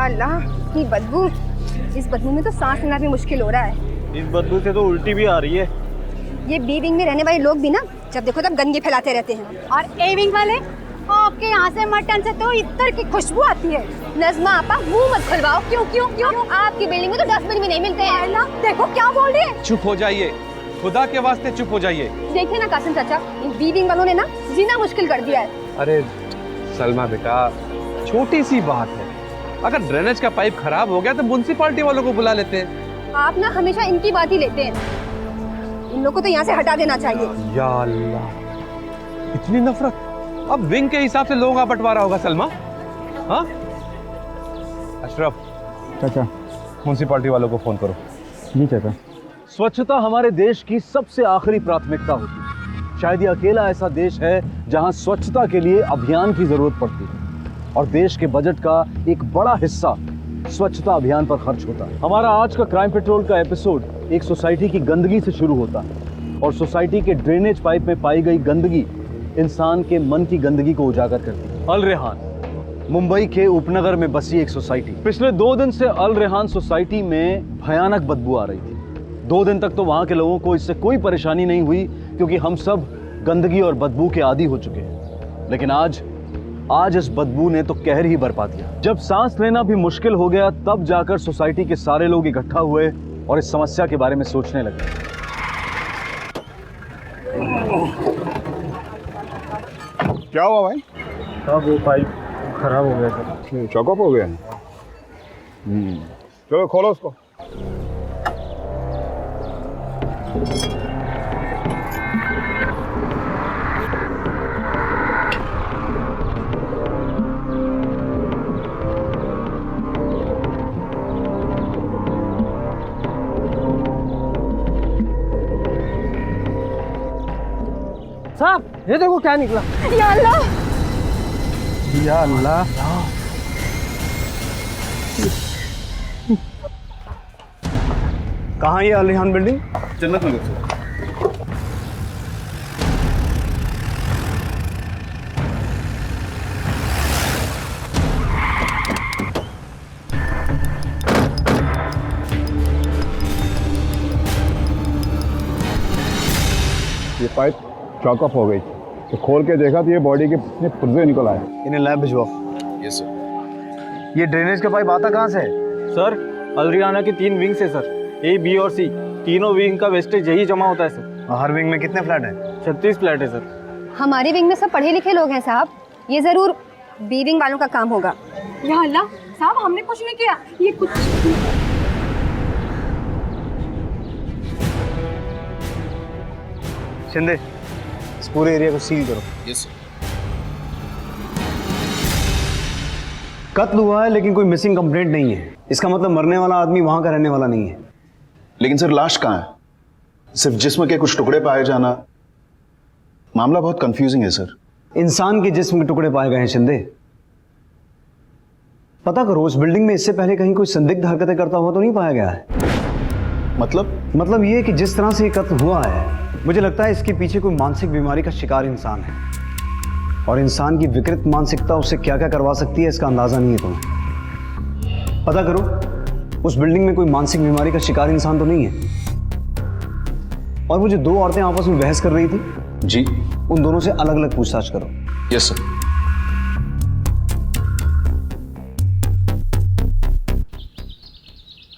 या अल्लाह, ये बदबू, इस बदबू में तो सांस लेना भी मुश्किल हो रहा है। इस बदबू से तो उल्टी भी आ रही है। ये बी विंग में रहने वाले लोग भी ना जब देखो तब गंदगी फैलाते रहते हैं। और ए विंग वाले, आपके यहाँ से मटन से तो इत्र की खुशबू आती है। नज़मा आपा, मुंह मत खुलवाओ। क्यों क्यों क्यों? आपकी बिल्डिंग में तो डस्टबिन भी नहीं मिलते हैं। अल्लाह, देखो क्या बोल रही है। चुप हो जाइए, खुदा के वास्ते चुप हो जाइए। देखिए ना कासिम चाचा, इन बी विंग वालों ने ना जीना मुश्किल कर दिया है। अरे सलमा बेटा, छोटी सी बात है, अगर ड्रेनेज का पाइप खराब हो गया तो म्युनिसिपैलिटी वालों को बुला लेते हैं। आप ना हमेशा इनकी बात ही लेते हैं। इन लोगों को तो यहाँ से हटा देना चाहिए। या अल्लाह, इतनी नफरत। अब विंग के हिसाब से लोगों का बंटवारा होगा सलमा। हाँ अशरफ चाचा। म्युनिसिपैलिटी वालों को फोन करो। जी चाचा। स्वच्छता हमारे देश की सबसे आखिरी प्राथमिकता होती है। शायद ये अकेला ऐसा देश है जहां स्वच्छता के लिए अभियान की जरूरत पड़ती है और देश के बजट का एक बड़ा हिस्सा स्वच्छता अभियान पर खर्च होता है। हमारा आज का क्राइम पेट्रोल का एपिसोड एक सोसाइटी की गंदगी से शुरू होता है और सोसाइटी के ड्रेनेज पाइप में पाई गई गंदगी इंसान के मन की गंदगी को उजागर करती है। अल रेहान, मुंबई के उपनगर में बसी एक सोसाइटी। पिछले 2 दिन से अल रेहान सोसाइटी में भयानक बदबू आ रही थी। 2 दिन तक तो वहां के लोगों को इससे कोई परेशानी नहीं हुई क्योंकि हम सब गंदगी और बदबू के आदी हो चुके हैं। लेकिन आज इस बदबू ने तो कहर ही बरपा दिया। जब सांस लेना भी मुश्किल हो गया तब जाकर सोसाइटी के सारे लोग इकट्ठा हुए और इस समस्या के बारे में सोचने लगे। क्या हुआ भाई? अब वो पाइप खराब हो गया था। चौकअप हो गया। चलो खोलो उसको। साहब ये देखो क्या निकला। या अल्लाह, या अल्लाह। कहाँ ये अल रेहान बिल्डिंग? जन्नत नगर से। ये पाइप चॉकअप हो गई तो खोल के देखा तो ये बॉडी के पुर्जे निकल आए। इन्हें लैब भिजवाओ। Yes sir. ये ड्रेनेज का पाइप आता कहाँ से है? सर अलरियाना की 3 विंग से सर, ए बी और सी तीनों विंग का वेस्टेज यही जमा होता है सर। हर विंग में कितने फ्लैट हैं? 36 फ्लैट है सर। हमारे विंग में सब पढ़े लिखे लोग हैं साहब। ये जरूर बी विंग वालों का काम होगा। या अल्लाह, साहब हमने कुछ नहीं किया। ये कुछ शिंदे, इस पूरे एरिया को सील करो। Yes sir. कत्ल हुआ है लेकिन कोई मिसिंग कंप्लेंट नहीं है। इसका मतलब मरने वाला आदमी वहां का रहने वाला नहीं है। लेकिन सर लाश कहाँ है? सिर्फ जिस्म के कुछ टुकड़े पाए जाना, मामला बहुत कंफ्यूजिंग है सर। इंसान के जिस्म के टुकड़े पाए गए हैं शिंदे। पता करो उस बिल्डिंग में इससे पहले कहीं कोई संदिग्ध हरकतें करता हुआ तो नहीं पाया गया है। मतलब ये कि जिस तरह से ये कत्ल हुआ है, मुझे लगता है इसके पीछे कोई मानसिक बीमारी का शिकार इंसान है और इंसान की विकृत मानसिकता उससे क्या क्या करवा सकती है इसका अंदाजा नहीं है तुम्हें। पता करो उस बिल्डिंग में कोई मानसिक बीमारी का शिकार इंसान तो नहीं है। और वो जो 2 औरतें आपस में बहस कर रही थी जी, उन दोनों से अलग अलग पूछताछ करो। Yes sir.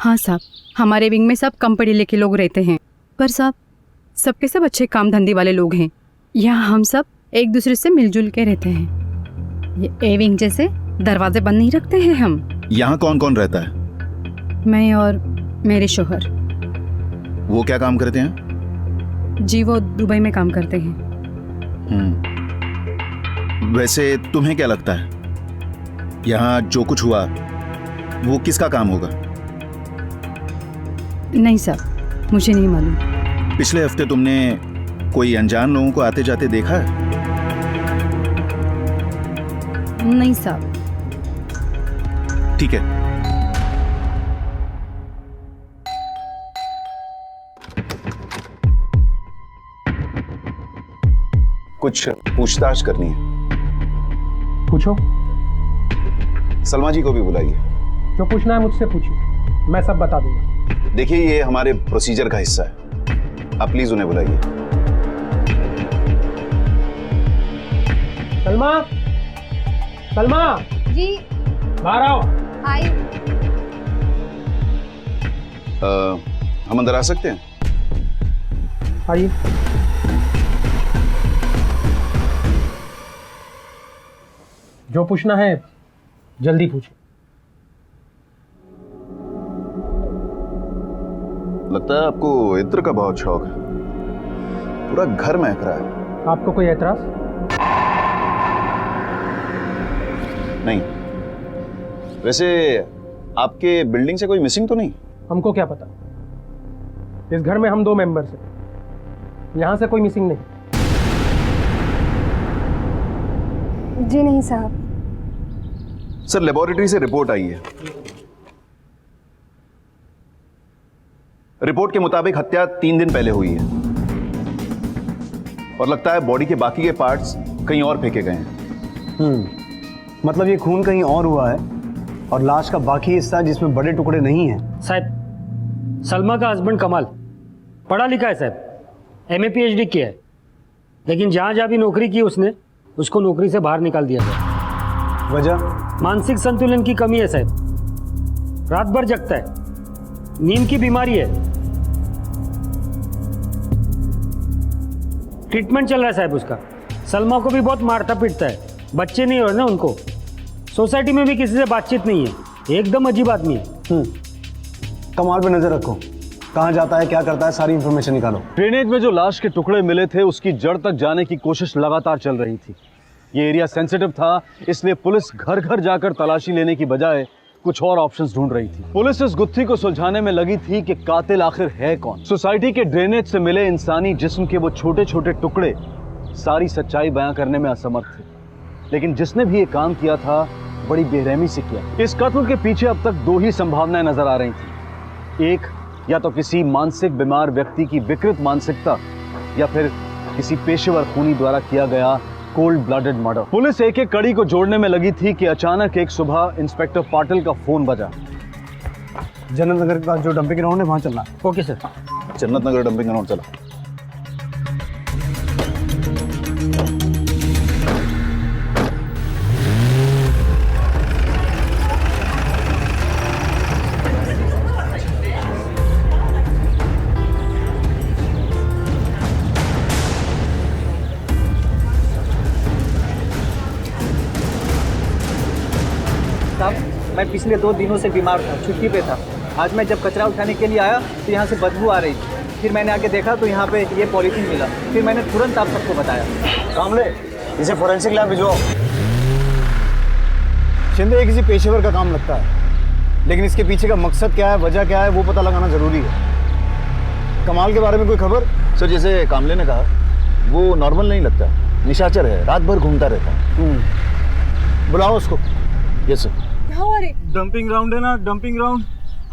हाँ साहब, हमारे विंग में सब कम पढ़े लिखे लोग रहते हैं, पर साहब सबके सब अच्छे काम धंधे वाले लोग हैं। यहाँ हम सब एक दूसरे से मिलजुल के रहते हैं। ये ए विंग जैसे दरवाजे बंद नहीं रखते हैं हम। यहाँ कौन कौन रहता है? मैं और मेरे शोहर। वो क्या काम करते हैं? जी वो दुबई में काम करते हैं। वैसे तुम्हें क्या लगता है यहाँ जो कुछ हुआ वो किसका काम होगा? नहीं साहब, मुझे नहीं मालूम। पिछले हफ्ते तुमने कोई अनजान लोगों को आते जाते देखा है? नहीं साहब। ठीक है, कुछ पूछताछ करनी है। पूछो। सलमा जी को भी बुलाइए। जो पूछना है मुझसे पूछिए, मैं सब बता दूंगा। देखिए, ये हमारे प्रोसीजर का हिस्सा है, आप प्लीज उन्हें बुलाइए। सलमा, सलमा जी बाहर आओ। आई। हम अंदर आ सकते हैं? आइए। जो पूछना है जल्दी पूछिए। लगता है आपको इत्र का बहुत शौक है, पूरा घर महक रहा है। आपको कोई एतराज? नहीं। वैसे आपके बिल्डिंग से कोई मिसिंग तो नहीं? हमको क्या पता, इस घर में हम 2 मेंबर्स हैं, यहां से कोई मिसिंग नहीं। जी नहीं साहब। सर, लेबोरेटरी से रिपोर्ट आई है। रिपोर्ट के मुताबिक हत्या 3 दिन पहले हुई है और लगता है बॉडी के बाकी के पार्ट्स कहीं और फेंके गए हैं। मतलब ये खून कहीं और हुआ है और लाश का बाकी हिस्सा जिसमें बड़े टुकड़े नहीं हैं। साहब, सलमा का हस्बैंड कमाल पढ़ा लिखा है साहब, MA PhD किया है, लेकिन जहाँ जहाँ भी नौकरी की उसने, उसको नौकरी से बाहर निकाल दिया गया। वजह? मानसिक संतुलन की कमी है साहब, रात भर जगता है, नींद की बीमारी है, ट्रीटमेंट चल रहा है साहब उसका। सलमा को भी बहुत मारता पीटता है, बच्चे नहीं हो रहे ना उनको, सोसाइटी में भी किसी से बातचीत नहीं है, एकदम अजीब आदमी है। कमाल पे नजर रखो, कहाँ जाता है, क्या करता है, सारी इंफॉर्मेशन निकालो। ड्रेनेज में जो लाश के टुकड़े मिले थे उसकी जड़ तक जाने की कोशिश लगातार चल रही थी। ये एरिया सेंसिटिव था, इसलिए पुलिस घर घर जाकर तलाशी लेने की बजाय कुछ और ऑप्शंस ढूंढ रही थी। पुलिस इस गुत्थी को सुलझाने में लगी थी कि कातिल आखिर है कौन। सोसाइटी के ड्रेनेज से मिले इंसानी जिस्म के वो छोटे छोटे टुकड़े सारी सच्चाई बयां करने में असमर्थ थे, लेकिन जिसने भी ये काम किया था बड़ी बेरहमी से किया। इस कत्ल के पीछे अब तक 2 ही संभावनाएं नजर आ रही थी। एक, या तो किसी मानसिक बीमार व्यक्ति की विकृत मानसिकता, या फिर किसी पेशेवर खूनी द्वारा किया गया कोल्ड ब्लडेड मर्डर। पुलिस एक एक कड़ी को जोड़ने में लगी थी कि अचानक एक सुबह इंस्पेक्टर पाटिल का फोन बजा। जन्नत नगर के पास जो डंपिंग ग्राउंड है वहां चलना। Okay sir. जन्नत नगर डंपिंग ग्राउंड चला। मैं पिछले 2 दिनों से बीमार था, छुट्टी पे था। आज मैं जब कचरा उठाने के लिए आया तो यहाँ से बदबू आ रही थी। फिर मैंने आके देखा तो यहाँ पे ये पॉलीथीन मिला। फिर मैंने तुरंत आप सबको बताया। कामले, इसे फोरेंसिक लैब भिजवाओ। शिंदे ये किसी पेशेवर का काम लगता है, लेकिन इसके पीछे का मकसद क्या है, वजह क्या है, वो पता लगाना जरूरी है। कमाल के बारे में कोई खबर? सर, जैसे कामले ने कहा, वो नॉर्मल नहीं लगता, निशाचर है, रात भर घूमता रहता है। बुलाओ उसको। Yes sir. डंपिंग ग्राउंड है ना, डंपिंग ग्राउंड,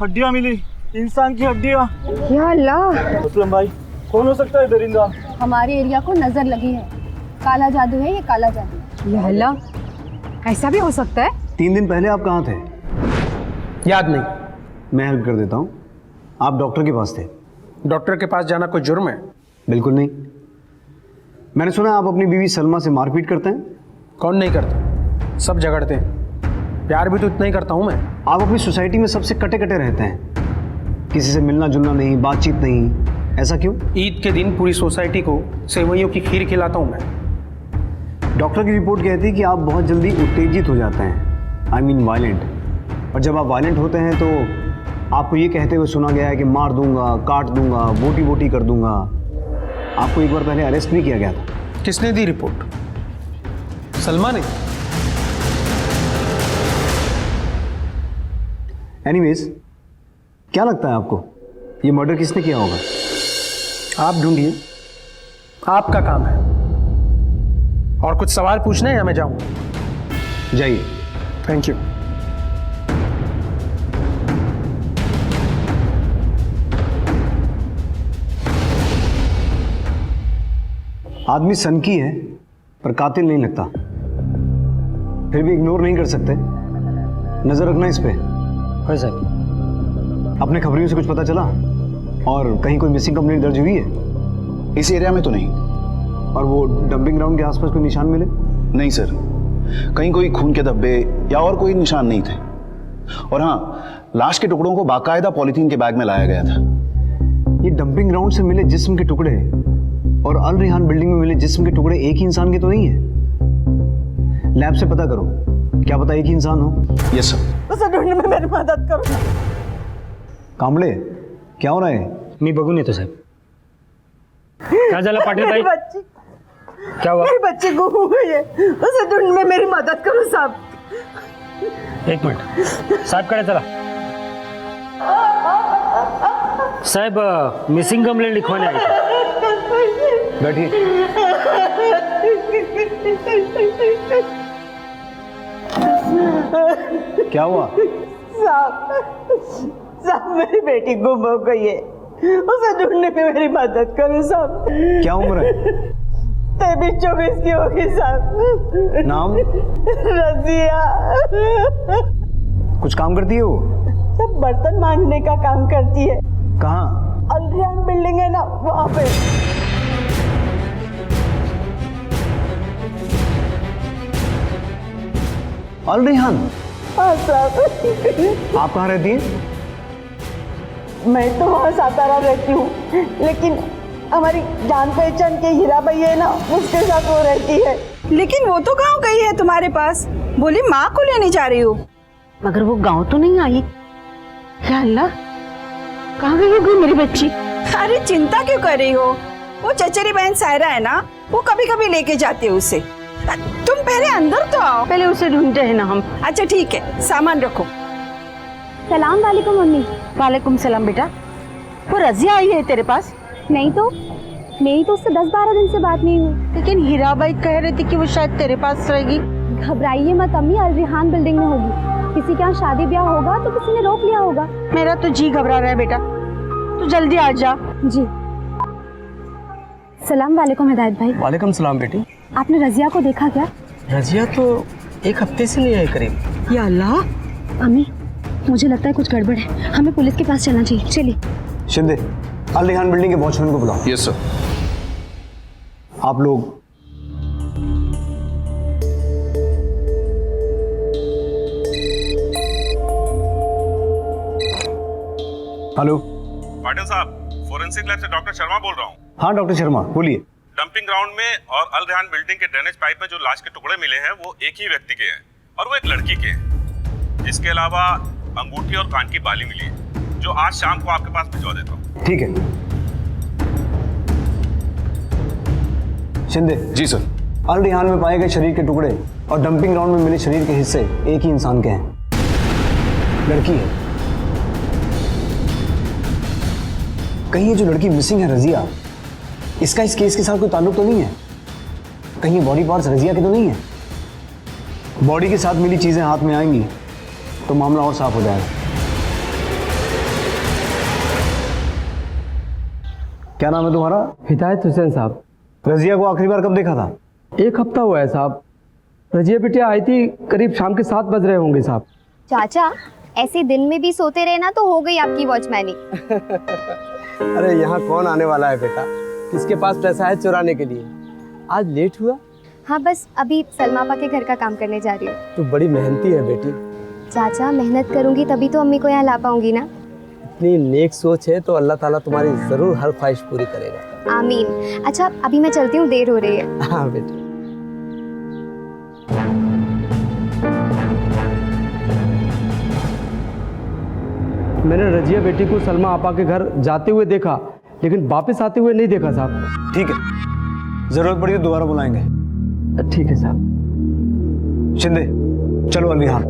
हड्डियां मिली, इंसान की हड्डियां। या अल्लाह, असलम भाई, कौन हो सकता है दरिंदा? हमारे एरिया को नजर लगी है, काला जादू है ये, काला जादू। या अल्लाह, ऐसा भी हो सकता है? 3 दिन पहले आप कहाँ थे? याद नहीं। मैं हेल्प कर देता हूँ। आप डॉक्टर के पास थे। डॉक्टर के पास जाना कोई जुर्म है? बिल्कुल नहीं। मैंने सुना आप अपनी बीवी सलमा से मारपीट करते हैं। कौन नहीं करता, सब झगड़ते हैं। प्यार भी तो इतना ही करता हूँ मैं। आप अपनी सोसाइटी में सबसे कटे कटे रहते हैं, किसी से मिलना जुलना नहीं, बातचीत नहीं, ऐसा क्यों? ईद के दिन पूरी सोसाइटी को सेवइयों की खीर खिलाता हूँ मैं। डॉक्टर की रिपोर्ट कहती है कि आप बहुत जल्दी उत्तेजित हो जाते हैं, आई मीन वायलेंट। और जब आप वायलेंट होते हैं तो आपको ये कहते हुए सुना गया है कि मार दूंगा, काट दूंगा, बोटी बोटी कर दूंगा। आपको एक बार पहले अरेस्ट भी किया गया था। किसने दी रिपोर्ट? सलमा ने। एनीवेज, क्या लगता है आपको ये मर्डर किसने किया होगा? आप ढूंढिए, आपका काम है। और कुछ सवाल पूछने हैं या मैं जाऊं? जाइए। Thank you. आदमी सनकी है पर कातिल नहीं लगता, फिर भी इग्नोर नहीं कर सकते। नजर रखना इस पे। हाँ साहब। अपने खबरियों से कुछ पता चला और कहीं कोई मिसिंग कंप्लेंट दर्ज हुई है? इस एरिया में तो नहीं। और वो डंपिंग ग्राउंड के आसपास कोई निशान मिले? नहीं सर, कहीं कोई खून के धब्बे या और कोई निशान नहीं थे। और हाँ, लाश के टुकड़ों को बाकायदा पॉलीथीन के बैग में लाया गया था। ये डंपिंग ग्राउंड से मिले जिस्म के टुकड़े और अल रेहान बिल्डिंग में मिले जिस्म के टुकड़े एक ही इंसान के तो नहीं है? लैब से पता करो, क्या पता एक ही इंसान हो। Yes sir. उसे ढूंढने में मेरी मदद करो। कांबळे, क्या हो रहा है? मी बघून येतो साहेब। क्या झालं पाटील भाई? क्या हुआ? मेरी बच्ची गुम हो गई है, उसे ढूंढने में मेरी मदद करो साहब। एक मिनिट साहेबकडे चला। साहेब मिसिंग कंप्लेंट लिखवाने आए थे। बैठिए। क्या हुआ? साहब मेरी बेटी गुम हो गई है, उसे ढूंढने में मेरी मदद करो साहब। क्या उम्र है? 23-24 की होगी साहब। नाम? रजिया। कुछ काम करती है वो? सब बर्तन मांजने का काम करती है। कहाँ? अल रेहान बिल्डिंग है ना, वहाँ पे। अल रेहान? हाँ साहब। आप कहाँ रहती हैं? मैं तो वहाँ सातारा रहती हूँ, लेकिन हमारी जान पहचान के हीरा भाई है ना, उसके साथ वो रहती है। लेकिन वो तो गांव गई है तुम्हारे पास, बोली माँ को लेने जा रही हो। मगर वो गांव तो नहीं आई। या अल्लाह, कहाँ गई होगी मेरी बच्ची? अरे चिंता क्यों कर रही हो, वो चचेरी बहन सायरा है ना, वो कभी कभी लेके जाती है उसे। तुम पहले अंदर तो आओ। पहले उसे ढूंढते हैं ना हम। अच्छा ठीक है, सामान रखो। सलाम वालेकुम मम्मी। वालेकुम सलाम बेटा। वो रजिया आई है तेरे पास? नहीं तो, मेरी तो उससे 10-12 दिन से बात नहीं हुई। लेकिन हीरा बाई कह रही थी कि वो शायद तेरे पास रहेगी। घबराइए मत अम्मी, अल रेहान बिल्डिंग में होगी। किसी के यहाँ शादी ब्याह होगा तो किसी ने रोक लिया होगा। मेरा तो जी घबरा रहा है बेटा, तू जल्दी आ जा। जी। सलाम वालेकुम हिदायत भाई। वालेकुम सलाम बेटी। आपने रजिया को देखा क्या? रजिया तो 1 हफ्ते से नहीं आई करीब। या अल्लाह। अम्मी मुझे लगता है कुछ गड़बड़ है, हमें पुलिस के पास चलना चाहिए। चलिए। शिंदे, अल रेहान बिल्डिंग के वॉचमैन को बुलाओ। Yes sir. आप लोग हेलो। पाटिल साहब, फोरेंसिक लैब से डॉक्टर शर्मा बोल रहा हूँ। हाँ डॉक्टर शर्मा बोलिए। डंपिंग ग्राउंड में और अल रेहान बिल्डिंग के ड्रेनेज पाइप में जो लाश के टुकड़े मिले हैं वो एक ही व्यक्ति के हैं और वो एक लड़की के हैं। इसके अलावा अंगूठी और कान की बाली मिली है जो आज शाम को आपके पास भिजवा देता हूँ। ठीक है। शिंदे। जी सर। अल रेहान में पाए गए शरीर के टुकड़े और डंपिंग ग्राउंड में मिले शरीर के हिस्से एक ही इंसान के हैं, लड़की है। कहीं ये जो लड़की मिसिंग है रजिया, इसका इस केस के साथ कोई ताल्लुक तो नहीं है? कहीं ये बॉडी पार्ट्स रजिया के तो नहीं है? बॉडी के साथ मिली चीजें हाथ में आएंगी तो मामला और साफ हो जाएगा। क्या नाम है तुम्हारा? हिदायत हुसैन साहब। रजिया को आखिरी बार कब देखा था? 1 हफ्ता हुआ है साहब। रजिया बिटिया आई थी करीब शाम के 7 बज रहे होंगे साहब। चाचा ऐसे दिन में भी सोते रहे ना तो हो गई आपकी वॉचमैनी। अरे यहाँ कौन आने वाला है बेटा, किसके पास पैसा है चुराने के लिए। आज लेट हुआ? हाँ बस अभी सलमा पा के घर का काम करने जा रही हूँ। तू बड़ी मेहनती है बेटी। चाचा मेहनत करूंगी तभी तो अम्मी को यहाँ ला पाऊंगी ना। इतनी नेक सोच है तो अल्लाह ताला तुम्हारी जरूर हर ख्वाहिश पूरी करेगा। आमीन। अच्छा अभी मैं चलती हूँ, देर हो रही है। हाँ बेटी। मैंने रजिया बेटी को सलमा आपा के घर जाते हुए देखा, लेकिन वापस आते हुए नहीं देखा साहब। ठीक है, जरूरत पड़ी तो दोबारा बुलाएंगे। ठीक है साहब। शिंदे चलो अल रेहान,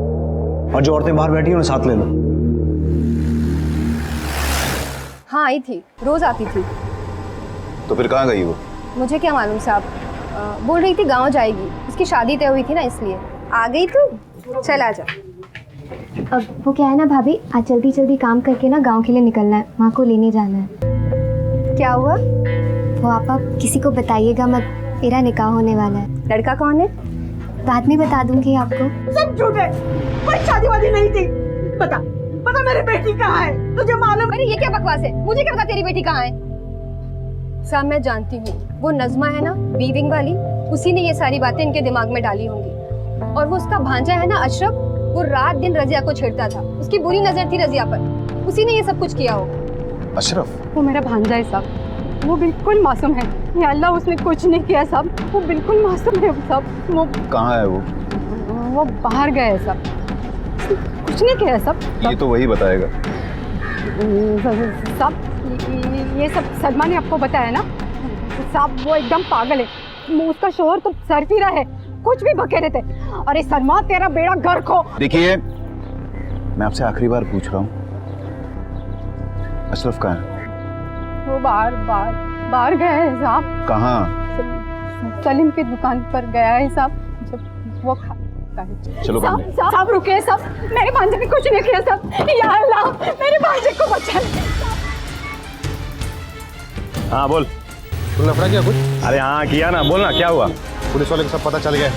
और जो औरतें बाहर बैठी हैं उन्हें साथ ले लो। हाँ आई थी, रोज आती थी। तो फिर कहाँ गई वो? मुझे क्या मालूम साहब, बोल रही थी गांव जाएगी, उसकी शादी तय हुई थी ना इसलिए आ गई। तो चल आ जा। अब वो क्या है ना भाभी, आज जल्दी जल्दी काम करके ना गांव के लिए निकलना है, माँ को लेने जाना है। क्या हुआ? वो आप किसी को बताइएगा मत, मेरा निकाह होने वाला है। लड़का कौन है? बाद में बता दूंगी आपको। सब झूठ है, कोई शादी वादी नहीं थी। बता पता मेरी बेटी कहाँ है? तुझे मालूम? अरे ये क्या बकवास है? मुझे क्या पता तेरी बेटी कहाँ है? साहब मैं जानती हूँ, वो नज़मा है ना बी विंग वाली, उसी ने ये सारी बातें इनके दिमाग में डाली होंगी। और वो उसका भांजा है ना अशरफ, वो रात दिन रजिया को छेड़ता था, उसकी बुरी नजर थी रजिया पर, उसी ने ये सब कुछ किया होगा। अशरफ? वो मेरा भांजा है साहब, वो बिल्कुल मासूम है। या अल्लाह, उसने कुछ नहीं किया साहब, वो बिल्कुल मासूम है साहब। वो कहाँ है वो बाहर गए हैं साहब, कुछ नहीं किया साहब। ये तो वही बताएगा। साहब ये सब सलमा ने आपको बताया ना साहब, वो एकदम पागल है। उसका शोहर तो सरफिरा है, कुछ भी बके रहते। अरे सलमा, तेरा बेड़ा गर्क हो। देखिए, मैं आपसे आखिरी बार पूछ रहा हूँ, अशरफ कहाँ है? वो बाहर गया है साहब। कहाँ? सलीम की दुकान पर गया है साहब, जब वो खाता है। चलो साहब रुके साहब, मेरे भांजे ने कुछ नहीं किया साहब। या अल्लाह, मेरे भांजे को बचा। हाँ बोल। तू लफड़ा किया कुछ? अरे हाँ किया ना, बोल ना क्या हुआ? पुलिस वाले को सब पता चल गया।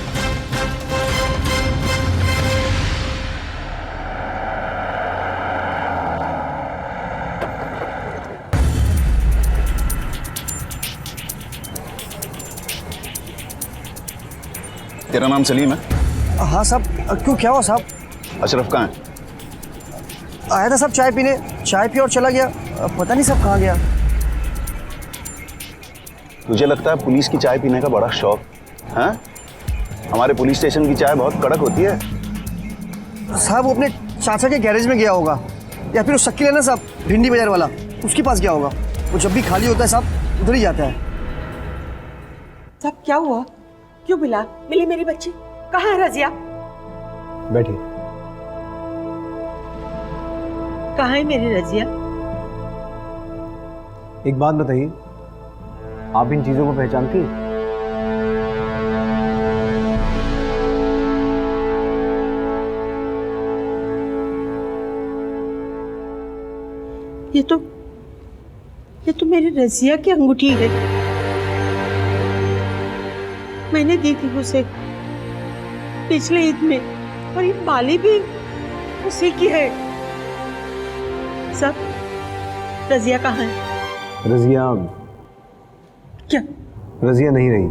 तेरा नाम सलीम है? हाँ साहब। क्यों, क्या हुआ साहब? अशरफ कहाँ है? आया था साहब चाय पीने, चाय पी और चला गया। पता नहीं साहब कहाँ गया। तुझे लगता है पुलिस की चाय पीने का बड़ा शौक? हाँ, हमारे पुलिस स्टेशन की चाय बहुत कड़क होती है। साहब वो अपने चाचा के गैरेज में गया होगा, या फिर उस शक्ल है ना साहब, भिंडी बाजार वाला, उसके पास गया होगा। वो जब भी खाली होता है साहब उधर ही जाता है। साहब क्या हुआ? क्यों बुला? मिली मेरी बच्ची? कहाँ है रजिया? बैठिए। कहाँ है मेरी रजिया? एक बात बताइए, आप इन चीजों को पहचानती हैं? ये तो मेरी रजिया की अंगूठी है। मैंने दी थी उसे पिछले ईद में, और ये बाली भी उसी की है। सब रजिया कहाँ है? रजिया क्या? रजिया नहीं रही।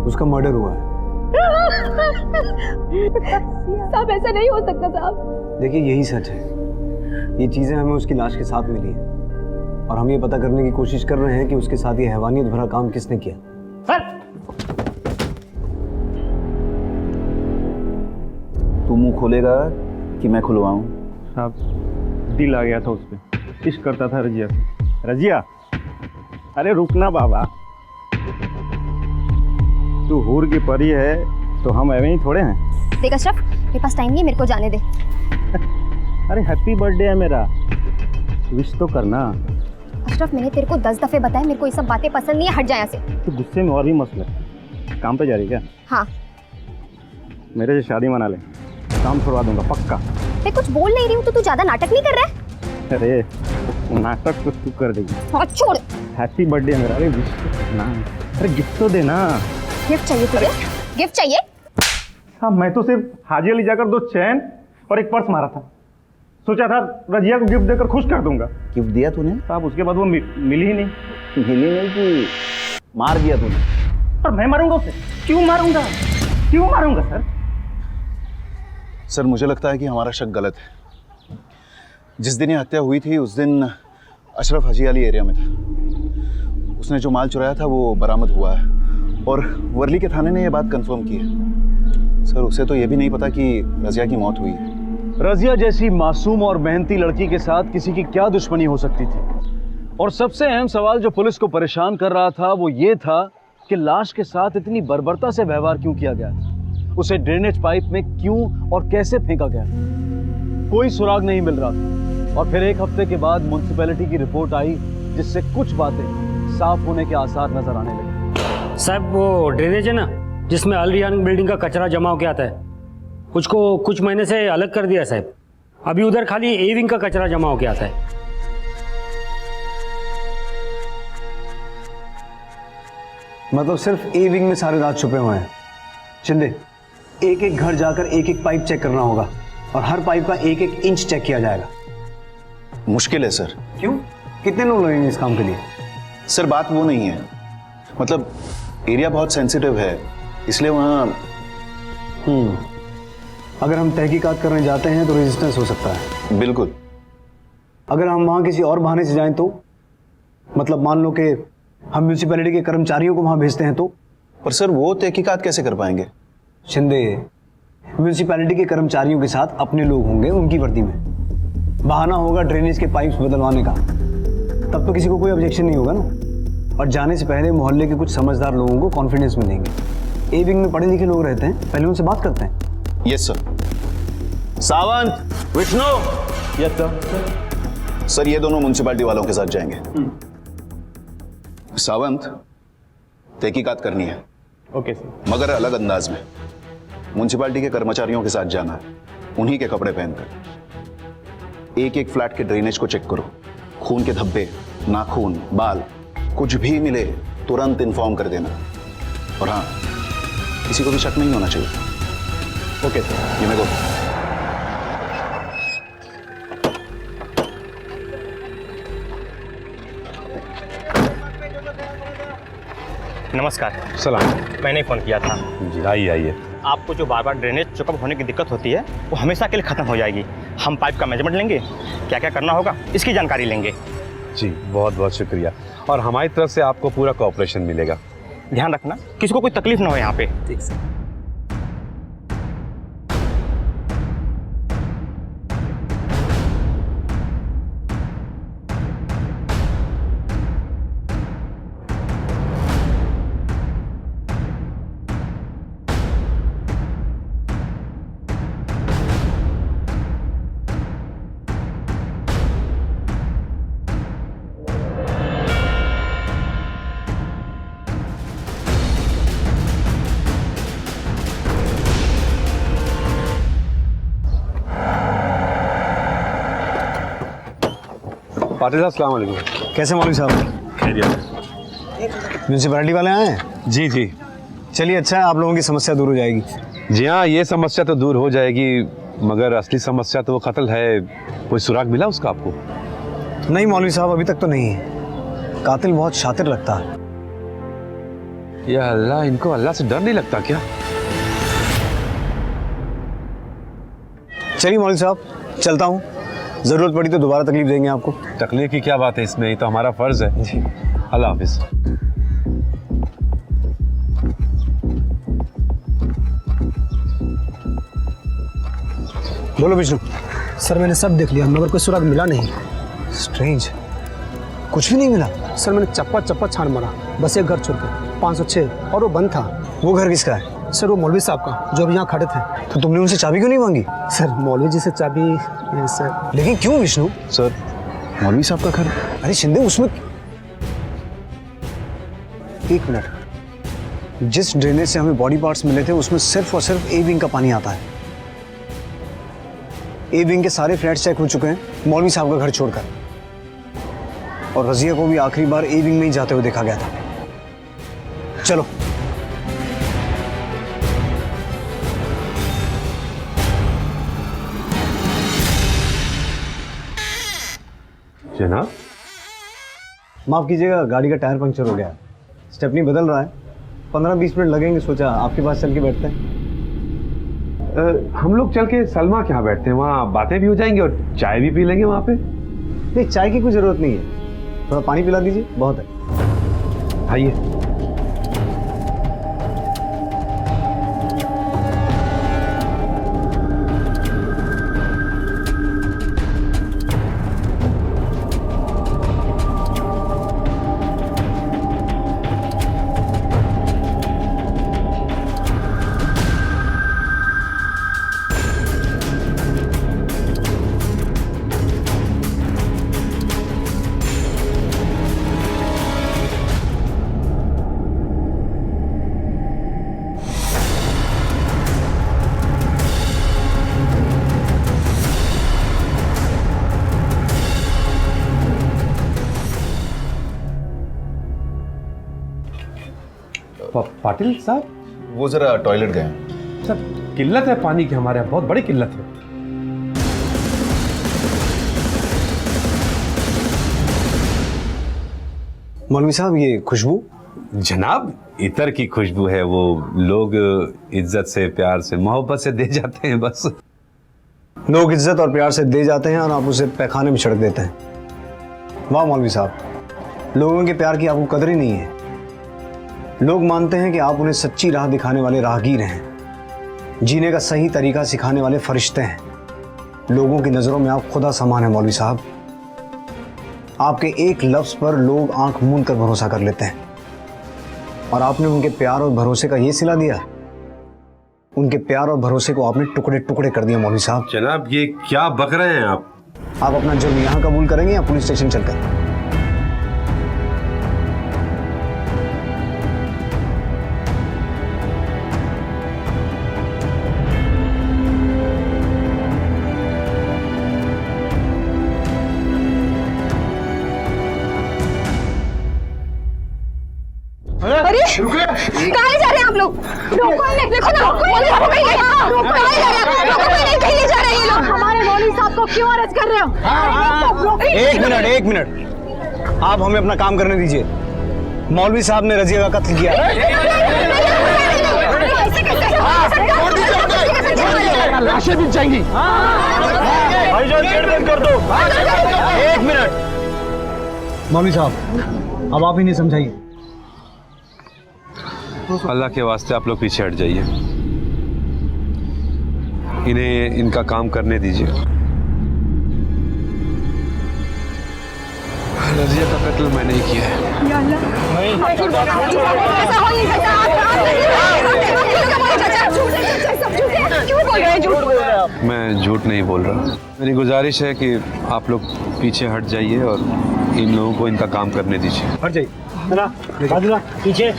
उसका मर्डर हुआ है। साहब ऐसा नहीं हो सकता साहब। देखिए यही सच है, ये चीजें हमें उसकी लाश के साथ मिली हैं और हम ये पता करने की कोशिश कर रहे हैं कि उसके साथ ये हैवानियत भरा काम किसने किया। तू मुंह खोलेगा कि मैं खुलवाऊं? साहब दिल आ गया था उस पर, इश्क करता था रजिया से। रजिया, अरे रुकना बाबा, तू हूर की परी है तो हम ऐਵੇਂ ही थोड़े हैं। देख अशरफ, मेरे पास टाइम नहीं है, मेरे को जाने दे। अरे हैप्पी बर्थडे है मेरा, विश तो करना। अशरफ मैंने तेरे को 10 दफे बताया, मेरे को ये सब बातें पसंद नहीं है, हट जा यहाँ से। तो गुस्से में और भी मसला है। काम पे जा रही क्या? हाँ। मेरे से शादी मना ले, काम छुड़वा दूंगा पक्का। मैं कुछ बोल नहीं रही हूँ तो तू ज्यादा नाटक नहीं कर रहा है? अरे नाटक तो तू कर देगी। हाँ छोड़। हैप्पी बर्थडे मेरा, अरे विश तो करना। अरे गिफ्ट तो देना। गिफ्ट चाहिए तुझे? गिफ्ट चाहिए? हाँ, मैं तो सिर्फ हाजिया ले जाकर 2 चैन और एक पर्स मारा था, सोचा था रजिया को गिफ्ट देकर खुश कर दूंगा। गिफ्ट दिया तूने? साहब उसके बाद वो मिली ही नहीं। मिली नहीं कि मार दिया तूने? पर मैं मारूंगा उसे? क्यों मारूंगा? क्यों मारूंगा सर? सर मुझे लगता है कि हमारा शक गलत है। जिस दिन ये हत्या हुई थी उस दिन अशरफ हाजी अली एरिया में था। उसने जो माल चुराया था वो बरामद हुआ है और वर्ली के थाने ने ये बात कंफर्म की है। सर उसे तो ये भी नहीं पता कि रजिया की मौत हुई है। रजिया जैसी मासूम और मेहनती लड़की के साथ किसी की क्या दुश्मनी हो सकती थी? और सबसे अहम सवाल जो पुलिस को परेशान कर रहा था वो ये था कि लाश के साथ इतनी बर्बरता से व्यवहार क्यों किया गया? उसे ड्रेनेज पाइप में क्यों और कैसे फेंका गया? कोई सुराग नहीं मिल रहा था। और फिर 1 हफ्ते के बाद म्युनिसिपैलिटी की रिपोर्ट आई जिससे कुछ बातें साफ होने के आसार नजर आने लगे। साहब वो ड्रेनेज है ना जिसमें अल रियान बिल्डिंग का कचरा जमा होकर आता है, उसको कुछ महीने से अलग कर दिया साहब। अभी उधर खाली ए विंग का कचरा जमा होकर आता है। मतलब सिर्फ ए विंग में सारे राज छुपे हुए हैं। चिंदे एक एक घर जाकर एक एक पाइप चेक करना होगा और हर पाइप का एक एक इंच चेक किया जाएगा। मुश्किल है सर। क्यों? कितने लोग लगेंगे इस काम के लिए? सर बात वो नहीं है, मतलब एरिया बहुत सेंसिटिव है, इसलिए वहाँ अगर हम तहकीकात करने जाते हैं तो रेजिस्टेंस हो सकता है। बिल्कुल। अगर हम वहाँ किसी और बहाने से जाएं तो, मतलब मान लो कि हम म्यूनिसिपैलिटी के कर्मचारियों को वहाँ भेजते हैं तो। पर सर वो तहकीकात कैसे कर पाएंगे? शिंदे, म्यूनिसिपैलिटी के कर्मचारियों के साथ अपने लोग होंगे उनकी वर्दी में, बहाना होगा ड्रेनेज के पाइप्स बदलवाने का, तब तो किसी को कोई ऑब्जेक्शन नहीं होगा ना। और जाने से पहले मोहल्ले के कुछ समझदार लोगों को कॉन्फिडेंस में देंगे। ए विंग में पढ़े लिखे लोग रहते हैं, पहले उनसे बात करते हैं। Yes sir. Sawant, Vishnu. Yes sir. Sir ये दोनों म्युनिसिपैलिटी वालों के साथ जाएंगे। सावंत, तहकीकात करनी है। Okay sir. मगर अलग अंदाज में। म्युनिसिपैलिटी के कर्मचारियों के साथ जाना है, उन्हीं के कपड़े पहनकर। एक एक फ्लैट के ड्रेनेज को चेक करो, खून के धब्बे, नाखून, बाल, कुछ भी मिले तुरंत इन्फॉर्म कर देना। और हाँ, किसी को भी शक नहीं होना चाहिए। Okay sir. ये मेरे को नमस्कार। सलाम। मैंने फ़ोन किया था। जी आइए आइए। आपको जो बार बार ड्रेनेज चोकअप होने की दिक्कत होती है वो हमेशा के लिए ख़त्म हो जाएगी। हम पाइप का मेजरमेंट लेंगे, क्या क्या करना होगा इसकी जानकारी लेंगे। जी बहुत बहुत शुक्रिया, और हमारी तरफ से आपको पूरा कोऑपरेशन मिलेगा। ध्यान रखना किसी को कोई तकलीफ ना हो यहाँ पे। ठीक सर। पाटिल साहब, अस्सलाम वालेकुम। कैसे मौलवी साहब? खैरियत। म्यूनिसिपैलिटी वाले आए हैं? जी जी। चलिए अच्छा है, आप लोगों की समस्या दूर हो जाएगी। जी हाँ, ये समस्या तो दूर हो जाएगी, मगर असली समस्या तो वो कत्ल है। कोई सुराग मिला उसका आपको? नहीं मौलवी साहब, अभी तक तो नहीं है। कातिल बहुत शातिर लगता है। या अल्लाह, इनको अल्लाह से डर नहीं लगता क्या? चलिए मौलवी साहब, चलता हूँ, जरूरत पड़ी तो दोबारा तकलीफ देंगे आपको। तकलीफ की क्या बात है इसमें, ये तो हमारा फर्ज है। जी अल्लाह हाफिज। बोलो विष्णु। सर मैंने सब देख लिया मगर कोई सुराग मिला नहीं। स्ट्रेंज, कुछ भी नहीं मिला? सर मैंने चप्पा छान मारा, बस एक घर छोड़ के 506, और वो बंद था। वो घर किसका है? सर वो मौलवी साहब का, जो अभी यहाँ खड़े थे। तो तुमने उनसे चाबी क्यों नहीं मांगी? सर मौलवी जी से चाबी ये सर। लेकिन क्यों विष्णु? सर मौलवी साहब का घर। अरे शिंदे, उसमें एक मिनट, जिस ड्रेनेज से हमें बॉडी पार्ट्स मिले थे उसमें सिर्फ और सिर्फ ए विंग का पानी आता है। ए विंग के सारे फ्लैट्स चेक हो चुके हैं मौलवी साहब का घर छोड़कर, और रजिया को भी आखिरी बार ए विंग में ही जाते हुए देखा गया था। चलो। जनाब माफ कीजिएगा, गाड़ी का टायर पंक्चर हो गया, स्टेपनी बदल रहा है, 15-20 मिनट लगेंगे, सोचा आपके पास चल के बैठते हैं। हम लोग चल के सलमा के यहाँ बैठते हैं, वहाँ बातें भी हो जाएंगी और चाय भी पी लेंगे वहाँ पे। नहीं, चाय की कोई ज़रूरत नहीं है, थोड़ा पानी पिला दीजिए, बहुत है। आइए। पाटिल साहब, वो जरा टॉयलेट गए हैं। सर किल्लत है पानी की, हमारे यहाँ बहुत बड़ी किल्लत है। मौलवी साहब, ये खुशबू? जनाब, इतर की खुशबू है। वो लोग इज्जत से, प्यार से, मोहब्बत से दे जाते हैं बस। लोग इज्जत और प्यार से दे जाते हैं और आप उसे पैखाने में छिड़क देते हैं। वाह मौलवी साहब, लोगों के प्यार की आपको कदर ही नहीं है। लोग मानते हैं कि आप उन्हें सच्ची राह दिखाने वाले राहगीर हैं, जीने का सही तरीका सिखाने वाले फरिश्ते हैं। लोगों की नज़रों में आप खुदा समान हैं मौलवी साहब। आपके एक लफ्ज़ पर लोग आंख मूंद कर भरोसा कर लेते हैं, और आपने उनके प्यार और भरोसे का ये सिला दिया। उनके प्यार और भरोसे को आपने टुकड़े टुकड़े कर दिया मौलवी साहब। जनाब, ये क्या बक रहे हैं आप? आप अपना जुर्म यहाँ कबूल करेंगे या पुलिस स्टेशन चलकर? अरे कहाँ जा रहे हैं आप लोग? रोको इन्हें, देखो ना, कहीं जा रहे हैं? रोको इन्हें, कहीं नहीं जा रहे ये लोग। हमारे मौलवी साहब को क्यों अरेस्ट कर रहे हो? एक मिनट, आप हमें अपना काम करने दीजिए। मौलवी साहब ने रजिया का कत्ल किया। लाशें बिक जाएंगी। कर दो। एक मिनट मौलवी साहब, अब आप ही नहीं समझाइए। अल्लाह के वास्ते आप लोग पीछे हट जाइए, इन्हें इनका काम करने दीजिए। रजिया का कत्ल मैंने ही किया है। मैं झूठ नहीं बोल रहा। मेरी गुजारिश है कि आप लोग पीछे हट जाइए और इन लोगों को इनका काम करने दीजिए। हट जाइए, पीछे।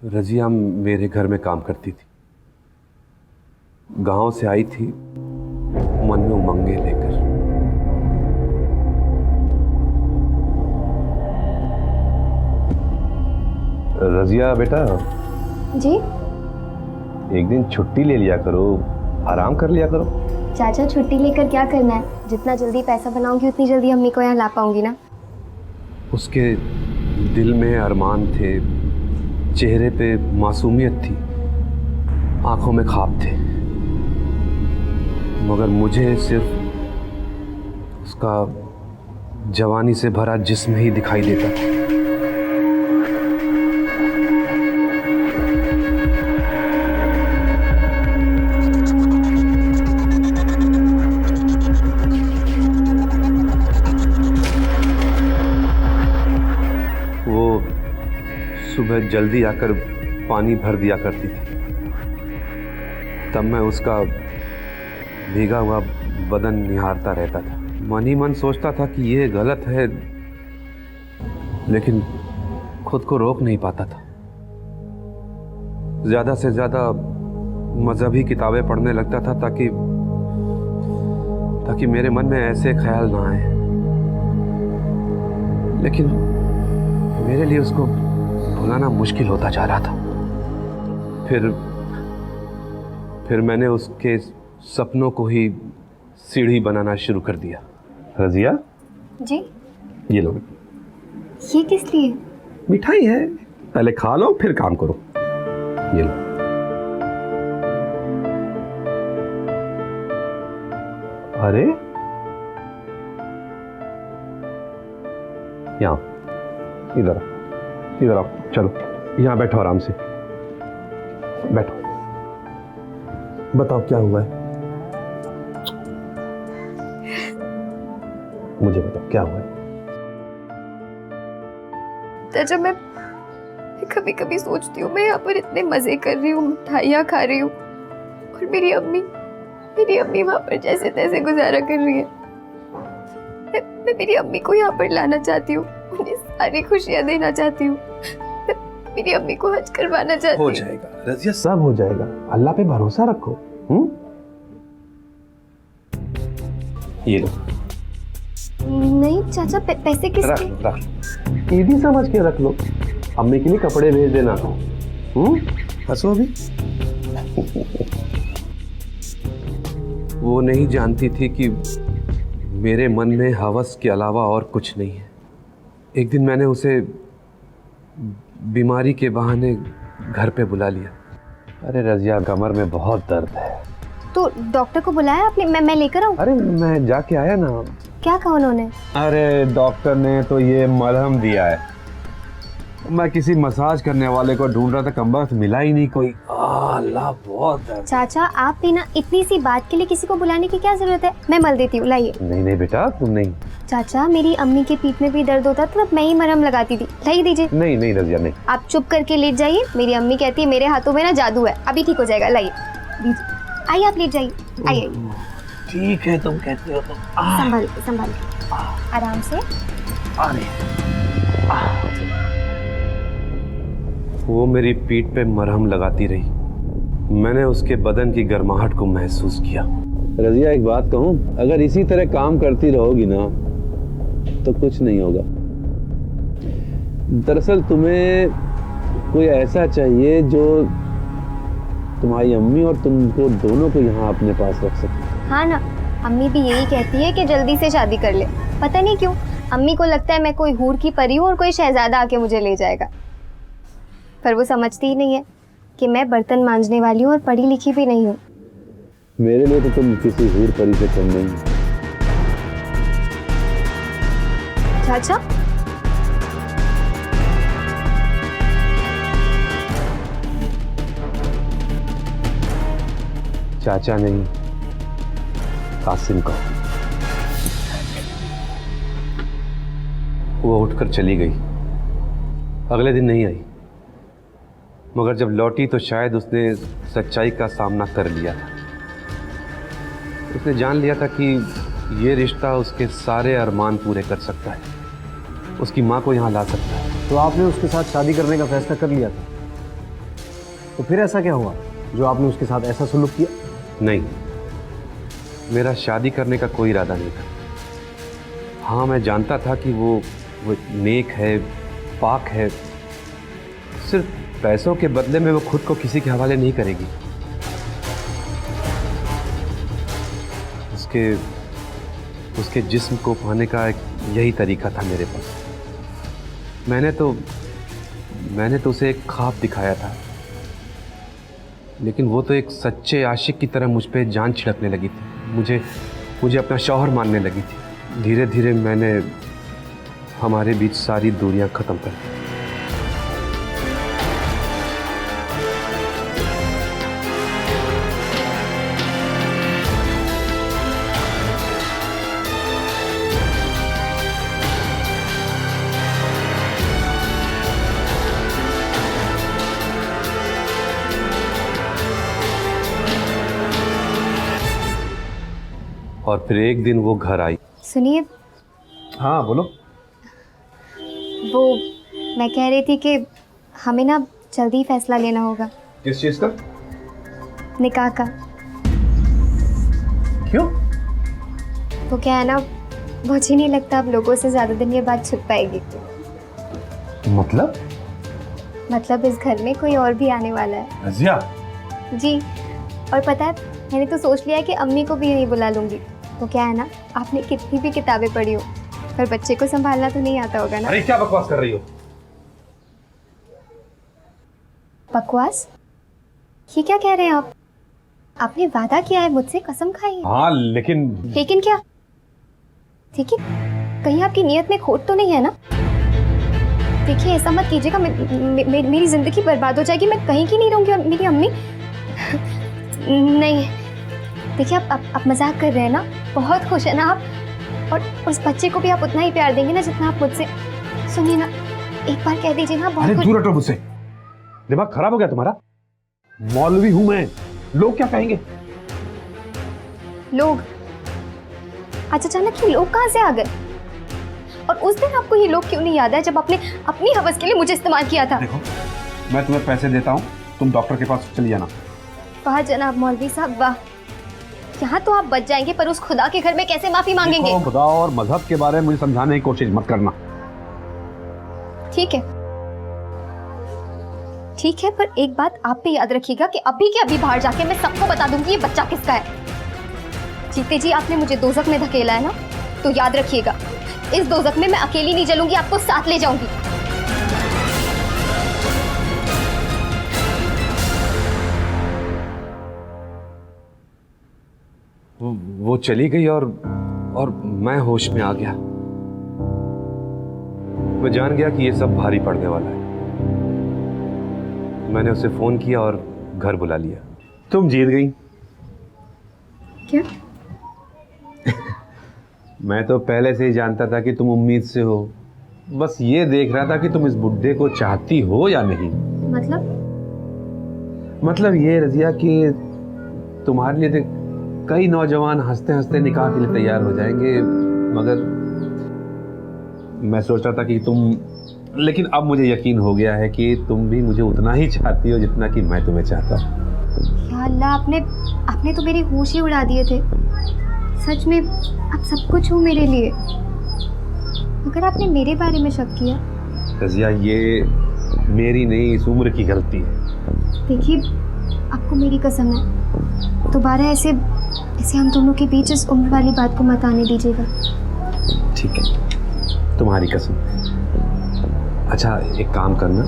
रजिया मेरे घर में काम करती थी। गांव से आई थी मन में उमंगे लेकर। रजिया बेटा जी? एक दिन छुट्टी ले लिया करो, आराम कर लिया करो। चाचा, छुट्टी लेकर क्या करना है? जितना जल्दी पैसा बनाऊंगी उतनी जल्दी अम्मी को यहाँ ला पाऊंगी ना। उसके दिल में अरमान थे, चेहरे पे मासूमियत थी, आंखों में ख्वाब थे, मगर मुझे सिर्फ उसका जवानी से भरा जिस्म ही दिखाई देता था। वो सुबह जल्दी आकर पानी भर दिया करती थी, तब मैं उसका भीगा हुआ बदन निहारता रहता था। मन ही मन सोचता था कि ये गलत है, लेकिन खुद को रोक नहीं पाता था। ज़्यादा से ज़्यादा मजहबी किताबें पढ़ने लगता था ताकि मेरे मन में ऐसे ख्याल ना आए, लेकिन मेरे लिए उसको भुलाना मुश्किल होता जा रहा था। फिर मैंने उसके सपनों को ही सीढ़ी बनाना शुरू कर दिया। रजिया जी? ये लो, ये किस लिए? मिठाई है, पहले खा लो फिर काम करो। ये लो। अरे यहाँ इधर आओ, चलो यहाँ बैठो, आराम से बैठो। बताओ क्या हुआ है, मुझे बताओ क्या हुआ है। चाचा, मैं कभी कभी सोचती हूँ मैं यहाँ पर इतने मजे कर रही हूँ, मिठाइयाँ खा रही हूँ, और मेरी अम्मी वहाँ पर जैसे तैसे गुजारा कर रही है। मैं मेरी अम्मी को यहाँ पर लाना चाहती हूँ, उन्हें सारी खुशियाँ देना चाहती हूँ, मेरी अम्मी को हज करवाना चाहती हूँ। हो जाएगा रजिया, सब हो जाएगा, अल्लाह पे भरोसा रखो। ये लो। नहीं चाचा, पैसे किस लिए? रख ईदी समझ के रख लो। अम्मी के लिए कपड़े भेज देना। हंसो अभी। वो नहीं जानती थी कि मेरे मन में हवस के अलावा और कुछ नहीं है। एक दिन मैंने उसे बीमारी के बहाने घर पे बुला लिया। अरे रजिया, कमर में बहुत दर्द है। तो डॉक्टर को बुलाया आपने? मैं लेकर आऊं? अरे मैं जाके आया ना। क्या कहा उन्होंने? अरे डॉक्टर ने तो ये मलहम दिया है। मैं किसी मसाज करने वाले को ढूंढ रहा था, कमबख्त मिला ही नहीं कोई। अल्लाह, बहुत दर्द। चाचा, आप भी ना इतनी सी बात के लिए किसी को बुलाने की क्या जरूरत है? मैं मल देती हूँ, लाइए। नहीं नहीं बेटा, तुम नहीं। चाचा, मेरी अम्मी के पीठ में भी दर्द होता था, तब मैं ही मरहम लगाती थी। लाइए दीजिए। नहीं नहीं रजिया, नहीं। आप चुप करके लेट जाइए। मेरी अम्मी कहती है मेरे हाथों में ना जादू है, अभी ठीक हो जाएगा। लाइए दीजिए। आइए, आप लेट जाइए। आइए। ठीक है, तुम कहते हो तो। संभाल के, संभाल के, आराम से। वो मेरी पीठ पे मरहम लगाती रही। मैंने उसके बदन की गर्माहट को महसूस किया। रजिया, एक बात कहूं, अगर इसी तरह काम करती रहोगी ना तो कुछ नहीं होगा। दरअसल तुम्हें कोई ऐसा चाहिए जो तुम्हारी अम्मी और तुमको दोनों को यहाँ अपने पास रख सके। हाँ ना, अम्मी भी यही कहती है कि जल्दी से शादी कर ले। पता नहीं क्यों अम्मी को लगता है मैं कोई हूर की परी हूँ और कोई शहजादा आके मुझे ले जाएगा। पर वो समझती ही नहीं है कि मैं बर्तन मांजने वाली हूँ और पढ़ी लिखी भी नहीं हूँ। मेरे लिए तो तुम किसी हूर परी से कम नहीं। चाचा, चाचा नहीं, कासिम का। वो उठकर चली गई। अगले दिन नहीं आई, मगर जब लौटी तो शायद उसने सच्चाई का सामना कर लिया था। उसने जान लिया था कि ये रिश्ता उसके सारे अरमान पूरे कर सकता है, उसकी माँ को यहाँ ला सकता है। तो आपने उसके साथ शादी करने का फैसला कर लिया था, तो फिर ऐसा क्या हुआ जो आपने उसके साथ ऐसा सलूक किया? नहीं, मेरा शादी करने का कोई इरादा नहीं था। हाँ, मैं जानता था कि वो नेक है, पाक है। सिर्फ पैसों के बदले में वो खुद को किसी के हवाले नहीं करेगी। उसके जिस्म को पाने का यही तरीका था मेरे पास। मैंने तो उसे एक ख्वाब दिखाया था, लेकिन वो तो एक सच्चे आशिक की तरह मुझ पे जान छिड़कने लगी थी। मुझे अपना शौहर मानने लगी थी। धीरे धीरे मैंने हमारे बीच सारी दूरियां खत्म कर दी। और फिर एक दिन वो घर आई। सुनिए। हाँ बोलो। वो मैं कह रही थी कि हमें ना जल्दी फैसला लेना होगा। किस चीज का? निकाह का। क्यों? वो क्या है ना, मुझे नहीं लगता अब लोगों से ज्यादा दिन ये बात छुप पाएगी। मतलब इस घर में कोई और भी आने वाला है। रजिया। जी, और पता है मैंने तो सोच लिया है कि अम्मी को भी यहीं बुला लूंगी। तो क्या है ना, आपने कितनी भी किताबें पढ़ी हो पर बच्चे को संभालना तो नहीं आता होगा ना। अरे क्या बकवास कर रही हो? बकवास? ये क्या कह रहे हैं आप? आपने वादा किया है मुझसे, कसम खाई है। हाँ लेकिन क्या? देखिए, कहीं आपकी नीयत में खोट तो नहीं है ना? देखिए, ऐसा मत कीजिएगा, मेरी जिंदगी बर्बाद हो जाएगी। मैं कहीं की नहीं रहूंगी और मेरी अम्मी नहीं। देखिए, आप मजाक कर रहे हैं ना? बहुत खुश है ना आप? और उस बच्चे को भी आप उतना ही प्यार देंगे ना जितना आप मुझसे। सुनिए ना, एक बार कह दीजिए ना। अरे दूर हटो मुझसे। दिमाग खराब हो गया तुम्हारा? मौलवी हूं मैं, लोग क्या कहेंगे? लोग? अच्छा, अचानक ये लोग कहाँ से आ गए? और उस दिन आपको ये लोग क्यों नहीं याद है जब आपने अपनी हवस के लिए मुझे इस्तेमाल किया था? देखो, मैं तुम्हें पैसे देता हूँ, तुम डॉक्टर के पास चली जाना। वाह जनाब मौलवी साहब, वाह। यहाँ तो आप बच जाएंगे, पर उस खुदा के घर में कैसे माफी मांगेंगे? देखो, खुदा और मजहब के बारे में मुझे समझाने की कोशिश मत करना। ठीक है, ठीक है, पर एक बात आप भी याद रखिएगा कि अभी के अभी बाहर जाके मैं सबको बता दूंगी ये बच्चा किसका है। जीते जी आपने मुझे दोजख में धकेला है ना, तो याद रखिएगा इस दोजख में मैं अकेली नहीं जलूंगी, आपको साथ ले जाऊंगी। वो चली गई और मैं होश में आ गया। मैं जान गया कि ये सब भारी पड़ने वाला है। मैंने उसे फोन किया और घर बुला लिया। तुम जीत गई। क्या? मैं तो पहले से ही जानता था कि तुम उम्मीद से हो। बस ये देख रहा था कि तुम इस बुड्ढे को चाहती हो या नहीं। मतलब ये रजिया कि तुम्हारे लिए तो कई नौजवान हंसते हंसते निकाह के लिए तैयार हो जाएंगे, मगर मैं सोच रहा था कि लेकिन अब मुझे यकीन हो गया है कि तुम भी मुझे उतना ही चाहती हो जितना कि मैं तुम्हें चाहता हूँ। या अल्लाह, आपने तो मेरी होश ही उड़ा दिए थे। सच में आप सब कुछ हो मेरे लिए। मगर आपने मेरे बारे में शक किया। रजिया, ये मेरी नहीं, इस उम्र की गलती है। देखिए, आपको मेरी कसम है, दोबारा ऐसे हम दोनों के बीच इस उम्र वाली बात को मत आने दीजिएगा। ठीक है, तुम्हारी कसम। अच्छा, एक काम करना,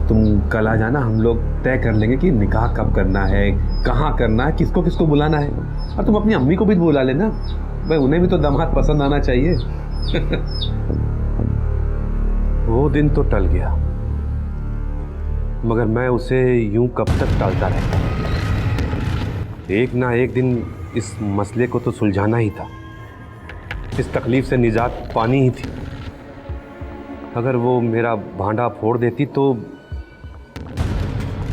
तुम कल आ जाना, हम लोग तय कर लेंगे कि निकाह कब करना है, कहाँ करना है, किसको किसको बुलाना है। और तुम अपनी अम्मी को भी बुला लेना भाई, उन्हें भी तो दामाद पसंद आना चाहिए। वो दिन तो टल गया, मगर मैं उसे यूं कब तक टालता रहता। एक ना एक दिन इस मसले को तो सुलझाना ही था। इस तकलीफ से निजात पानी ही थी। अगर वो मेरा भांडा फोड़ देती तो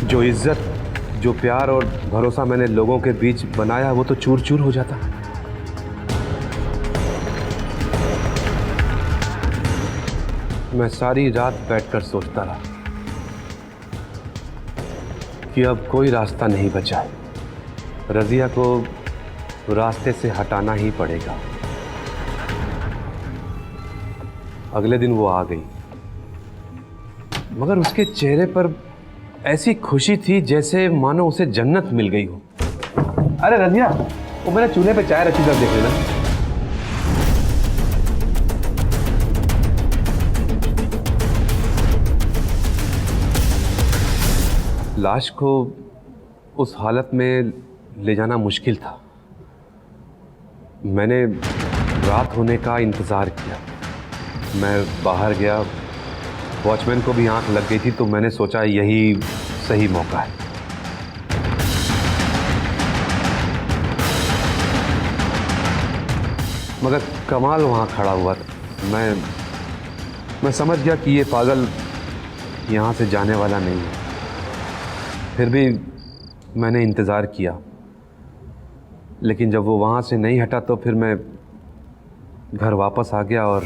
जो इज्जत, जो प्यार और भरोसा मैंने लोगों के बीच बनाया, वो तो चूर चूर हो जाता। मैं सारी रात बैठकर सोचता रहा कि अब कोई रास्ता नहीं बचा है। रजिया को रास्ते से हटाना ही पड़ेगा। अगले दिन वो आ गई, मगर उसके चेहरे पर ऐसी खुशी थी जैसे मानो उसे जन्नत मिल गई हो। अरे रजिया, वो मेरे चूल्हे पे चाय रखी, जब देख लेना। लाश को उस हालत में ले जाना मुश्किल था। मैंने रात होने का इंतज़ार किया। मैं बाहर गया, वॉचमैन को भी आंख लग गई थी, तो मैंने सोचा यही सही मौका है। मगर कमाल वहाँ खड़ा हुआ था। मैं समझ गया कि ये पागल यहाँ से जाने वाला नहीं है। फिर भी मैंने इंतज़ार किया, लेकिन जब वो वहाँ से नहीं हटा तो फिर मैं घर वापस आ गया और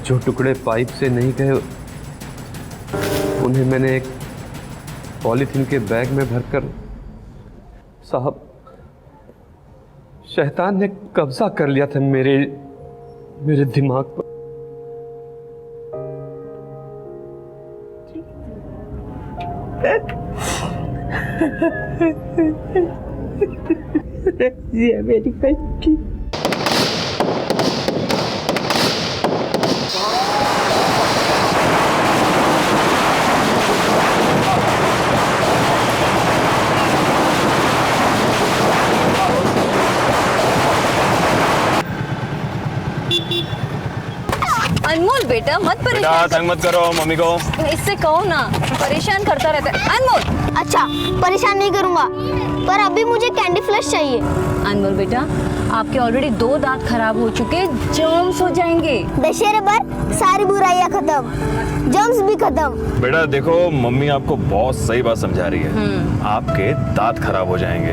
जो टुकड़े पाइप से नहीं गए उन्हें मैंने एक पॉलीथीन के बैग में भरकर, साहब, शैतान ने कब्जा कर लिया था मेरे दिमाग पर। रजिया मेरी बच्ची। अनमोल बेटा, मत बेटा तंग मत करो मम्मी को। इससे कहो ना, परेशान करता रहता है। अनमोल, अच्छा, परेशान नहीं करूँगा, पर अभी मुझे कैंडी फ्लश चाहिए। अनमोल बेटा, आपके ऑलरेडी 2 दांत खराब हो चुके, जर्म्स हो जाएंगे। दशहरे पर सारी बुराइयां खत्म, जर्म्स भी खत्म। बेटा देखो, मम्मी आपको बहुत सही बात समझा रही है। आपके दांत खराब हो जाएंगे,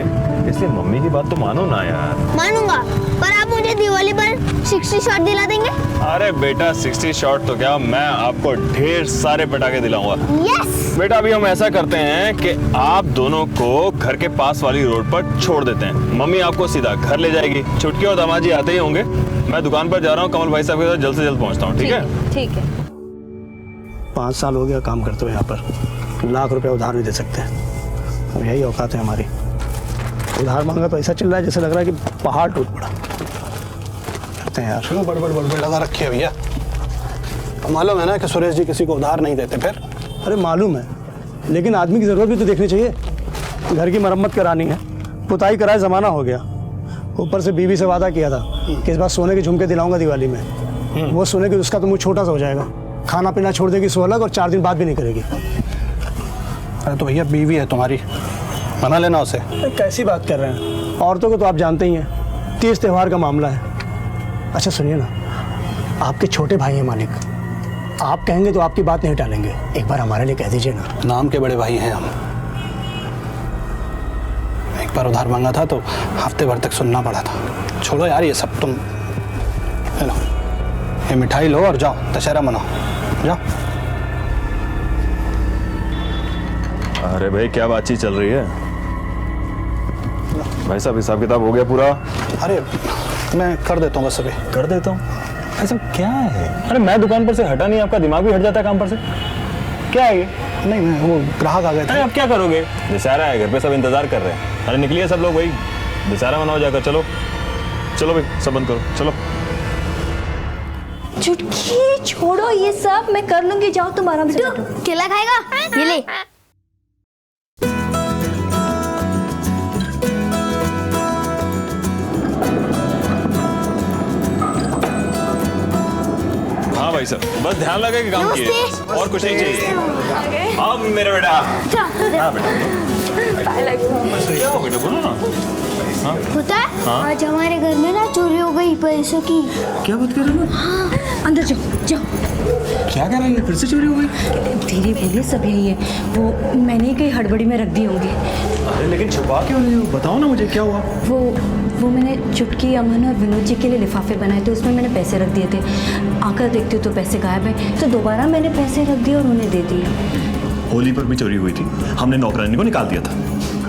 इसलिए मम्मी की बात तो मानो ना यार। मानूंगा, पर आप मुझे दिवाली पर 60 शॉट दिला देंगे? अरे बेटा 60 शॉट तो क्या, मैं आपको ढेर सारे पटाखे दिलाऊंगा। यस बेटा, अभी हम ऐसा करते हैं कि आप दोनों को घर के पास वाली रोड पर छोड़ देते हैं। मम्मी आपको सीधा घर ले जाएगी। छुटकी और दामाजी आते ही होंगे। मैं दुकान पर जा रहा हूँ, कमल भाई साहब के साथ जल्द से जल्द पहुँचता हूँ। ठीक है? ठीक है। 5 साल हो गया काम करते हुए यहाँ पर। लाख रुपया उधार नहीं दे सकते। अब यही औकात है हमारी। उधार मांगा तो ऐसा चल रहा है जैसे लग रहा है कि पहाड़ टूट पड़ा। करते हैं यार। चलो बड़बड़ लगा रखी है भैया। मालूम है ना कि सुरेश जी किसी को उधार नहीं देते फिर। अरे मालूम है, लेकिन आदमी की ज़रूरत भी तो देखनी चाहिए। घर की मरम्मत करानी है, पुताई कराए ज़माना हो गया। ऊपर से बीवी से वादा किया था कि इस बार सोने के झुमके दिलाऊंगा दिवाली में। वो सोने की उसका तो मुँह छोटा सा हो जाएगा। खाना पीना छोड़ देगी 16 और 4 दिन बाद भी नहीं करेगी। अरे तो भैया बीवी है तुम्हारी, मना लेना उसे। कैसी बात कर रहे हैं? औरतों को तो आप जानते ही हैं, 30 त्यौहार का मामला है। अच्छा सुनिए ना, आपके छोटे भाई हैं मालिक, आप कहेंगे तो आपकी बात नहीं टालेंगे। एक बार हमारे लिए कह दीजिए ना। नाम के बड़े भाई हैं हम। एक बार उधार मांगा था तो हफ्ते भर तक सुनना पड़ा था। छोड़ो यार ये सब, तुम लो ये मिठाई लो और जाओ दशहरा मनाओ, जाओ। अरे भाई क्या बातचीत चल रही है? भाई साहब हिसाब किताब हो गया पूरा? अरे मैं कर देता हूँ, बस अभी कर देता हूँ। ऐसा क्या है? अरे मैं दुकान पर से हटा नहीं, आपका दिमाग भी हट जाता है काम पर से। क्या है ये? नहीं मैं वो ग्राहक आ गए थे। अरे आप क्या करोगे? दशहरा है, घर पे सब इंतजार कर रहे हैं। अरे निकलिए सब लोग, भाई दशहरा मनाओ जाकर। चलो चलो भाई सब बंद करो, चलो। चुटकी छोड़ो ये सब, मैं कर लूंगी। जाओ तुम आराम से। केला खाएगा? ये ले। हाँ भाई साहब बस ध्यान लगा कि काम किए, और कुछ नहीं चाहिए। हाँ मेरा बेटा। हाँ बेटा क्या हो बेटा, बोलो ना। हाँ? पता है आज हमारे घर में ना चोरी हो गई पैसों की। क्या बात कर रहे हो? हाँ, अंदर जाओ जाओ। क्या कह रही है? फिर से चोरी हो गई? धीरे बोलिए, सब यही है। वो मैंने कहीं हड़बड़ी में रख दिए होंगे। अरे लेकिन छुपा क्यों नहीं हो? बताओ ना मुझे क्या हुआ। वो मैंने चुटकी, अमन और विनोद जी के लिए लिफाफे बनाए थे, उसमें मैंने पैसे रख दिए थे। आकर देखती हूँ तो पैसे गायब हैं, तो दोबारा मैंने पैसे रख दिए और उन्हें दे दिए। होली पर भी चोरी हुई थी, हमने नौकरानी को निकाल दिया था।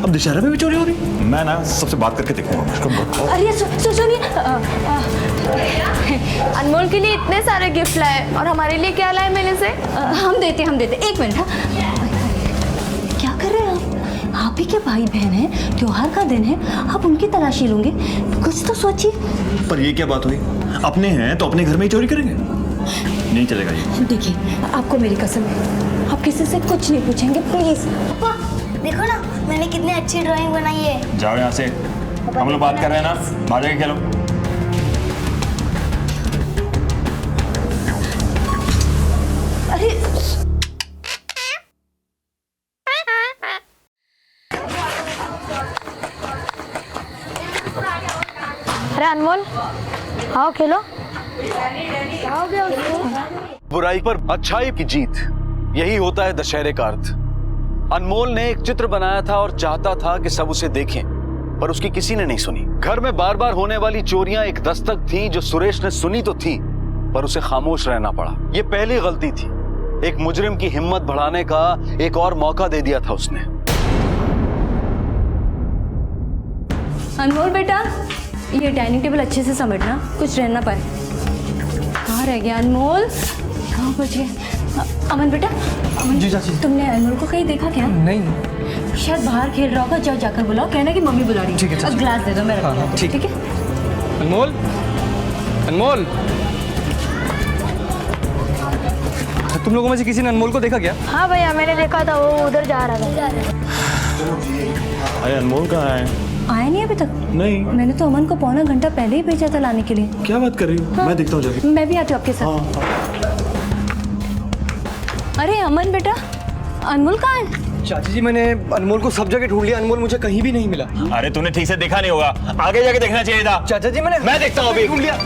अब दशहरा में भी चोरी हो रही? मैं ना सबसे बात करके देखूंगा। अरे सुनिए, अनमोल के लिए इतने सारे गिफ्ट लाए और हमारे लिए क्या लाए मेरे से? हम देते 1 मिनट। हाँ क्या कर रहे हैं आप? आप ही के भाई बहन हैं, त्योहार का दिन है, आप उनकी तलाशी लूंगे? कुछ तो सोचिए। पर ये क्या बात हुई? अपने हैं तो अपने घर में ही चोरी करेंगे? नहीं चलेगा ये। देखिए आपको मेरी कसम है, आप किसी से कुछ नहीं पूछेंगे प्लीज। पापा देखो ना मैंने कितनी अच्छी ड्राइंग बनाई है। जाओ यहाँ से, हम लोग बात कर रहे हैं ना, बाहर जाके खेलो। अरे अरे अनमोल आओ खेलो। आओ गया उसको। बुराई पर अच्छाई की जीत, यही होता है दशहरे का अर्थ। अनमोल ने एक चित्र बनाया था और चाहता था कि सब उसे देखें, पर उसकी किसी ने नहीं सुनी। घर में बार बार होने वाली चोरियां एक दस्तक थी जो सुरेश ने सुनी तो थी, पर उसे खामोश रहना पड़ा। ये पहली गलती थी। एक मुजरिम की हिम्मत बढ़ाने का एक और मौका दे दिया था उसने। अनमोल बेटा, ये डाइनिंग टेबल अच्छे से समेटना, कुछ रह ना पाए। कहाँ रह गया अनमोल? कहाँ पहुँच गया? अमन बेटा, अमन जी चाची, तुमने अनमोल को कहीं देखा क्या? नहीं। शायद बाहर खेल रहा होगा, जाओ जाकर बुलाओ, कहना कि मम्मी बुला रही है। ठीक है चाची। ग्लास दे दो, मैं रख दूँ। ठीक है। अनमोल, अनमोल, तुम लोगों में से किसी ने अनमोल को देखा क्या? हाँ भैया मैंने देखा था, वो उधर जा रहा था। अरे अनमोल कहाँ है? आया नहीं अभी तक? नहीं। मैंने तो अमन को पौना घंटा पहले ही भेजा था लाने के लिए। क्या बात कर रही हो? हाँ। मैं देखता हूँ जाके। मैं भी आती हूँ आपके साथ। अरे अमन बेटा, अनमोल कहाँ है? चाची जी मैंने अनमोल को सब जगह ढूंढ लिया, अनमोल मुझे कहीं भी नहीं मिला। अरे तूने ठीक से देखा नहीं होगा, आगे जाके देखना चाहिए था। चाचा जी मैं देखता हूँ अभी। ढूंढ लिया।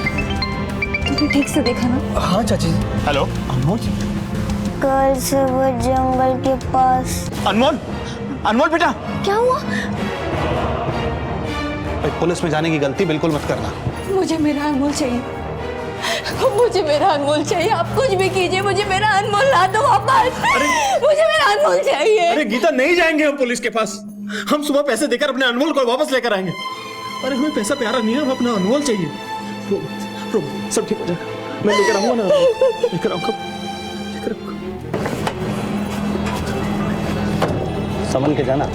तूने ठीक से देखा ना? हाँ चाची जी। हेलो अनमोल, कल से वो जंगल के पास। अनमोल, अनमोल बेटा क्या हुआ? पुलिस में जाने की गलती बिल्कुल मत करना। मुझे मेरा अनमोल चाहिए, मुझे मेरा अनमोल चाहिए। आप कुछ भी कीजिए, मुझे मेरा अनमोल ला दो वापस। मुझे मेरा अनमोल चाहिए। अरे गीता, नहीं जाएंगे हम पुलिस के पास। हम सुबह पैसे देकर अपने अनमोल को वापस लेकर आएंगे। अरे हमें पैसा प्यारा नहीं है, हमें अपना अनमोल चाहिए। रो, सब ठीक हो जाएगा, मैं लेकर आऊंगा ना, लेकर आऊंगा, लेकर आऊंगा। संभल के जाना।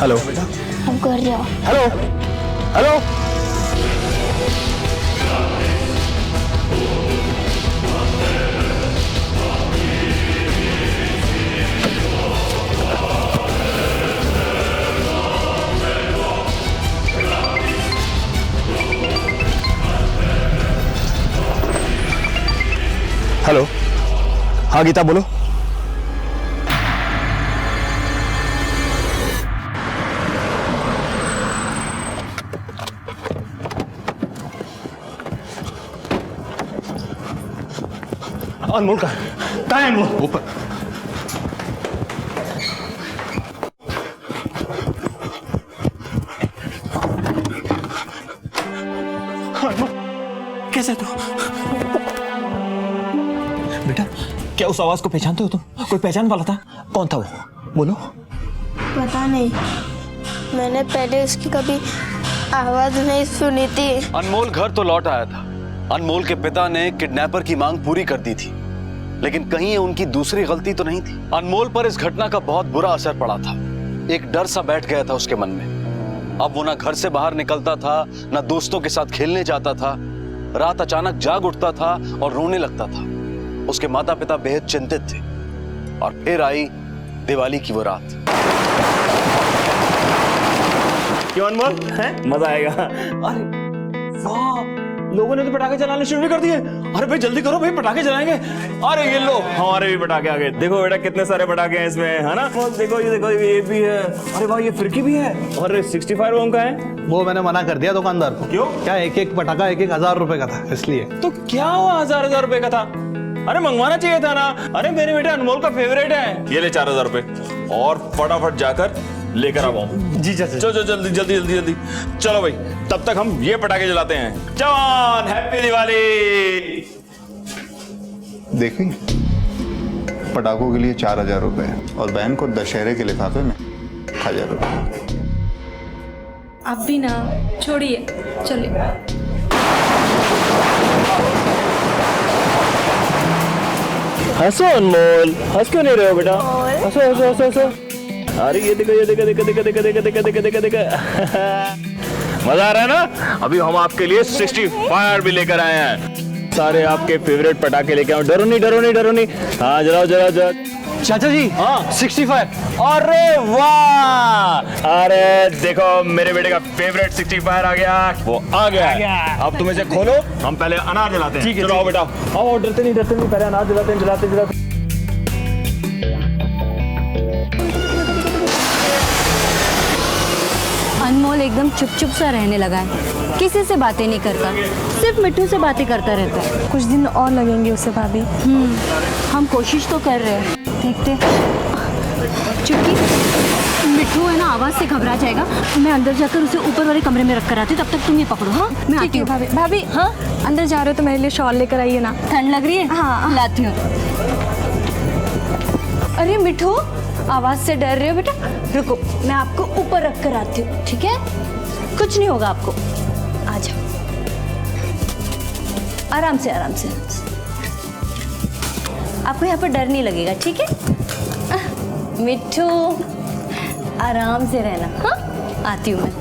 हेलो हम कर रहे हो। हेलो हेलो हेलो, हाँ गीता बोलो। अनमोल कहाँ है अनमोल? ऊपर। कैसे तू? बेटा क्या उस आवाज को पहचानते हो तुम? कोई पहचान वाला था? कौन था वो? बोलो। पता नहीं, मैंने पहले उसकी कभी आवाज नहीं सुनी थी। अनमोल घर तो लौट आया था। अनमोल के पिता ने किडनैपर की मांग पूरी कर दी थी, लेकिन कहीं ये उनकी दूसरी गलती तो नहीं थी। अनमोल पर इस घटना का बहुत बुरा असर पड़ा था। एक डर सा बैठ गया था उसके मन में। अब वो ना घर से बाहर निकलता था, ना दोस्तों के साथ खेलने जाता था। रात अचानक जाग उठता था और रोने लगता था। उसके माता पिता बेहद चिंतित थे। और फिर आई दिवाली की वो रात। क्यों अनमोल? मजा आएगा। अरे वाह, लोगों ने तो पटाखे जलाने शुरू कर दिए। अरे भाई जल्दी करो भाई, पटाखे जलाएंगे। अरे ये लो हमारे भी पटाखे आ गए। देखो बेटा कितने सारे पटाखे हैं इसमें, है ना? देखो ये भी है। अरे वाह, ये फिरकी भी है। और 65 ओम का है। वो मैंने मना कर दिया दुकानदार को। क्यों? क्या एक एक पटाखा 1,000 रुपए का था, इसलिए। तो क्या हुआ 1000 रुपए का था? अरे मंगवाना चाहिए था ना। अरे मेरे बेटे अनमोल का फेवरेट है। ये ले 4000 रुपए और फटाफट जाकर लेकर आओ। जी चाचा। चलो जल्दी जल्दी जल्दी जल्दी चलो भाई, तब तक हम ये पटाखे जलाते हैं। जवान हैप्पी दिवाली। देखेंगे पटाखों के लिए 4000 रुपए और बहन को दशहरे के लिफाफे में 1000 रुपए। अब भी ना छोड़िए, चलिए। हंसो अनमोल, हंस क्यों नहीं रहे हो बेटा? हंसो हंसो हंसो हंसो। अरे ये देखो ये देखो देखो देखो देखो देखो देखो देखो देखो देखो। मजा आ रहा है ना? अभी हम आपके लिए 65 भी लेकर आए हैं। सारे आपके फेवरेट पटाखे लेके आओ। डरो नहीं डरो नहीं डरो नहीं। हाँ जलाओ जलाओ जलाओ। चाचा जी, हाँ 65। अरे वाह, अरे देखो मेरे बेटे का फेवरेट 65 आ गया। वो आ गया। अब तुम इसे खोलो, हम पहले अनार जलाते हैं। ठीक है, चलो आओ बेटा, आओ। डरते नहीं पहले अनार जलाते हैं। जलाते जलाते अनमोल एकदम चुप सा रहने लगा है, किसी से बातें नहीं करता, सिर्फ मिट्टू से बातें करता रहता है। कुछ दिन और लगेंगे उसे भाभी। हम कोशिश तो कर रहे हैं, देखते। चुटकी, मिट्टू है ना आवाज से घबरा जाएगा। मैं अंदर जाकर उसे ऊपर वाले कमरे में रख कर आती हूँ, तब तक तुम ये पकड़ो। हाँ मैं आती हूँ। भाभी भाभी, हाँ अंदर जा रहे हो तो मेरे लिए शॉल लेकर आइए ना। ठंड लग रही है? हाँ लाती हूँ। अरे मिट्टू, आवाज से डर रहे हो बेटा? रुको, मैं आपको ऊपर रख कर आती हूँ, ठीक है? कुछ नहीं होगा आपको। आ जाओ, आराम से आराम से। आपको यहाँ पर डर नहीं लगेगा, ठीक है? मिट्टू आराम से रहना। हाँ आती हूँ मैं।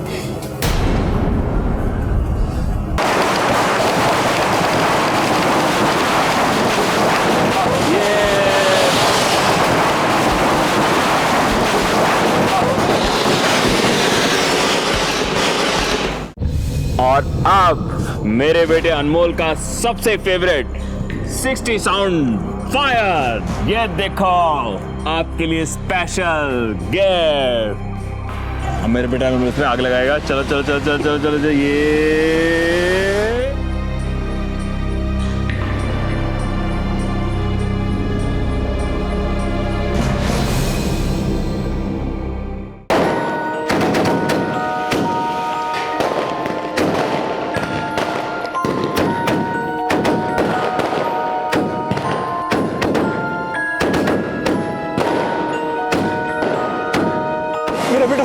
और अब मेरे बेटे अनमोल का सबसे फेवरेट 60 साउंड फायर। ये देखो आपके लिए स्पेशल गिफ्ट। अब मेरे बेटा अनमोल इसमें आग लगाएगा। चलो चलो चलो चलो चलो चलो, चलो ये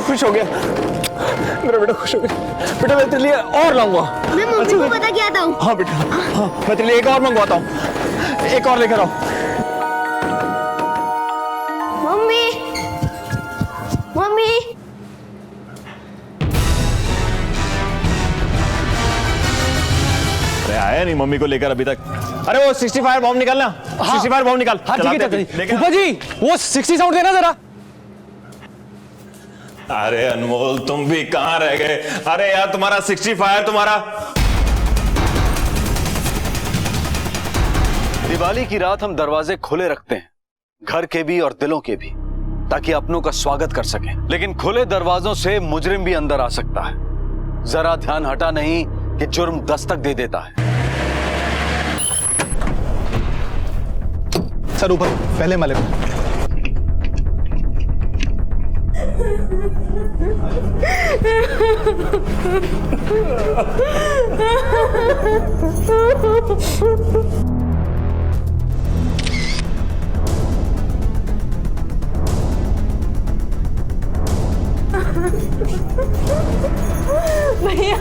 खुश हो गया, मेरा बेटा खुश हो गया। बेटा मैं तेरे लिए और लाऊंगा। मैं मम्मी को बता के आता हूँ। हाँ बेटा, हाँ मैं तेरे लिए एक और मंगवाता हूँ, एक और लेकर आओ। Mummy, mummy. अरे आया नहीं मम्मी को लेकर अभी तक। अरे वो 65 बॉम्ब निकालना, 65 बॉम्ब निकाल। हाँ ठीक है फूफा जी, वो 60 साउंड देना जरा। अरे अनमोल तुम भी कहां रह गए? अरे यार तुम्हारा 65 तुम्हारा। दिवाली की रात हम दरवाजे खुले रखते हैं, घर के भी और दिलों के भी, ताकि अपनों का स्वागत कर सकें। लेकिन खुले दरवाजों से मुजरिम भी अंदर आ सकता है। जरा ध्यान हटा नहीं कि जुर्म दस्तक दे देता है। सर ऊपर पहले माले पे। भैया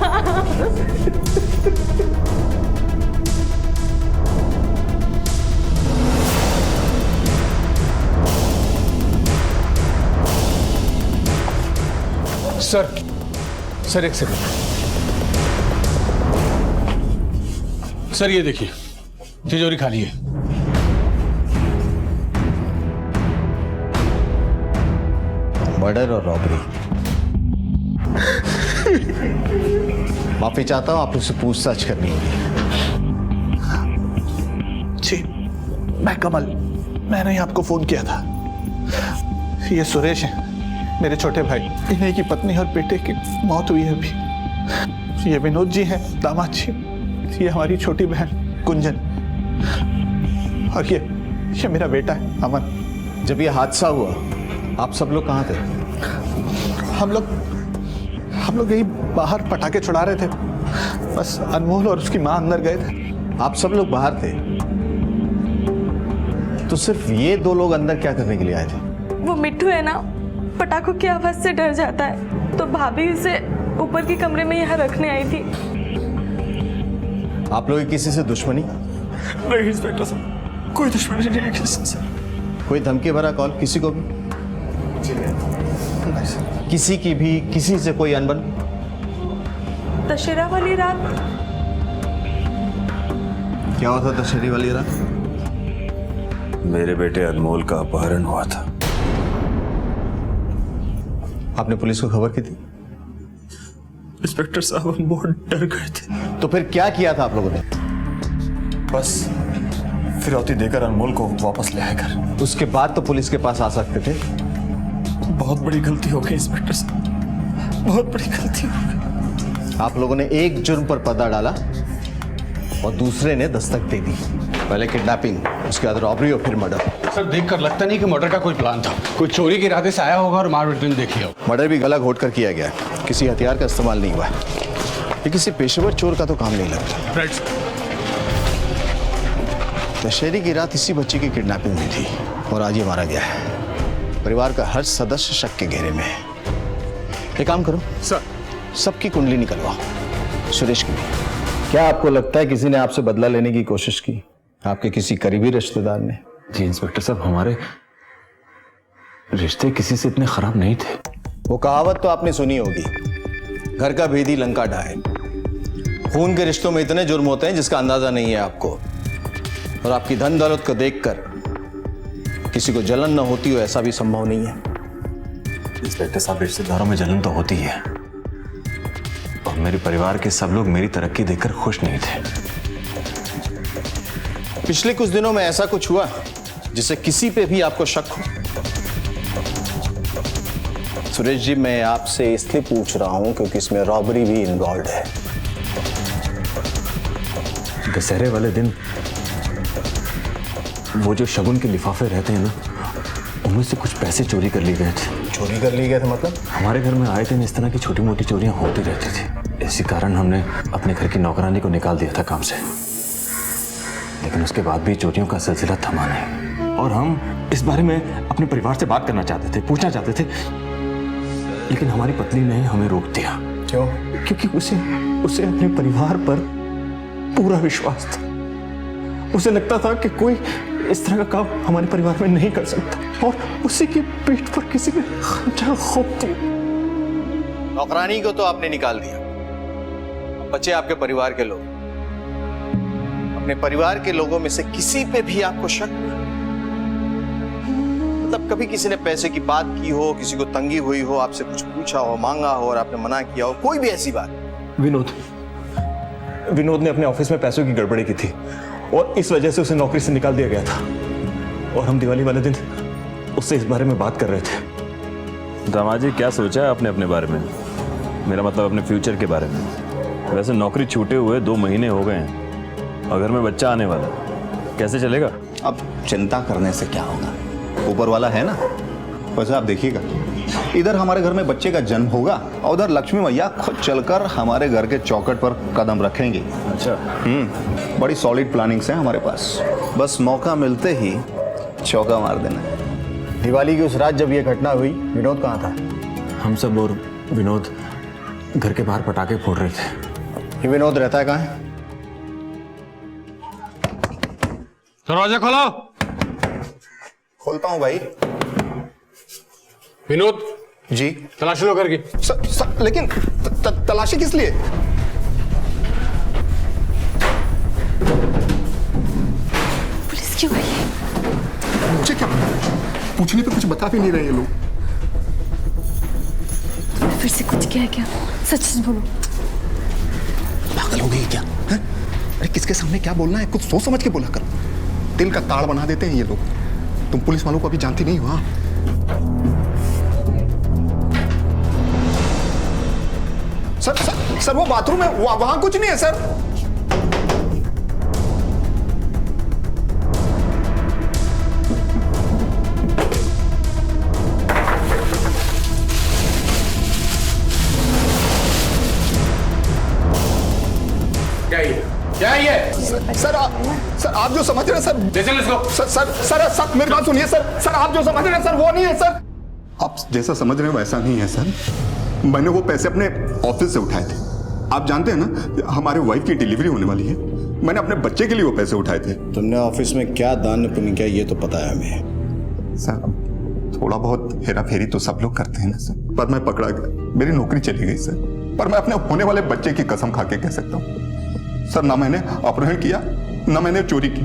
सर एक सेकंड। सर ये देखिए, तिजोरी खाली है। मर्डर और रॉबरी। माफी चाहता हूं, आप लोग से पूछताछ करनी होगी। जी मैं कमल, मैंने ही आपको फोन किया था। ये सुरेश है, मेरे छोटे भाई। इन्हीं की पत्नी और बेटे की मौत हुई है अभी। ये विनोद जी हैं, दामाद जी। ये हमारी छोटी बहन कुंजन, और ये मेरा बेटा है अमन। जब ये हादसा हुआ आप सब लोग कहाँ थे? हम लोग यही बाहर पटाखे छुड़ा रहे थे। बस अनमोल और उसकी माँ अंदर गए थे। आप सब लोग बाहर थे, तो सिर्फ ये दो लोग अंदर क्या करने के लिए आए थे? वो मिट्टू है ना, पटाखों की आवाज से डर जाता है, तो भाभी उसे ऊपर के कमरे में यहाँ रखने आई थी। आप लोग किसी से दुश्मनी? नहीं इंस्पेक्टर साहब, कोई दुश्मनी नहीं है किसी से। कोई धमकी भरा कॉल किसी को भी? किसी की भी किसी से कोई अनबन? दशहरा वाली रात। क्या हुआ था दशहरी वाली रात? मेरे बेटे अनमोल का अपहरण हुआ था। आपने पुलिस को खबर की थी? इंस्पेक्टर साहब हम बहुत डर गए थे। तो फिर क्या किया था आप लोगों ने? बस फिरौती देकर अनमोल को वापस ले आए घर। उसके बाद तो पुलिस के पास आ सकते थे। बहुत बड़ी गलती हो गई इंस्पेक्टर साहब, बहुत बड़ी गलती हो गई। आप लोगों ने एक जुर्म पर पर्दा डाला और दूसरे ने दस्तक दे दी। पहले किडनैपिंग, उसके बाद रॉबरी और फिर मर्डर। सर देखकर लगता नहीं कि मर्डर का कोई प्लान था। कोई चोरी के इरादे से आया होगा और मार पीट देखी हो। मर्डर भी गला घोट कर किया गया, किसी हथियार का इस्तेमाल नहीं हुआ। ये किसी पेशेवर चोर का तो काम नहीं लगता। राइट। दशहरे की रात इसी बच्चे की किडनैपिंग हुई थी और आज ये मारा गया है। परिवार का हर सदस्य शक के घेरे में है। एक काम करो सर, सबकी कुंडली निकलवाओ, सुरेश की भी। क्या आपको लगता है किसी ने आपसे बदला लेने की कोशिश की? आपके किसी करीबी रिश्तेदार ने? जी इंस्पेक्टर साहब, हमारे रिश्ते किसी से इतने खराब नहीं थे। वो कहावत तो आपने सुनी होगी, घर का भेदी लंका ढाए। खून के रिश्तों में इतने जुर्म होते हैं जिसका अंदाजा नहीं है आपको। और आपकी धन दौलत को देखकर किसी को जलन न होती हो ऐसा भी संभव नहीं है। इंस्पेक्टर साहब, रिश्तेदारों में जलन तो होती है, और मेरे परिवार के सब लोग मेरी तरक्की देखकर खुश नहीं थे। पिछले कुछ दिनों में ऐसा कुछ हुआ जिससे किसी पे भी आपको शक हो? सुरेश जी, मैं आपसे इसलिए पूछ रहा हूं क्योंकि इसमें रॉबरी भी इन्वॉल्व है। दशहरे वाले दिन वो जो शगुन के लिफाफे रहते हैं ना, उनमें से कुछ पैसे चोरी कर लिए गए थे। चोरी कर लिए गए थे मतलब? हमारे घर में आए दिन इस तरह की छोटी मोटी चोरियां होती रहती थी। इसी कारण हमने अपने घर की नौकरानी को निकाल दिया था काम से, लेकिन उसके बाद भी चोरियों का सिलसिला थमा नहीं। और हम इस बारे में अपने परिवार से बात करना चाहते थे, पूछना चाहते थे। लेकिन हमारी पत्नी ने हमें रोक दिया। क्यों? क्योंकि उसे अपने परिवार पर पूरा विश्वास था। उसे लगता था कि कोई इस तरह का काम हमारे परिवार में नहीं कर सकता, और उसी के पेट पर किसी ने खंजर घोंप दिया। नौकरानी को तो आपने निकाल दिया, बचे आपके परिवार के लोग। अपने परिवार के लोगों में से किसी पे भी आपको शक? मतलब कभी किसी ने पैसे की बात की हो, किसी को तंगी हुई हो, आपसे कुछ पूछा हो, मांगा हो और आपने मना किया हो, कोई भी ऐसी बात? विनोद ने अपने ऑफिस में पैसों की गड़बड़ी की थी और इस वजह से उसे नौकरी से निकाल दिया गया था, और हम दिवाली वाले दिन उससे इस बारे में बात कर रहे थे। दामाद जी क्या सोचा है अपने बारे में? मेरा मतलब अपने फ्यूचर के बारे में। वैसे नौकरी छूटे हुए 2 महीने हो गए हैं और घर में बच्चा आने वाला, कैसे चलेगा? अब चिंता करने से क्या होगा, ऊपर वाला है ना। वैसे आप देखिएगा, इधर हमारे घर में बच्चे का जन्म होगा और उधर लक्ष्मी मैया खुद चलकर हमारे घर के चौखट पर कदम रखेंगे। अच्छा। बड़ी सॉलिड प्लानिंग्स हैं हमारे पास, बस मौका मिलते ही चौका मार देना है। दिवाली की उस रात जब ये घटना हुई, विनोद कहाँ था? हम सब और विनोद घर के बाहर पटाखे फोड़ रहे थे। ये विनोद रहता है कहाँ है? दरवाजा खोलो। खोलता हूँ भाई। विनोद जी, तलाशी लो करके। लेकिन तलाशी किस लिए? पुलिस क्यों आई है? मुझे क्या पूछने पे कुछ बता भी नहीं रहे ये लोग। तुमने फिर से कुछ किया क्या? सच सच बोलो। पागल हो गई क्या है? अरे किसके सामने क्या बोलना है, कुछ सोच समझ के बोला कर। दिल का ताड़ बना देते हैं ये लोग। तुम पुलिस वालों को अभी जानती नहीं हो। हाँ, सर वो बाथरूम है, वहां कुछ नहीं है सर। क्या ये? सर आप जो समझ रहे हैं सर, मेरी बात सुनिए सर, आप जो समझ रहे हैं सर वो नहीं है सर। आप जैसा समझ रहे हैं वैसा नहीं है सर। मैंने वो पैसे अपने ऑफिस से उठाए थे। आप जानते हैं ना हमारे वाइफ की डिलीवरी होने वाली है, मैंने अपने बच्चे के लिए वो पैसे उठाए थे। तुमने ऑफिस में क्या दान पुण्य किया ये तो पता है हमें। सर थोड़ा बहुत हेरा फेरी तो सब लोग करते हैं ना सर, पर मैं पकड़ा गया, मेरी नौकरी चली गई सर। पर मैं अपने होने वाले बच्चे की कसम खा के कह सकता हूँ सर, ना मैंने अपहरण किया, ना मैंने चोरी की,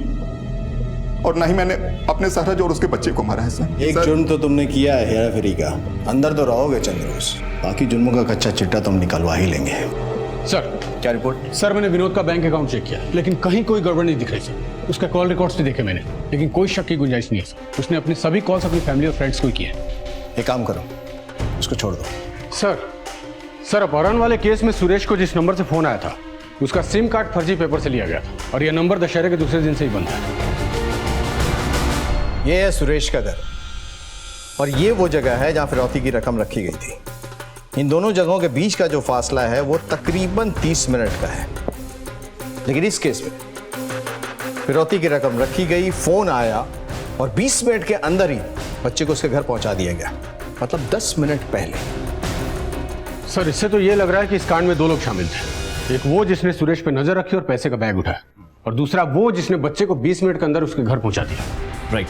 और ना ही मैंने अपने सहरज और उसके बच्चे को मारा है सर। एक जुर्म तो तुमने किया है हेरा फेरी का, अंदर तो रहोगे चंद रोज, बाकी जुर्मों का कच्चा चिट्टा तुम निकलवा ही लेंगे। सर क्या रिपोर्ट? सर मैंने विनोद का बैंक अकाउंट चेक किया, लेकिन कहीं कोई गड़बड़ नहीं दिख रही सर। उसका कॉल रिकॉर्ड्स भी देखे मैंने, लेकिन कोई शक की गुंजाइश नहीं है सर। उसने अपने सभी कॉल्स अपनी फैमिली और फ्रेंड्स को ही किए। एक काम करो, उसको छोड़ दो। सर अपहरण वाले केस में सुरेश को जिस नंबर से फोन आया था उसका सिम कार्ड फर्जी पेपर से लिया गया था, और यह नंबर दशहरे के दूसरे दिन से ही बंद है। ये है सुरेश का घर, और ये वो जगह है जहां फिरौती की रकम रखी गई थी। इन दोनों जगहों के बीच का जो फासला है वो तकरीबन 30 मिनट का है, लेकिन इस केस में फिरौती की रकम रखी गई, फोन आया और 20 मिनट के अंदर ही बच्चे को उसके घर पहुंचा दिया गया, मतलब 10 मिनट पहले। सर इससे तो ये लग रहा है कि इस कांड में 2 लोग शामिल थे। एक वो जिसने सुरेश पे नजर रखी और पैसे का बैग उठाया, और दूसरा वो जिसने बच्चे को 20 मिनट के अंदर उसके घर पहुंचा दिया। राइट।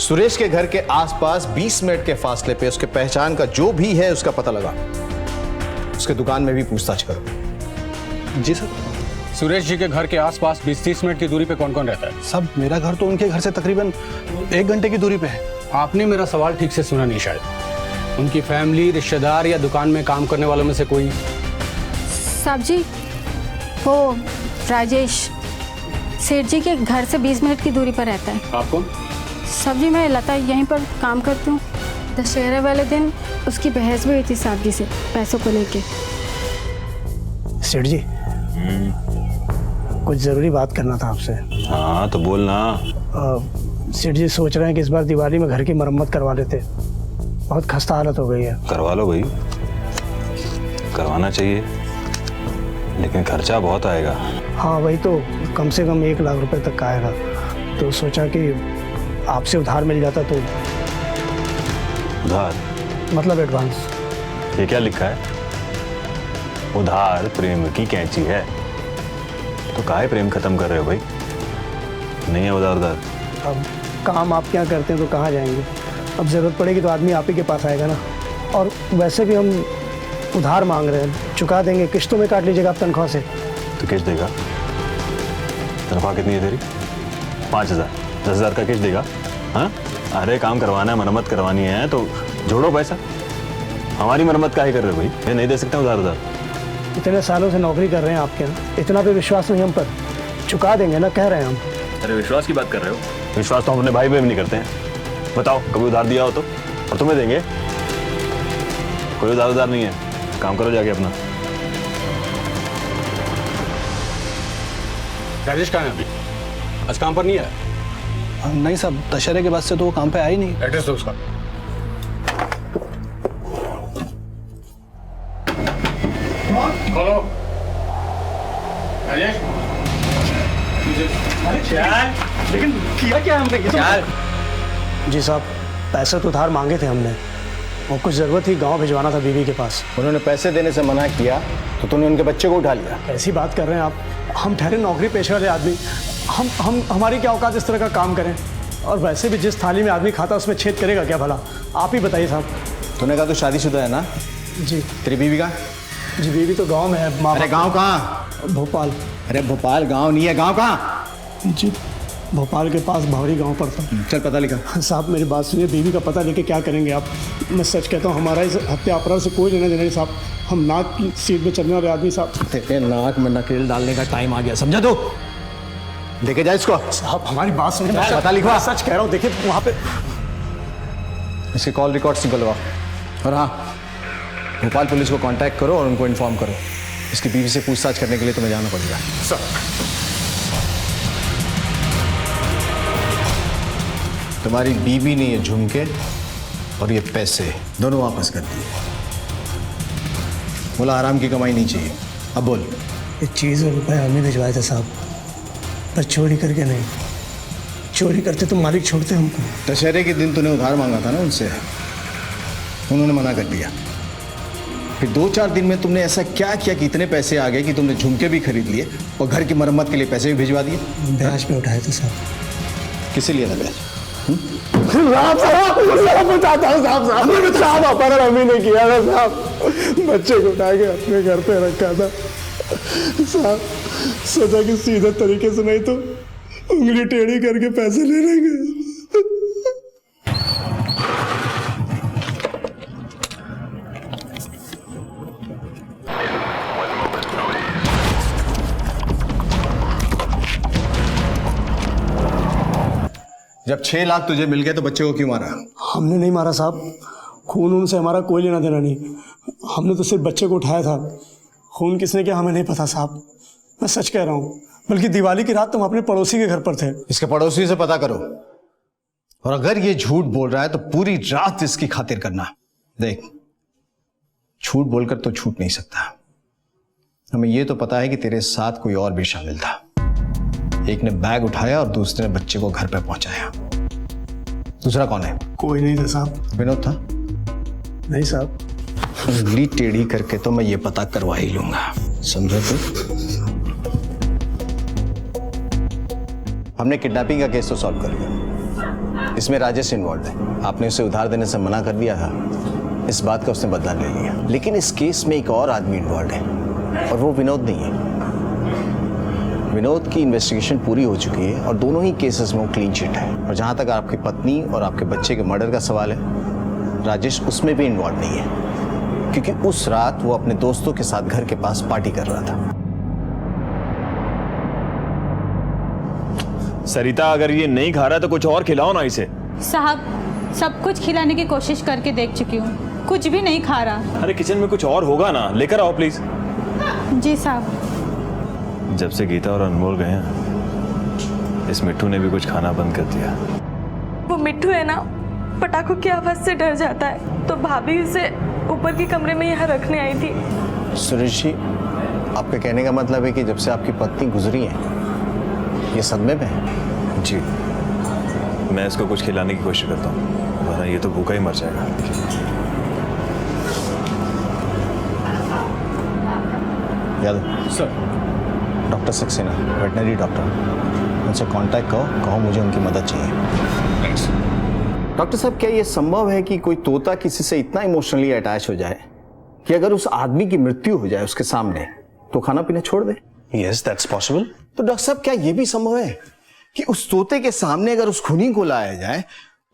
सुरेश के घर के आसपास 20 मिनट के फासले पे उसके पहचान का जो भी है उसका पता लगा। उसके दुकान में भी पूछताछ करो। जी सर। सुरेश जी के घर के आसपास 20-30 मिनट की दूरी पे कौन कौन रहता है? सब मेरा घर तो उनके घर से तकरीबन 1 घंटे की दूरी पे है। आपने मेरा सवाल ठीक से सुना नहीं शायद। उनकी फैमिली, रिश्तेदार या दुकान में काम करने वालों में से कोई? साहब जी, वो राजेश सेठ जी के घर से 20 मिनट की दूरी पर रहता है। आप कौन? साहब जी मैं लता यहीं पर काम करती हूँ। दशहरे वाले दिन उसकी बहस भी हुई थी साहब जी से पैसों को लेके। सेठ जी कुछ जरूरी बात करना था आपसे। हाँ तो बोलना। सेठ जी सोच रहे हैं कि इस बार दिवाली में घर की मरम्मत करवा लेते, बहुत खस्ता हालत हो गई है। करवा लो भाई, करवाना चाहिए, लेकिन खर्चा बहुत आएगा। हाँ वही तो, कम से कम 1 लाख रुपए तक का आएगा, तो सोचा कि आपसे उधार मिल जाता तो। उधार? मतलब एडवांस। ये क्या लिखा है? उधार प्रेम की कैंची है। तो काहे प्रेम खत्म कर रहे हो भाई? नहीं है उधार उधार। अब काम आप क्या करते हैं तो कहाँ जाएंगे? अब ज़रूरत पड़ेगी तो आदमी आप ही के पास आएगा ना। और वैसे भी हम उधार मांग रहे हैं, चुका देंगे, किश्तों में काट लीजिएगा आप तनख्वाह से। तो किश्त देगा? तनख्वाह कितनी है तेरी? 5,000। 10,000 का किश्त देगा? हाँ, अरे काम करवाना है, मरम्मत करवानी है तो जोड़ो पैसा। हमारी मरम्मत काहे कर रहे हो भाई? ये नहीं दे सकते उधार उधार। इतने सालों से नौकरी कर रहे हैं आपके यहाँ, इतना भी विश्वास नहीं हम पर? चुका देंगे ना, कह रहे हैं हम। अरे विश्वास की बात कर रहे हो? विश्वास तो हम अपने भाई पे भी नहीं करते हैं। बताओ कभी उधार दिया हो तो? और तुम्हें देंगे? कोई उधार नहीं है, काम करो जाके अपना। राजेश कहाँ है अभी? आज काम पर नहीं आया? नहीं साहब, दशहरे के बाद से तो वो काम पे आया ही नहीं। एड्रेस दो उसका। खोलो। राजेश। लेकिन किया क्या हमने? जी साहब, पैसे तो उधार मांगे थे हमने, और कुछ ज़रूरत थी, गांव भिजवाना था बीवी के पास। उन्होंने पैसे देने से मना किया तो तूने उनके बच्चे को उठा लिया। कैसी बात कर रहे हैं आप? हम ठहरे नौकरी पेशे वाले आदमी, हम हमारी क्या औकात इस तरह का काम करें? और वैसे भी जिस थाली में आदमी खाता उसमें छेद करेगा क्या भला? आप ही बताइए साहब। तूने कहा तो शादीशुदा है ना? जी। तेरी बीवी कहाँ? जी बीवी तो गाँव में है। अरे गाँव कहाँ? भोपाल। अरे भोपाल गाँव नहीं है, गाँव कहाँ? जी भोपाल के पास भावरी गांव पड़ता। चल पता लिखा। साहब मेरी बात सुनिए, बीवी का पता लेके क्या करेंगे आप? मैं सच कहता हूँ, हमारा इस हत्या अपराध से कोई लेना देना नहीं साहब। हम नाक की सीट पे चलने वाले आदमी साहब। तेरे नाक में नकेल डालने का टाइम आ गया, समझा? तो लेके जा इसको। साहब हमारी बात सुनिए, पता लिखवा। सच कह रहा हूँ, देखिए वहाँ पे इसके कॉल रिकॉर्ड्स निकलवाओ। और हाँ, भोपाल पुलिस को कांटेक्ट करो और उनको इन्फॉर्म करो। इसकी बीवी से पूछताछ करने के लिए तुम्हें जाना पड़ेगा। सर। तुम्हारी बीवी ने ये झुमके और ये पैसे दोनों वापस कर दिए। बोला आराम की कमाई नहीं चाहिए। अब बोल। ये चीज़ और रुपये हमने भिजवाए थे साहब, पर चोरी करके नहीं। चोरी करते तो मालिक छोड़ते हमको। दशहरे के दिन तूने उधार मांगा था ना उनसे, उन्होंने मना कर दिया। फिर 2-4 दिन में तुमने ऐसा क्या किया कि इतने पैसे आ गए कि तुमने झुमके भी खरीद लिए और घर की मरम्मत के लिए पैसे भी भिजवा दिए? ब्याज पे उठाए थे साहब। किसे लिए था ब्याज? साहब अपहरण हम ही ने किया था साहब, बच्चे को उठा के अपने घर पे रखा था साहब। सोचा कि सीधे तरीके से नहीं तो उंगली टेढ़ी करके पैसे ले लेंगे। जब 6 लाख तुझे मिल गए तो बच्चे को क्यों मारा? हमने नहीं मारा साहब, खून उनसे हमारा कोई लेना देना नहीं। हमने तो सिर्फ बच्चे को उठाया था, खून किसने किया हमें नहीं पता साहब। मैं सच कह रहा हूँ, बल्कि दिवाली की रात तुम अपने पड़ोसी के घर पर थे। इसके पड़ोसी से पता करो, और अगर ये झूठ बोल रहा है तो पूरी रात इसकी खातिर करना। देख, झूठ बोलकर तो छूट नहीं सकता। हमें ये तो पता है कि तेरे साथ कोई और भी शामिल था। एक ने बैग उठाया और दूसरे ने बच्चे को घर पे पहुंचाया। दूसरा कौन है? कोई नहीं था साहब। विनोद था? नहीं साहब। उंगली टेढ़ी करके तो मैं ये पता करवा ही लूंगा, समझे? तो हमने किडनैपिंग का केस तो सॉल्व कर लिया। इसमें राजेश इन्वॉल्व है। आपने उसे उधार देने से मना कर दिया था, इस बात का उसने बदला ले लिया। लेकिन इस केस में एक और आदमी इन्वॉल्व है, और वो विनोद नहीं है। विनोद की इन्वेस्टिगेशन पूरी हो चुकी है और दोनों ही केसेस में वो क्लीन चिट है। और जहां तक आपकी पत्नी और आपके बच्चे के मर्डर का सवाल है, राजेश उसमें भी इन्वॉल्व नहीं है, क्योंकि उस रात वो अपने दोस्तों के साथ घर के पास पार्टी कर रहा था। सरिता, अगर ये नहीं खा रहा तो कुछ और खिलाओ ना इसे। साहब, सब कुछ खिलाने की कोशिश करके देख चुकी हूँ, कुछ भी नहीं खा रहा। अरे किचन में कुछ और होगा ना, लेकर आओ प्लीज। जी साहब। जब से गीता और अनमोल गए हैं, इस मिट्टू ने भी कुछ खाना बंद कर दिया। वो मिट्टू है ना, पटाखों की आवाज से डर जाता है, तो भाभी उसे ऊपर के कमरे में यहाँ रखने आई थी। सुरेश जी, आपके कहने का मतलब है कि जब से आपकी पत्नी गुजरी है, ये सदमे में है? जी, मैं इसको कुछ खिलाने की कोशिश करता हूँ, वरना ये तो भूखा ही मर जाएगा। Yadav sir, doctor Saxena, veterinary doctor, उनसे कांटेक्ट कहो मुझे उनकी मदद चाहिए। थैंक्स। डॉक्टर साहब, क्या ये संभव है कि कोई तोता किसी से इतना इमोशनली अटैच हो जाए कि अगर उस आदमी की मृत्यु हो जाए उसके सामने तो खाना पीना छोड़ दे? Yes, that's possible. तो डॉक्टर साहब, क्या ये भी संभव है कि उस तोते के सामने अगर उस खूनी को लाया जाए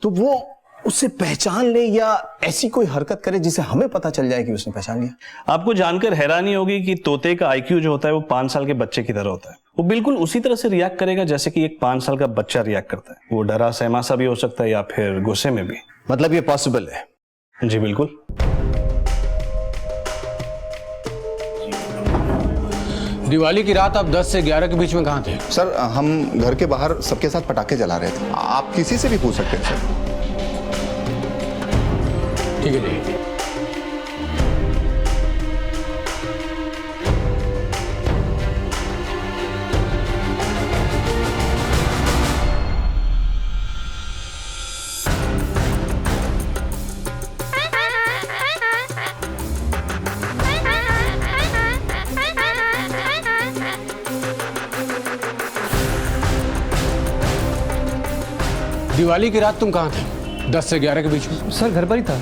तो वो उससे पहचान ले या ऐसी कोई हरकत करे जिसे हमें पता चल जाए कि उसने पहचान लिया? आपको जानकर हैरानी होगी कि तोते का आईक्यू जो होता है वो 5 साल के बच्चे की तरह होता है। वो बिल्कुल उसी तरह से रिएक्ट करेगा जैसे कि एक 5 साल का बच्चा रिएक्ट करता है। वो डरा सहमा सा भी हो सकता है या फिर गुस्से में भी। मतलब ये पॉसिबल है? जी बिल्कुल। दिवाली की रात आप 10 से 11 के बीच में कहाँ थे? सर, हम घर के बाहर सबके साथ पटाखे जला रहे थे। आप किसी से भी पूछ सकते हैं सर। ठीक है जी। दिवाली की रात तुम कहाँ थे 10 से 11 के बीच में? सर घर पर ही था।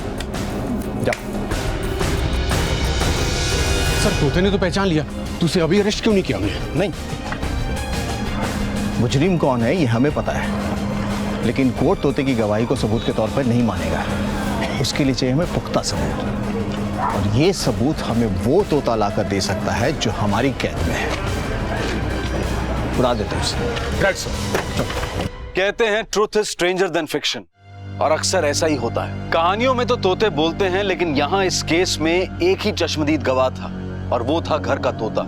जा। सर तोते ने तो पहचान लिया, तो उसे अभी अरेस्ट क्यों नहीं किया हमने? नहीं, मुजरिम कौन है ये हमें पता है, लेकिन कोर्ट तोते की गवाही को सबूत के तौर पर नहीं मानेगा। उसके लिए चाहिए हमें पुख्ता सबूत, और ये सबूत हमें वो तोता लाकर दे सकता है जो हमारी कैद में है। उड़ा देते उसे। कहते हैं truth is stranger then fiction, और अक्सर ऐसा ही होता है। कहानियों में तो तोते बोलते हैं, लेकिन यहाँ इस केस में एक ही चश्मदीद गवाह था, और वो था घर का तोता,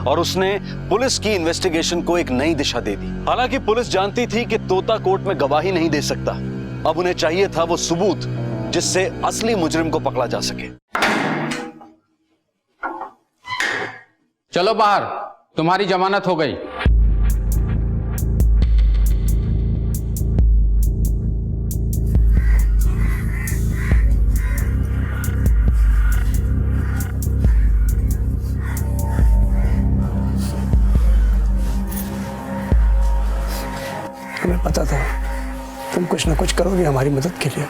और उसने पुलिस की इन्वेस्टिगेशन को एक नई दिशा दे दी। हालांकि पुलिस जानती थी कि तोता कोर्ट में गवाही नहीं दे सकता। अब उन्हें चाहिए था वो सबूत जिससे असली मुजरिम को पकड़ा जा सके। चलो बाहर, तुम्हारी जमानत हो गई। हमें पता था तुम कुछ ना कुछ करोगे हमारी मदद के लिए।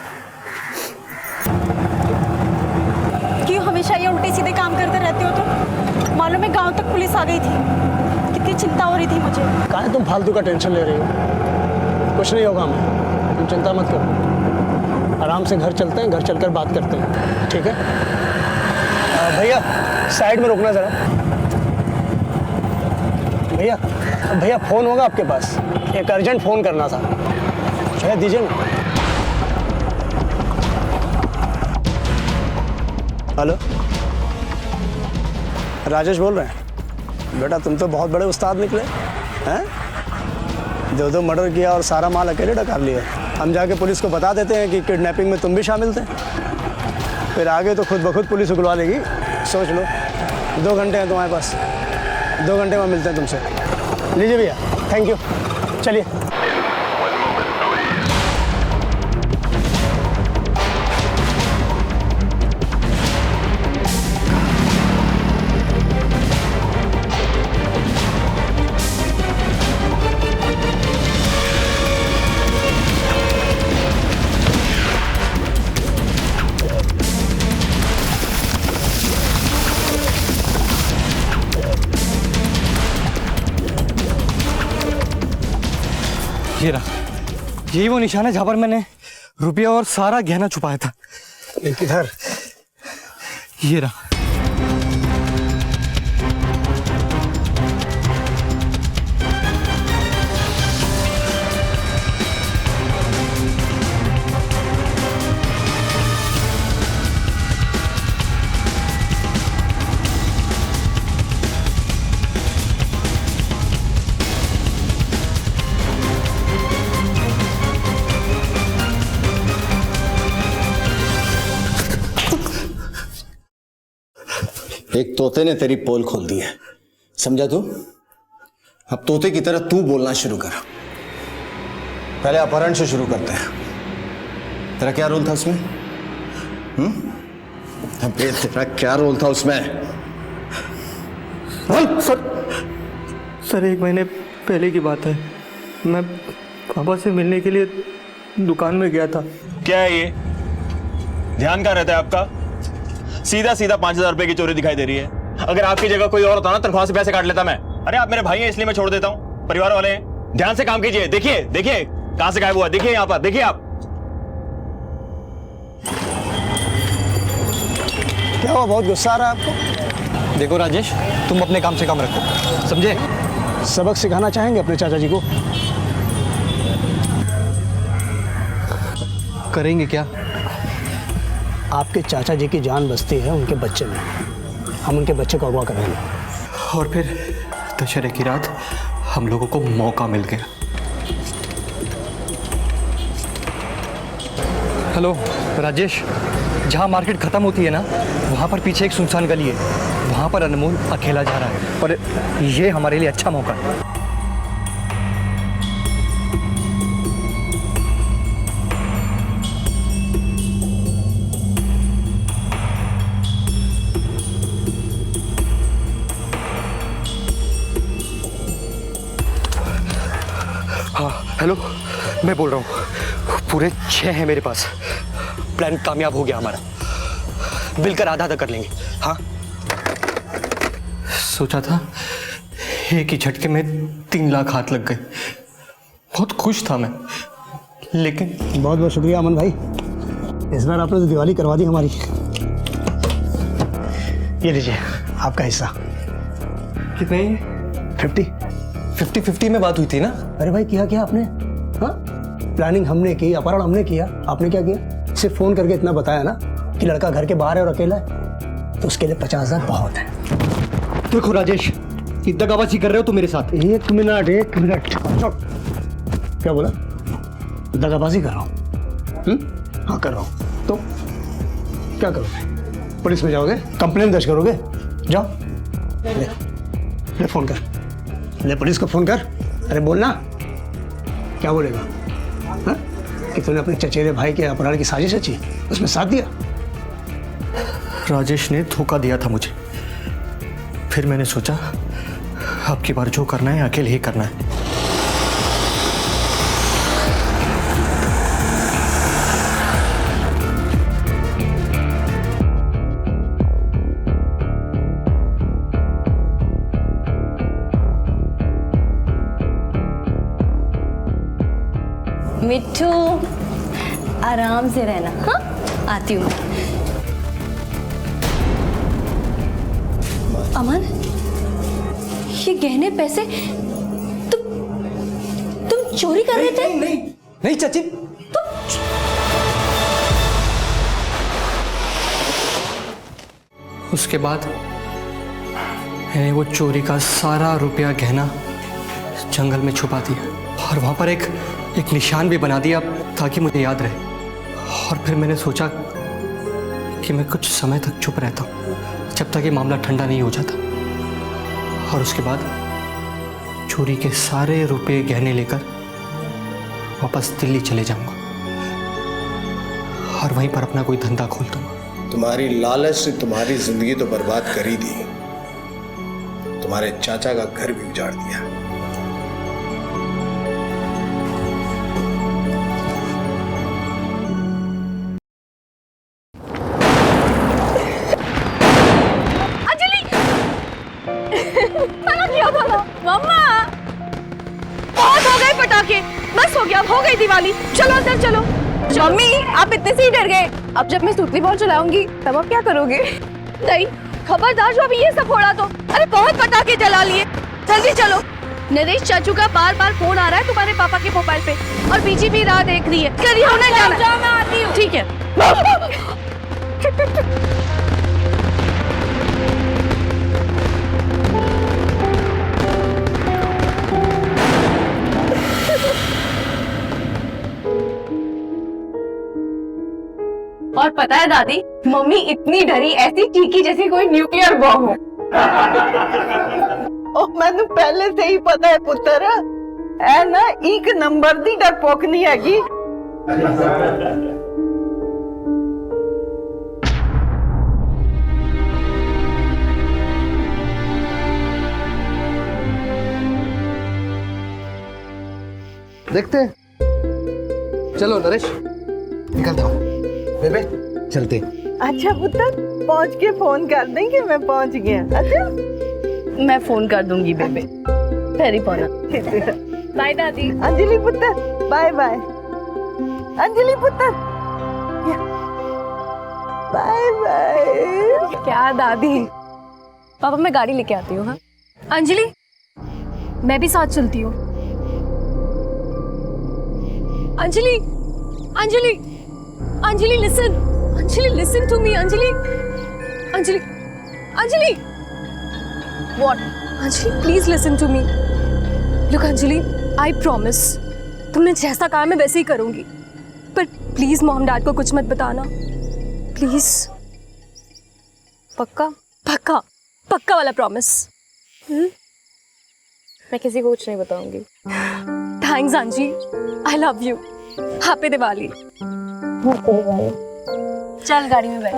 क्यों हमेशा ये उल्टे सीधे काम करते रहते हो तुम? मालूम है गांव तक पुलिस आ गई थी, कितनी चिंता हो रही थी मुझे। काहे तुम फालतू का टेंशन ले रही हो? कुछ नहीं होगा हमें, तुम चिंता मत करो। आराम से घर चलते हैं, घर चलकर बात करते हैं, ठीक है? भैया साइड में रुकना जरा। भैया फोन होगा आपके पास? एक अर्जेंट फोन करना था, शायद दीजिए ना। हेलो, राजेश बोल रहे हैं। बेटा तुम तो बहुत बड़े उस्ताद निकले हैं, 2 मर्डर किया और सारा माल अकेले डकार लिया। हम जाके पुलिस को बता देते हैं कि किडनैपिंग में तुम भी शामिल थे, फिर आगे तो खुद ब खुद पुलिस उगलवा लेगी। सोच लो, 2 घंटे हैं तुम्हारे पास, 2 घंटे में मिलते हैं तुमसे। लीजिए भैया, थैंक यू, चलिए। ये रहा, यही वो निशान है जहाँ पर मैंने रुपया और सारा गहना छुपाया था। किधर? ये रहा। एक तोते ने तेरी पोल खोल दी है, समझा तू? अब तोते की तरह तू बोलना शुरू कर। पहले अपहरण से शुरू करते हैं। तेरा क्या रोल था उसमें? अबे तेरा क्या रोल था उसमें? सर 1 महीने पहले की बात है, मैं पापा से मिलने के लिए दुकान में गया था। क्या है ये? ध्यान कहाँ रहता है आपका? सीधा सीधा 5,000 रुपए की चोरी दिखाई दे रही है। अगर आपकी जगह कोई और होता ना, तनख्वाह से पैसे काट लेता मैं। अरे आप मेरे भाई हैं इसलिए मैं छोड़ देता हूँ, परिवार वाले हैं। ध्यान से काम कीजिए। देखिए देखिए कहां से गायब हुआ, देखिए यहाँ पर, देखिए आप। क्या हुआ, बहुत गुस्सा आ रहा है आपको? देखो राजेश, तुम अपने काम से काम रखो, समझे? सबक सिखाना चाहेंगे अपने चाचा जी को? करेंगे क्या? आपके चाचा जी की जान बसती है उनके बच्चे में, हम उनके बच्चे को अगवा करेंगे। और फिर दशहरे की रात हम लोगों को मौका मिल गया। हेलो राजेश, जहाँ मार्केट खत्म होती है ना, वहाँ पर पीछे एक सुनसान गली है, वहाँ पर अनमोल अकेला जा रहा है, पर ये हमारे लिए अच्छा मौका है। हाँ हेलो, मैं बोल रहा हूँ, पूरे 6 हैं मेरे पास। प्लान कामयाब हो गया हमारा, मिलकर आधा आधा कर लेंगे। हाँ, सोचा था एक ही झटके में 3 लाख हाथ लग गए। बहुत खुश था मैं, लेकिन बहुत बहुत शुक्रिया अमन भाई, इस बार आपने तो दिवाली करवा दी हमारी। ये लीजिए आपका हिस्सा। कितने? 50 में बात हुई थी ना? अरे भाई किया क्या आपने? हाँ, प्लानिंग हमने की, अपहरण हमने किया, आपने क्या किया? सिर्फ फोन करके इतना बताया ना कि लड़का घर के बाहर है और अकेला है, तो उसके लिए 50,000 बहुत है। देखो राजेश, दगाबाजी कर रहे हो तुम मेरे साथ। एक मिनट। क्या बोला? दगाबाजी कर रहा हूँ? हाँ कर रहा हूँ। तो क्या करोगे? पुलिस में जाओगे? कंप्लेन दर्ज करोगे? जाओ, ले फोन कर, ले पुलिस को फोन कर। अरे बोलना, क्या बोलेगा? हाँ, कि तूने अपने चचेरे भाई के अपहरण की साजिश रची, उसमें साथ दिया? राजेश ने धोखा दिया था मुझे, फिर मैंने सोचा अब की बार जो करना है अकेले ही करना है। मिट्टू, आराम से रहना। हाँ, आती हूँ। अमन, ये गहने पैसे तुम चोरी कर रहे थे? नहीं चाची, उसके बाद मैंने वो चोरी का सारा रुपया गहना जंगल में छुपा दिया और वहां पर एक निशान भी बना दिया ताकि मुझे याद रहे। और फिर मैंने सोचा कि मैं कुछ समय तक चुप रहता हूँ जब तक ये मामला ठंडा नहीं हो जाता, और उसके बाद चोरी के सारे रुपए गहने लेकर वापस दिल्ली चले जाऊंगा और वहीं पर अपना कोई धंधा खोल दूंगा। तुम्हारी लालच ने तुम्हारी जिंदगी तो बर्बाद कर ही दी, तुम्हारे चाचा का घर भी उजाड़ दिया। मम्मा, बहुत हो गए पटाखे, बस हो गया, हो गई दिवाली। चलो अंदर चलो। मम्मी, आप इतने से ही डर गए, अब जब मैं सूतली बॉल चलाऊंगी तब आप क्या करोगे? नहीं, खबरदार जो अभी ये सब फोड़ा तो। अरे बहुत पटाखे जला लिए, जल्दी चलो। नरेश चाचू का बार बार फोन आ रहा है तुम्हारे पापा के मोबाइल पे, और बीजी भी राह देख रही है। करिए, होने जाना। मैं आती हूँ। ठीक है। और पता है दादी, मम्मी इतनी डरी, ऐसी चीखी जैसे कोई न्यूक्लियर बॉम्ब हो। मैंने पहले से ही पता है पुत्र, है ना, एक नंबर दी डरपोक नहीं हैगी। देखते हैं। चलो नरेश निकलता हूँ। बेबे चलते। अच्छा पुत्र, पहुंच के फोन कर देंगे मैं पहुंच गया। अच्छा मैं फोन कर दूंगी बेबे। फेरी पौना। बाय दादी। अंजलि पुत्र बाय बाय। अंजलि पुत्र बाय बाय। क्या दादी? पापा मैं गाड़ी लेके आती हूँ। हाँ अंजलि, मैं भी साथ चलती हूँ। Anjali, Anjali, Anjali listen, Anjali listen to me. Anjali, Anjali, Anjali, what? Anjali please listen to me. Look Anjali, I promise तुमने जैसा कहा मैं वैसे ही करूंगी, पर प्लीज मॉम डैड को कुछ मत बताना, प्लीज। पक्का? पक्का, पक्का वाला प्रॉमिस। मैं किसी को कुछ नहीं बताऊंगी। थैंक्स अंजी, I love you. Happy Diwali. चल गाड़ी में बैठ।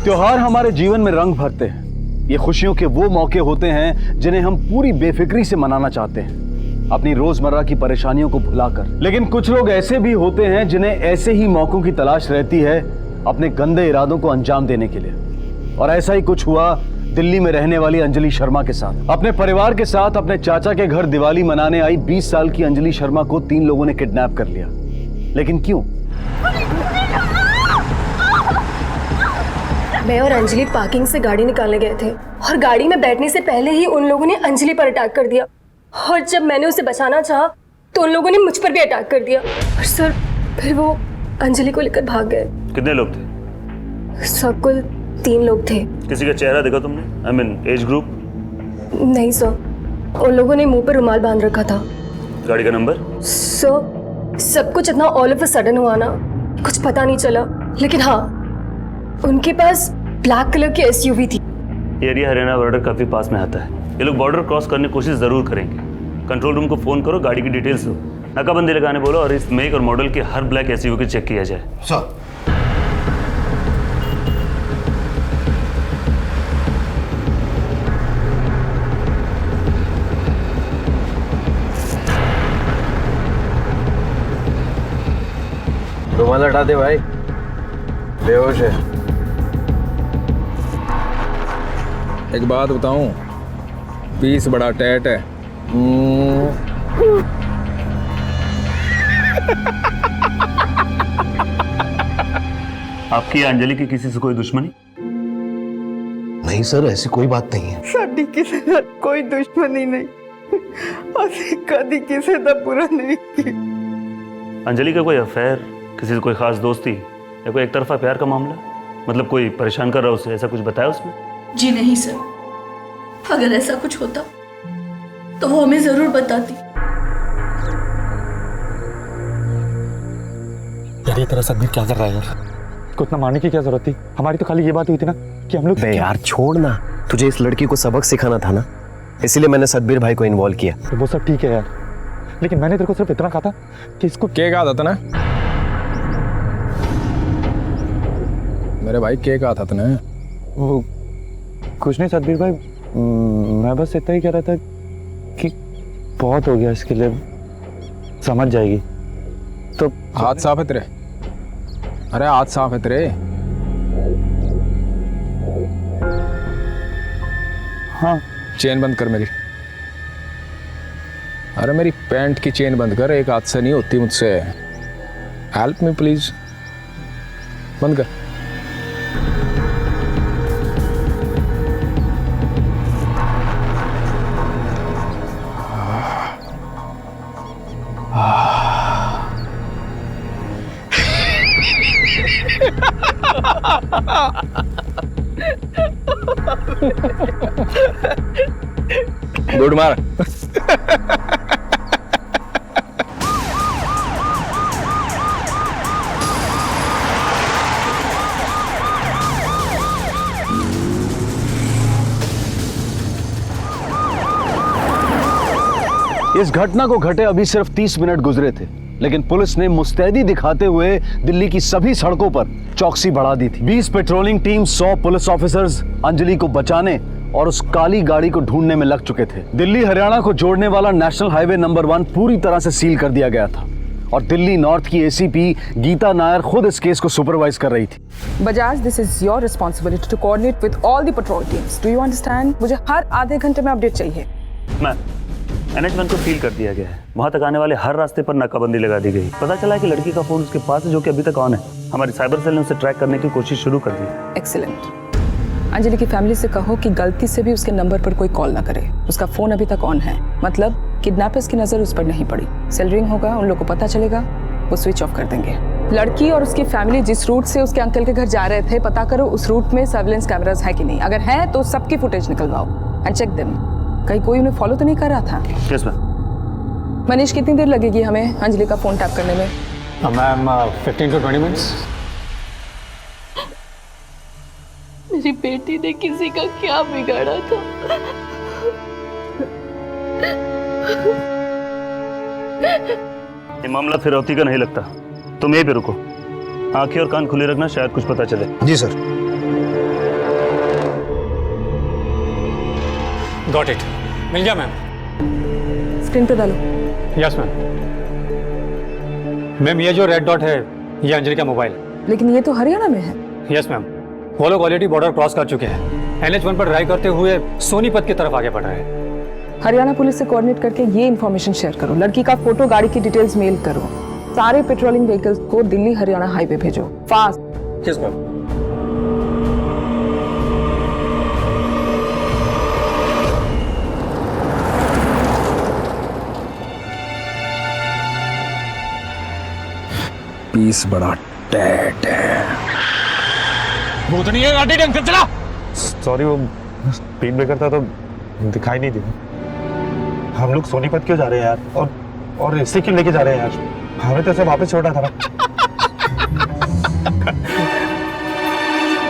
त्योहार हमारे जीवन में रंग भरते हैं। ये खुशियों के वो मौके होते हैं जिन्हें हम पूरी बेफिक्री से मनाना चाहते हैं, अपनी रोजमर्रा की परेशानियों को भुलाकर। लेकिन कुछ लोग ऐसे भी होते हैं जिन्हें ऐसे ही मौकों की तलाश रहती है अपने गंदे इरादों को अंजाम देने के लिए। और ऐसा ही कुछ हुआ दिल्ली में रहने वाली अंजलि शर्मा के साथ। अपने परिवार के साथ अपने चाचा के घर दिवाली मनाने आई 20 साल की अंजलि शर्मा को 3 लोगों ने किडनैप कर लिया। लेकिन क्यों? मैं और अंजलि पार्किंग से गाड़ी निकालने गए थे और गाड़ी में बैठने से पहले ही उन लोगों ने अंजलि पर अटैक कर दिया, और जब मैंने उसे बचाना चाहा तो उन लोगों ने मुझ पर भी अटैक कर दिया। और सर फिर वो अंजलि को लेकर भाग गए। कितने लोग थे? सब कुल 3 लोग थे। किसी का चेहरा देखा तुमने? I mean age group? नहीं सर, उन लोगों ने मुंह पर रुमाल बांध रखा था। गाड़ी का नंबर? सर सब कुछ इतना ऑल ऑफ अ सडन हुआ ना, कुछ पता नहीं चला। लेकिन हाँ, उनके पास ब्लैक कलर की SUV थी। एरिया हरियाणा बॉर्डर काफी पास में आता है। ये लोग बॉर्डर क्रॉस करने की कोशिश जरूर करेंगे। कंट्रोल रूम को फोन करो, गाड़ी की डिटेल्स दो, नाकाबंदी लगाने बोलो, और इस मेक और मॉडल के हर ब्लैक SUV को चेक किया जाए। सर रुमाल हटा दे भाई, बेहोश है। एक बात बताऊं, पीस बड़ा टैट है। आपकी अंजलि की किसी से कोई दुश्मनी? नहीं सर, ऐसी कोई बात नहीं है। साडी किसी से कोई दुश्मनी नहीं, असि कदी किसी का बुरा नहीं की। अंजलि का कोई अफेयर, किसी से कोई खास दोस्ती या कोई एक तरफा प्यार का मामला? मतलब कोई परेशान कर रहा उसे, ऐसा कुछ बताया उसने? जी नहीं सर, अगर ऐसा कुछ होता तो वो हमें जरूर बताती। यार ये तेरा सदमीर क्या कर रहा है यार? इसको इतना मारने की क्या जरूरत थी? हमारी तो खाली ये बात हुई थी ना कि हम लोग। यार छोड़ ना, तुझे इस लड़की को सबक सिखाना था ना, इसीलिए मैंने सदबीर भाई को इन्वॉल्व किया। तो वो सब ठीक है यार, लेकिन मैंने तेरे को सिर्फ इतना कहा था कि इसको। क्या कहा था ना मेरे भाई, क्या कहा था तूने? वो कुछ नहीं सदबीर भाई, मैं बस इतना ही कह रहा था कि बहुत हो गया इसके लिए, समझ जाएगी। तो हाथ साफ है तेरे? अरे हाथ साफ है तेरे? हाँ। चेन बंद कर मेरी। अरे मेरी पैंट की चेन बंद कर, एक हाथ से नहीं होती मुझसे। हेल्प मी प्लीज, बंद कर। गुड मार। इस घटना को घटे अभी सिर्फ 30 मिनट गुजरे थे लेकिन पुलिस ने मुस्तैदी दिखाते हुए दिल्ली की सभी सड़कों पर चौकसी बढ़ा दी थी। 20 patrolling team, 100 police officers Anjali को बचाने और उस काली गाड़ी को ढूंढने में लग चुके थे। दिल्ली हरियाणा को जोड़ने वाला नेशनल हाईवे नंबर 1 पूरी तरह से सील कर दिया गया था और दिल्ली नॉर्थ की एसीपी गीता नायर खुद इस केस को सुपरवाइज कर रही थी। Bajaj, this is your responsibility to coordinate with all the patrol teams. Do you understand? मुझे हर आधे घंटे में अपडेट चाहिए। मैम, NH1 को सील कर दिया गया है। वहां तक आने वाले हर रास्ते पर नाकाबंदी लगा दी गई। पता चला है कि लड़की का फोन उसके पास है, जो कि अभी तक ऑन है। हमारी साइबर सेल ने उसे ट्रैक करने की कोशिश शुरू कर दी। एक्सीलेंट। अंजलि की फैमिली से कहो कि गलती से भी उसके नंबर पर कोई कॉल ना करे। उसका फोन अभी तक ऑन है, मतलब किडनैपर्स की नजर उस पर नहीं पड़ी। सेल रिंग होगा, उन लोगों को पता चलेगा, वो स्विच ऑफ कर देंगे। लड़की और उसकी फैमिली जिस रूट से उसके अंकल के घर जा रहे थे, पता करो उस रूट में सर्विलेंस कैमरास है कि नहीं। अगर है तो सबकी फुटेज निकलवाओ एंड चेक देम। कहीं कोई उन्हें फॉलो तो नहीं कर रहा था? Yes ma'am. मनीष, कितनी देर लगेगी हमें अंजलि का फोन टैप करने में? Ma'am 15 to 20 minutes. मेरी बेटी ने किसी का क्या बिगाड़ा था? ये मामला फिरौती का नहीं लगता। तुम यहीं पे रुको, आंखें और कान खुले रखना, शायद कुछ पता चले। जी सर। गॉट इट, मिल गया मैम। स्क्रीन पे डालो। Yes ma'am. मैम, ये जो रेड डॉट है ये अंजलि का मोबाइल। लेकिन ये तो हरियाणा में है। यस मैम, वो लोग ऑलरेडी बॉर्डर क्रॉस कर चुके हैं। NH1 पर ड्राइव करते हुए सोनीपत की तरफ आगे बढ़ रहे हैं। हरियाणा पुलिस से कोऑर्डिनेट करके ये इन्फॉर्मेशन शेयर करो। लड़की का फोटो, गाड़ी की डिटेल्स मेल करो। सारे पेट्रोलिंग व्हीकल्स को दिल्ली हरियाणा हाईवे भेजो, फास्ट। Yes ma'am. पीस बड़ा टैट है। वो तो नहीं है गाड़ी, ढंग से चला। सॉरी, वो स्पीड ब्रेकर था तो दिखाई नहीं दिया। हम लोग सोनीपत क्यों जा रहे हैं यार? और इसे क्यों लेके जा रहे हैं यार? हमें तो इसे वापस छोड़ना था ना।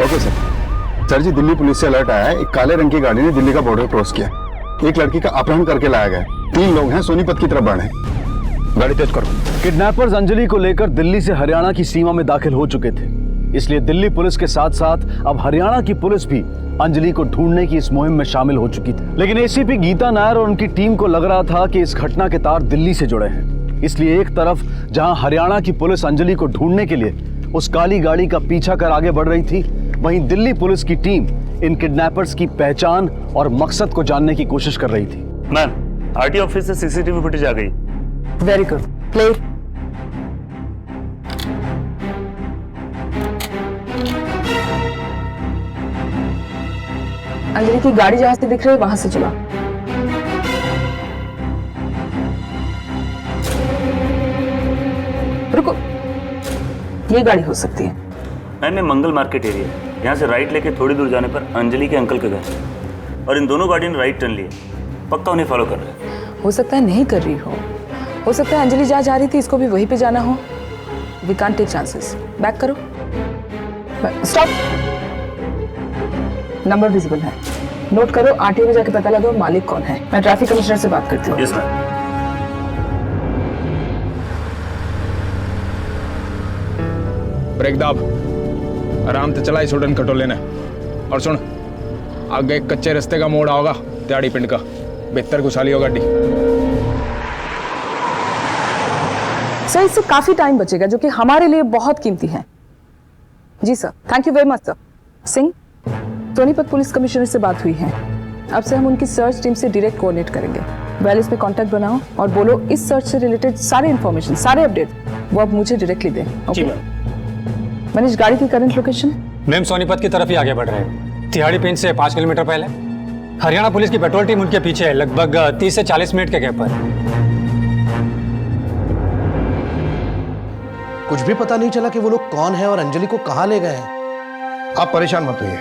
ओके सर जी, दिल्ली पुलिस से अलर्ट आया है। एक काले रंग की गाड़ी ने दिल्ली का बॉर्डर क्रॉस किया। एक लड़की का अपहरण करके लाया गया। 3 लोग हैं, सोनीपत की तरफ बढ़े। गाड़ी तेज करो। किडनैपर्स अंजलि को लेकर दिल्ली से हरियाणा की सीमा में दाखिल हो चुके थे, इसलिए दिल्ली पुलिस के साथ साथ अब हरियाणा की पुलिस भी अंजलि को ढूंढने की इस मुहिम में शामिल हो चुकी थी। लेकिन एसीपी गीता नायर और उनकी टीम को लग रहा था कि इस घटना के तार दिल्ली से जुड़े हैं। इसलिए एक तरफ जहां हरियाणा की पुलिस अंजलि को ढूंढने के लिए उस काली गाड़ी का पीछा कर आगे बढ़ रही थी, वहीं दिल्ली पुलिस की टीम इन किडनैपर्स की पहचान और मकसद को जानने की कोशिश कर रही थी। मैम, आरटी ऑफिस से सीसीटीवी फुटेज आ गई। Very good, play. अंजलि की गाड़ी जहां से दिख रही है वहां से चला। रुको, ये गाड़ी हो सकती है। मैम, ये मंगल मार्केट एरिया है। यहाँ से राइट लेके थोड़ी दूर जाने पर अंजलि के अंकल के घर है और इन दोनों गाड़ियों ने राइट टर्न लिया। पक्का उन्हें फॉलो कर रहे हैं। हो सकता है नहीं कर रही हो सकता है अंजलि जहाँ जा रही थी इसको भी वहीं पे जाना हो। We can't take chances. Back करो, स्टॉप। नंबर विजिबल है, नोट करो। आरटीओ में जाके पता लगाओ मालिक कौन है। मैं ट्रैफिक कमिश्नर से बात करती हूँ। Yes ma'am. ब्रेक दाब, आराम से चलाई सुडन कटो लेना। और सुन, आगे एक कच्चे रास्ते का मोड़ आओगा त्याड़ी पिंड का, बेहतर घुसाली हो गाड़ी। सर, इससे काफी टाइम बचेगा जो कि हमारे लिए बहुत कीमती है। जी sir, thank you very much sir. Singh, Sonipat police commissioner से बात हुई है। अब से हम उनकी सर्च टीम से डायरेक्ट कोऑर्डिनेट करेंगे। वैलिस पे कांटेक्ट बनाओ और बोलो इस सर्च से रिलेटेड सारे इंफॉर्मेशन, सारे अपडेट वो अब मुझे डायरेक्टली दें। ओके मनीष, गाड़ी की करंट लोकेशन? मैम, सोनीपत की तरफ ही आगे बढ़ रहे हैं, तिहाड़ी पिंड से 5 किलोमीटर पहले। हरियाणा पुलिस की पेट्रोल टीम उनके पीछे है, लगभग 30 से 40 मिनट के गैप पर। कुछ भी पता नहीं चला कि वो लोग कौन है और अंजलि को कहां ले गए हैं। आप परेशान मत होइए,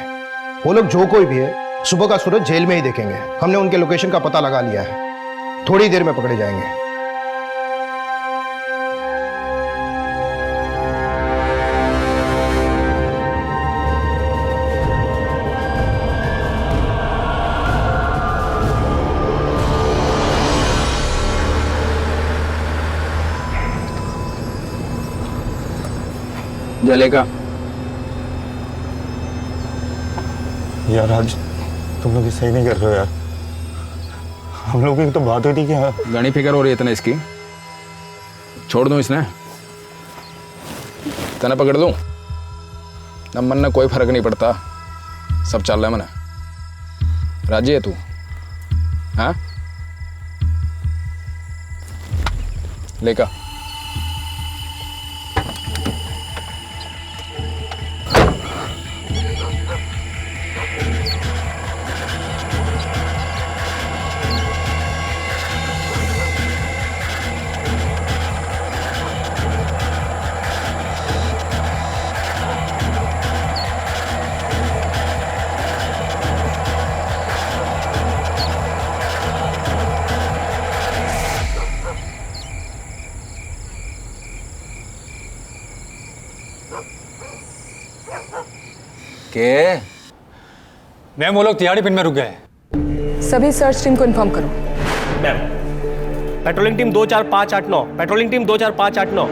वो लोग जो कोई भी है सुबह का सूरज जेल में ही देखेंगे। हमने उनके लोकेशन का पता लगा लिया है, थोड़ी देर में पकड़े जाएंगे। जलेगा। यार आज तुम लोग सही नहीं कर रहे हो यार। हम लोगों की तो बात हुई थी कि घनी फिक्र हो रही है इतने इसकी। छोड़ दूं इसने, तने पकड़ दूं न मन ने कोई फर्क नहीं पड़ता, सब चल रहा है मने। राजी है तू? हाँ लेका। के मैम वो लोग तिहाड़ी पिंड में रुक गए। सभी सर्च टीम को इन्फॉर्म करो। Ma'am patrolling team 24589, patrolling team 24589।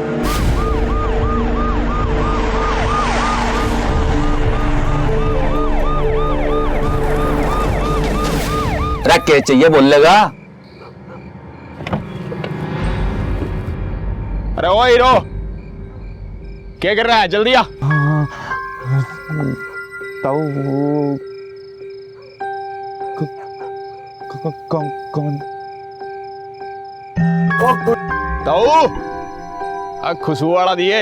रख के चाहिए बोल लेगा। अरे ओ हीरो, क्या कर रहा है? जल्दी आ। कौन? खुशबू वाला दिए।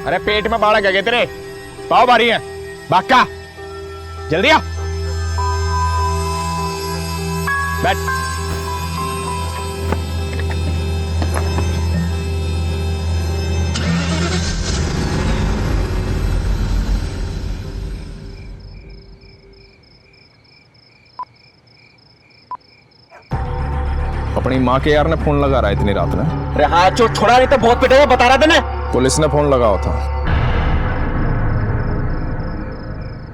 अरे पेट में बाढ़ क्या तेरे? पाव भारी है, बाका जल्दी आ। बैठ। अपनी माँ के यार ने फोन लगा रहा है इतनी रात में। अरे हाँ छोड़ा नहीं तो बहुत पिटेगा, बता रहा था मैं। पुलिस ने फोन लगाया था।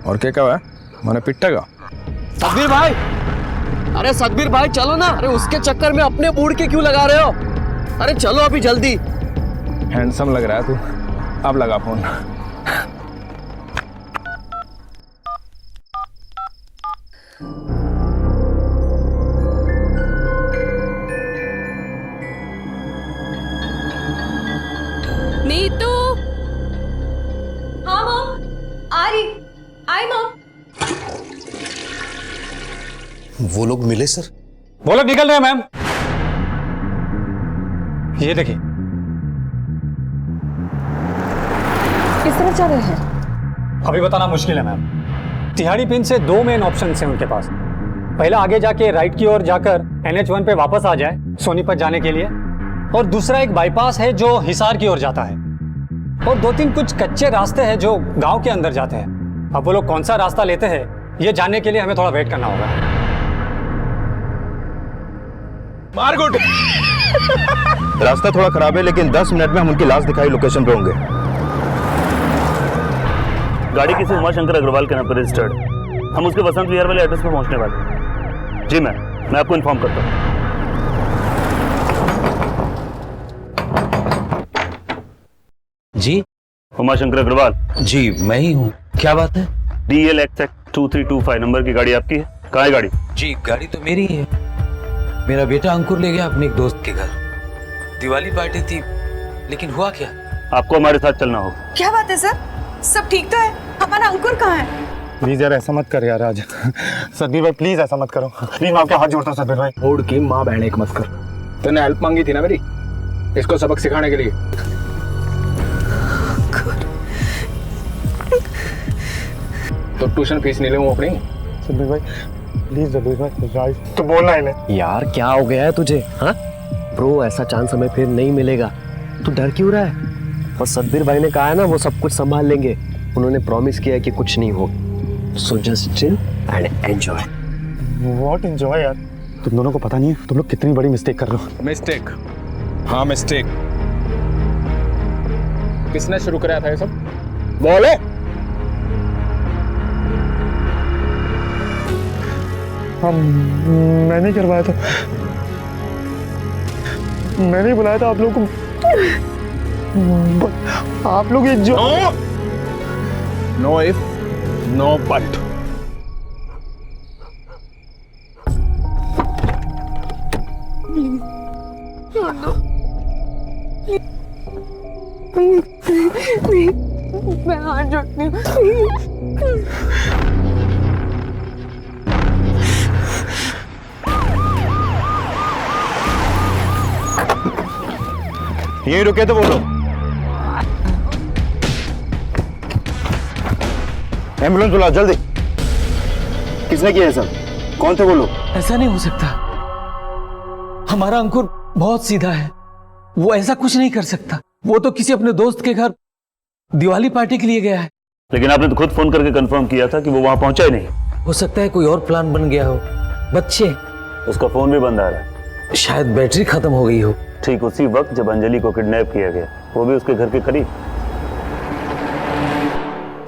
और क्या कहा है? मैंने पिटेगा। सतबीर भाई, अरे सतबीर भाई चलो ना। अरे उसके चक्कर में अपने मूड के क्यों लगा रहे हो? अरे चलो अभी जल्दी। हैंडसम लग रहा है तू, अब लगा फोन। नीतू। हाँ मॉम, आ रही। आई मॉम। वो लोग मिले सर? वो लोग निकल रहे हैं मैम। ये देखिए। किस तरह जा रहे हैं? अभी बताना मुश्किल है मैम। तिहाड़ी पिन से 2 मेन ऑप्शन हैं उनके पास। पहला आगे जाके राइट की ओर जाकर NH1 पे वापस आ जाए सोनीपत जाने के लिए, और दूसरा एक बाईपास है जो हिसार की ओर जाता है, और 2-3 कुछ कच्चे रास्ते हैं जो गांव के अंदर जाते हैं। अब वो लोग कौन सा रास्ता लेते हैं ये जानने के लिए हमें थोड़ा वेट करना होगा। मारगुट। रास्ता थोड़ा खराब है लेकिन 10 मिनट में हम उनकी लाश दिखाई लोकेशन पे होंगे। गाड़ी किसी उमाशंकर अग्रवाल के नाम पर रजिस्टर्ड। हम उसके वसंत विहार वाले एड्रेस पर पहुंचने वाले। जी मैं आपको इन्फॉर्म करता हूँ। जी उमाशंकर अग्रवाल। जी मैं ही हूँ, क्या बात है? DLXX 2325 नंबर की गाड़ी आपकी है? कहाँ है गाड़ी? जी गाड़ी तो मेरी है। मेरा बेटा अंकुर ले गया अपने एक दोस्त के घर। दिवाली पार्टी थी, लेकिन हुआ क्या? आपको हमारे साथ चलना होगा। क्या बात है सर? सब ठीक तो है? हमारा अंकुर कहाँ है? प्लीज यार ऐसा मत कर यार आज। सतबीर भाई प्लीज ऐसा मत करो प्लीज, मैं आपके हाथ जोड़ता हूँ सतबीर भाई। मूड की माँ बहन एक मत कर। तूने हेल्प मांगी थी ना मेरी, इसको सबक सिखाने के लिए। तो ट्यूशन फीस नहीं लूँ अपनी। सतबीर भाई प्लीज, सतबीर भाई तो बोलना ही यार क्या हो गया है तुझे? हाँ ब्रो, ऐसा चांस हमें फिर नहीं मिलेगा। तू डर क्यों रहा है? और सतबीर भाई ने कहा है ना वो सब कुछ संभाल लेंगे। उन्होंने प्रॉमिस किया है कि कुछ नहीं हो। So just chill and enjoy. What enjoy यार? तुम दोनों को पता नहीं है तुम लोग कितनी बड़ी मिस्टेक कर रहे हो। मिस्टेक? हाँ मिस्टेक। किसने शुरू कराया था ये सब? बोले। हाँ, मैंने करवाया था। मैंने बुलाया था आप लोगों को। आप लोग ये जो नो इफ नो बट। मैं हाथ जोड़ती हूँ। यहीं रुके तो बोलो। एम्बुलेंस बुलाओ जल्दी। किसने किया है सब? कौन थे वो लोग? ऐसा नहीं हो सकता। हमारा अंकुर बहुत सीधा है, वो ऐसा कुछ नहीं कर सकता। वो तो किसी अपने दोस्त के घर दिवाली पार्टी के लिए गया है। लेकिन आपने तो खुद फोन करके कंफर्म किया था कि वो वहां पहुंचा ही नहीं। हो सकता है कोई और प्लान बन गया हो। बच्चे, उसका फोन भी बंद आ रहा है। शायद बैटरी खत्म हो गई हो। ठीक उसी वक्त जब अंजलि को किडनैप किया गया, वो भी उसके घर के करीब।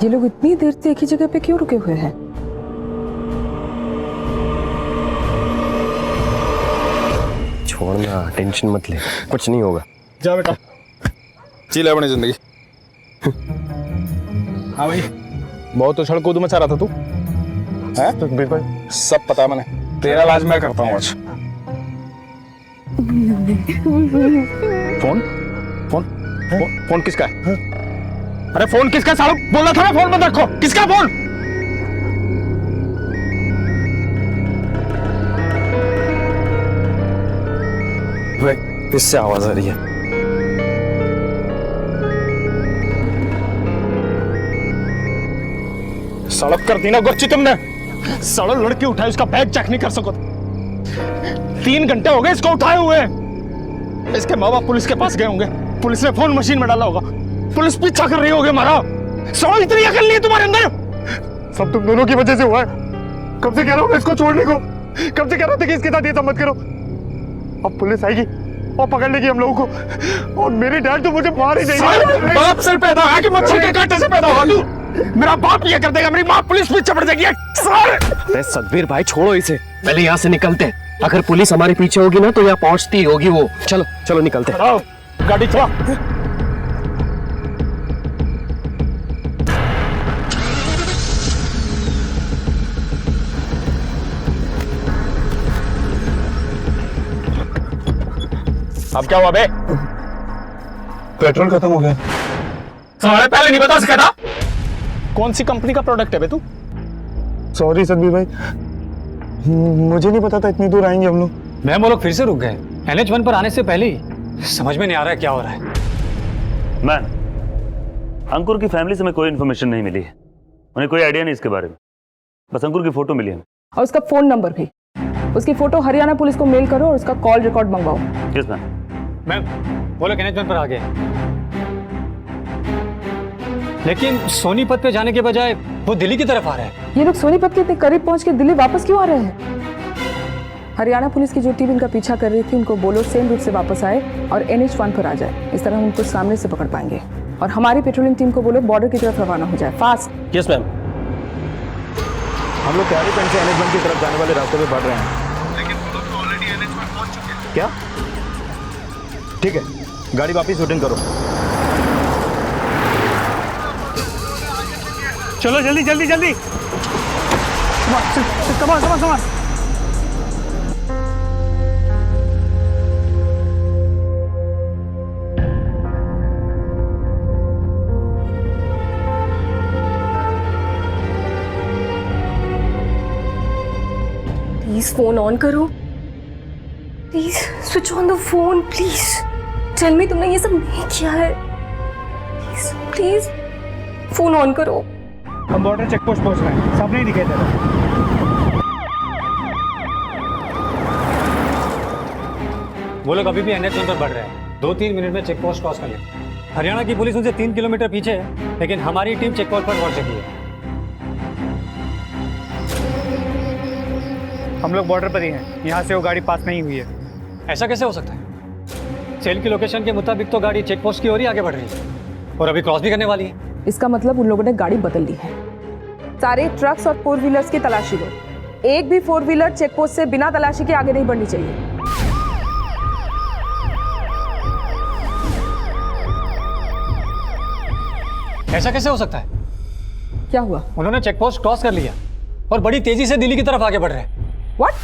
ये लोग इतनी देर से एक ही जगह पे क्यों रुके हुए हैं? छोड़ना, टेंशन मत ले, कुछ नहीं होगा। जा बेटा, जी ले अपनी जिंदगी। हाँ भाई, बहुत उछल कूद मचा रहा था तू, हैं? सब पता है मैंने। तेरा इलाज मैं करता हूँ आज। फोन फोन फोन फोन किसका है? अरे फोन किसका? साहब बोला था ना फोन बंद रखो। किसका फोन? किससे आवाज आ रही है? सड़क कर दी ना गुरची तुमने। सड़क लड़की उठाई, उसका बैग चेक नहीं कर सको। 3 घंटे हो गए इसको उठाए हुए। इसके माँ बाप पुलिस के पास गए होंगे, पुलिस ने फोन मशीन में डाला होगा, पुलिस पीछा कर रही होगी हमारा। सड़क इतनी अकल नहीं है तुम्हारे अंदर। सब तुम दोनों की वजह से हुआ है। कब से कह रहा हूँ इसको छोड़ने को, कब से कह रहा था कि इसके साथ ये सब मत करो। अब पुलिस आएगी और पकड़ लेगी हम लोगों को, और मेरी डैड तो मुझे मार ही देगी। बाप से पैदा है कि मच्छी के कांटे से पैदा हुआ तू? मेरा बाप ये कर देगा, मेरी माँ पुलिस पीछे पड़ जाएगी। अरे सतबीर भाई छोड़ो इसे, पहले यहाँ से निकलते। अगर पुलिस हमारे पीछे होगी ना तो यहाँ पहुंचती होगी वो। चलो चलो निकलते। गाड़ी चला। अब क्या हुआ बे? पेट्रोल खत्म हो गया। साले पहले नहीं बता सका था? कौन सी कंपनी का प्रोडक्ट है बे तू? सॉरी सतबीर भाई, मुझे नहीं पता था इतनी दूर आएंगे हम लोग। मैम वो लोग फिर से रुक गए। NH1 पर आने से पहले ही। समझ में नहीं आ रहा है क्या हो रहा है। मैम, अंकुर की फैमिली से हमें कोई इन्फॉर्मेशन नहीं मिली है। उन्हें कोई आइडिया नहीं इसके बारे में। बस अंकुर की फोटो मिली है। और उसका फोन नंबर भी। उसकी फोटो हरियाणा पुलिस को मेल करो और उसका कॉल रिकॉर्ड मंगवाओ। Yes ma'am. मैम वो लोग NH1 पर आ गए, लेकिन सोनीपत पे जाने के बजाय वो दिल्ली की तरफ आ रहे हैं। ये लोग सोनीपत के इतने करीब पहुंच के दिल्ली वापस क्यों आ रहे हैं? हरियाणा पुलिस की जो टीम इनका पीछा कर रही थी उनको बोलो सेम रूट से वापस आए और NH1 पर आ जाए। इस तरह हम उनको सामने से पकड़ पाएंगे। और हमारी पेट्रोलिंग टीम को बोलो बॉर्डर की तरफ रवाना हो जाए, फास्ट। Yes ma'am. हम लोग तैयारी पेन से NH1 की तरफ जाने वाले रास्ते पे बढ़ रहे हैं। लेकिन वो लोग तो ऑलरेडी NH1 पहुंच चुके हैं। क्या? ठीक है, गाड़ी वापस शूटिंग करो। चलो जल्दी जल्दी जल्दी। सामान सामान सामान। प्लीज फोन ऑन करो। Please switch on the phone. Please tell me तुमने ये सब नहीं किया है। प्लीज प्लीज फोन ऑन करो। हम बॉर्डर चेक पोस्ट पहुंच रहे हैं, सामने ही दिखाई दे रहा है। वो लोग अभी भी NH1 पर बढ़ रहे हैं। 2-3 मिनट में चेक पोस्ट क्रॉस कर लेंगे। हरियाणा की पुलिस उनसे 3 किलोमीटर पीछे है, लेकिन हमारी टीम चेक पोस्ट पर पहुंच चुकी है। हम लोग बॉर्डर पर ही हैं, यहाँ से वो गाड़ी पास नहीं हुई है। ऐसा कैसे हो सकता है? सेल की लोकेशन के मुताबिक तो गाड़ी चेक पोस्ट की ओर ही आगे बढ़ रही है और अभी क्रॉस भी करने वाली है। इसका मतलब उन लोगों ने गाड़ी बदल ली है। सारे ट्रक्स और 4 व्हीलर्स की तलाशी लो। एक भी 4 व्हीलर चेक पोस्ट से बिना तलाशी के आगे नहीं बढ़नी चाहिए। ऐसा कैसे हो सकता है? क्या हुआ? उन्होंने चेक पोस्ट क्रॉस कर लिया और बड़ी तेजी से दिल्ली की तरफ आगे बढ़ रहे हैं। What?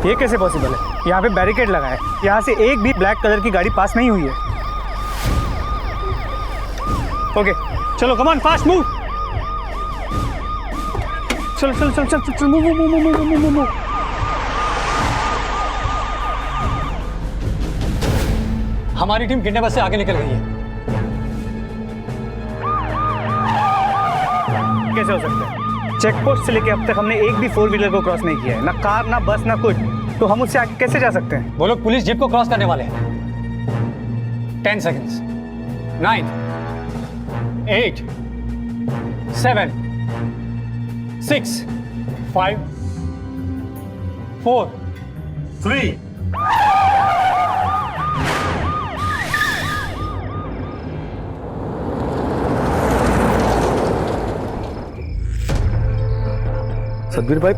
ये कैसे पॉसिबल है? यहाँ पे बैरिकेड लगा है, यहाँ से एक भी ब्लैक कलर की गाड़ी पास नहीं हुई है। ओके चलो कम ऑन फास्ट मूव। चलो चलो चलो चलो चलो move move move move move move. हमारी टीम किडनैपर से आगे निकल गई है। कैसे हो सकता है? चेक पोस्ट से लेके अब तक हमने एक भी 4 व्हीलर को क्रॉस नहीं किया है, ना कार ना बस ना कुछ, तो हम उससे आगे कैसे जा सकते हैं? वो लोग पुलिस जीप को क्रॉस करने वाले हैं। 10 seconds 9 8 7 6 5 4 3 सतबीर भाई,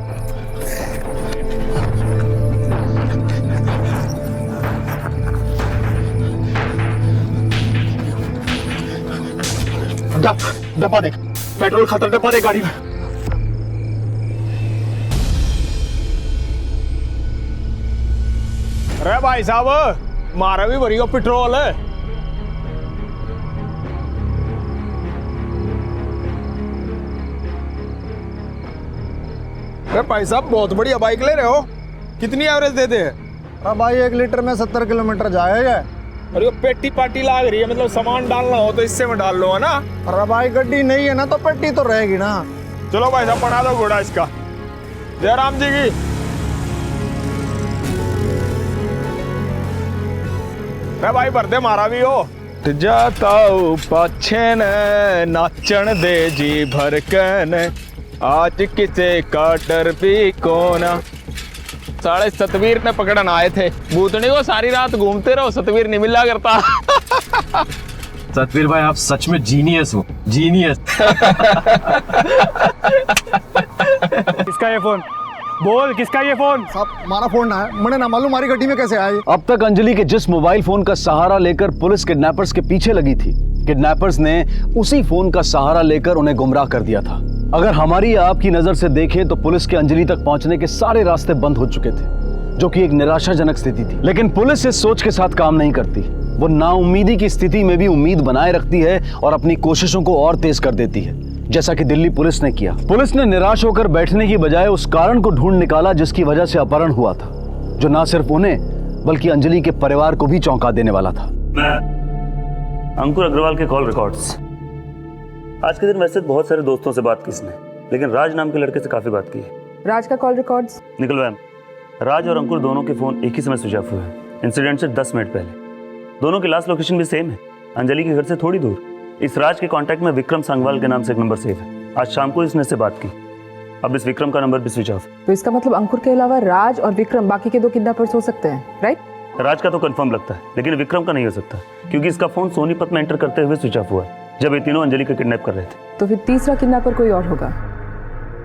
डब्बा देख, पेट्रोल खत्म, डब्बा देख गाड़ी में। अरे भाई साहब, मारा भी भरी हो पेट्रोल है। अरे भाई साहब, बहुत बढ़िया बाइक ले रहे हो, कितनी एवरेज देते हैं? अब भाई 1 लीटर में 70 किलोमीटर जाएगा। अरे ये पेटी पार्टी लाग रही है, मतलब सामान डालना हो तो इससे में डाल लो, है ना? अरे भाई गड्डी नहीं है ना तो पेटी तो रहेगी ना। चलो भाई साहब, बना दो घोड़ा इसका। जय राम जी की। अरे भाई भरते मारा भी हो। जाता पाछे नाचन दे जी भरकन, आज किसे का डर भी कोना। साढ़े सतवीर ने पकड़न आए थे, भूतनी को सारी रात घूमते रहो, सतवीर नहीं मिला करता। सतबीर भाई आप सच में जीनियस हो, जीनियस। किसका ये फोन? बोल किसका ये फोन? साहब हमारा फोन ना है, मुझे ना मालूम हमारी गड्डी में कैसे आए। अब तक अंजलि के जिस मोबाइल फोन का सहारा लेकर पुलिस किडनैपर्स के पीछे लगी थी, किडनैपर्स ने उसी फोन का सहारा लेकर उन्हें गुमराह कर दिया था। अगर हमारी या आपकी नजर से देखें तो पुलिस के अंजलि तक पहुंचने के सारे रास्ते बंद हो चुके थे, जो कि एक निराशाजनक स्थिति थी। लेकिन पुलिस इस सोच के साथ काम नहीं करती। वो नाउम्मीदी की स्थिति में भी उम्मीद बनाए रखती है और अपनी कोशिशों को और तेज कर देती है, जैसा कि दिल्ली पुलिस ने किया। पुलिस ने निराश होकर बैठने की बजाय उस कारण को ढूंढ निकाला जिसकी वजह से अपहरण हुआ था, जो ना सिर्फ उन्हें बल्कि अंजलि के परिवार को भी चौंका देने वाला था। अंकुर अग्रवाल के कॉल रिकॉर्ड्स। आज के दिन वैसे बहुत सारे दोस्तों से बात की इसने, लेकिन राज नाम के लड़के से काफी बात की है। राज का कॉल रिकॉर्ड्स निकलवाएं। राज और अंकुर दोनों के फोन एक ही समय स्विच ऑफ हुए हैं, इंसिडेंट से 10 मिनट पहले। दोनों की लास्ट लोकेशन भी सेम है, अंजलि के घर से थोड़ी दूर। इस राज के कांटेक्ट में विक्रम सांगवाल के नाम से एक नंबर सेव है। आज शाम को इसने से बात की, अब इस विक्रम का नंबर भी स्विच ऑफ। तो इसका मतलब अंकुर के अलावा राज और विक्रम बाकी के 2 किडनैपर्स हो सकते हैं, राइट? राज का तो कंफर्म लगता है, लेकिन विक्रम का नहीं हो सकता, क्योंकि इसका फोन सोनीपत में एंटर करते हुए स्विच ऑफ हुआ है जब ये तीनों अंजलि को किडनैप कर रहे थे। तो फिर तीसरा किडनैपर कोई और होगा।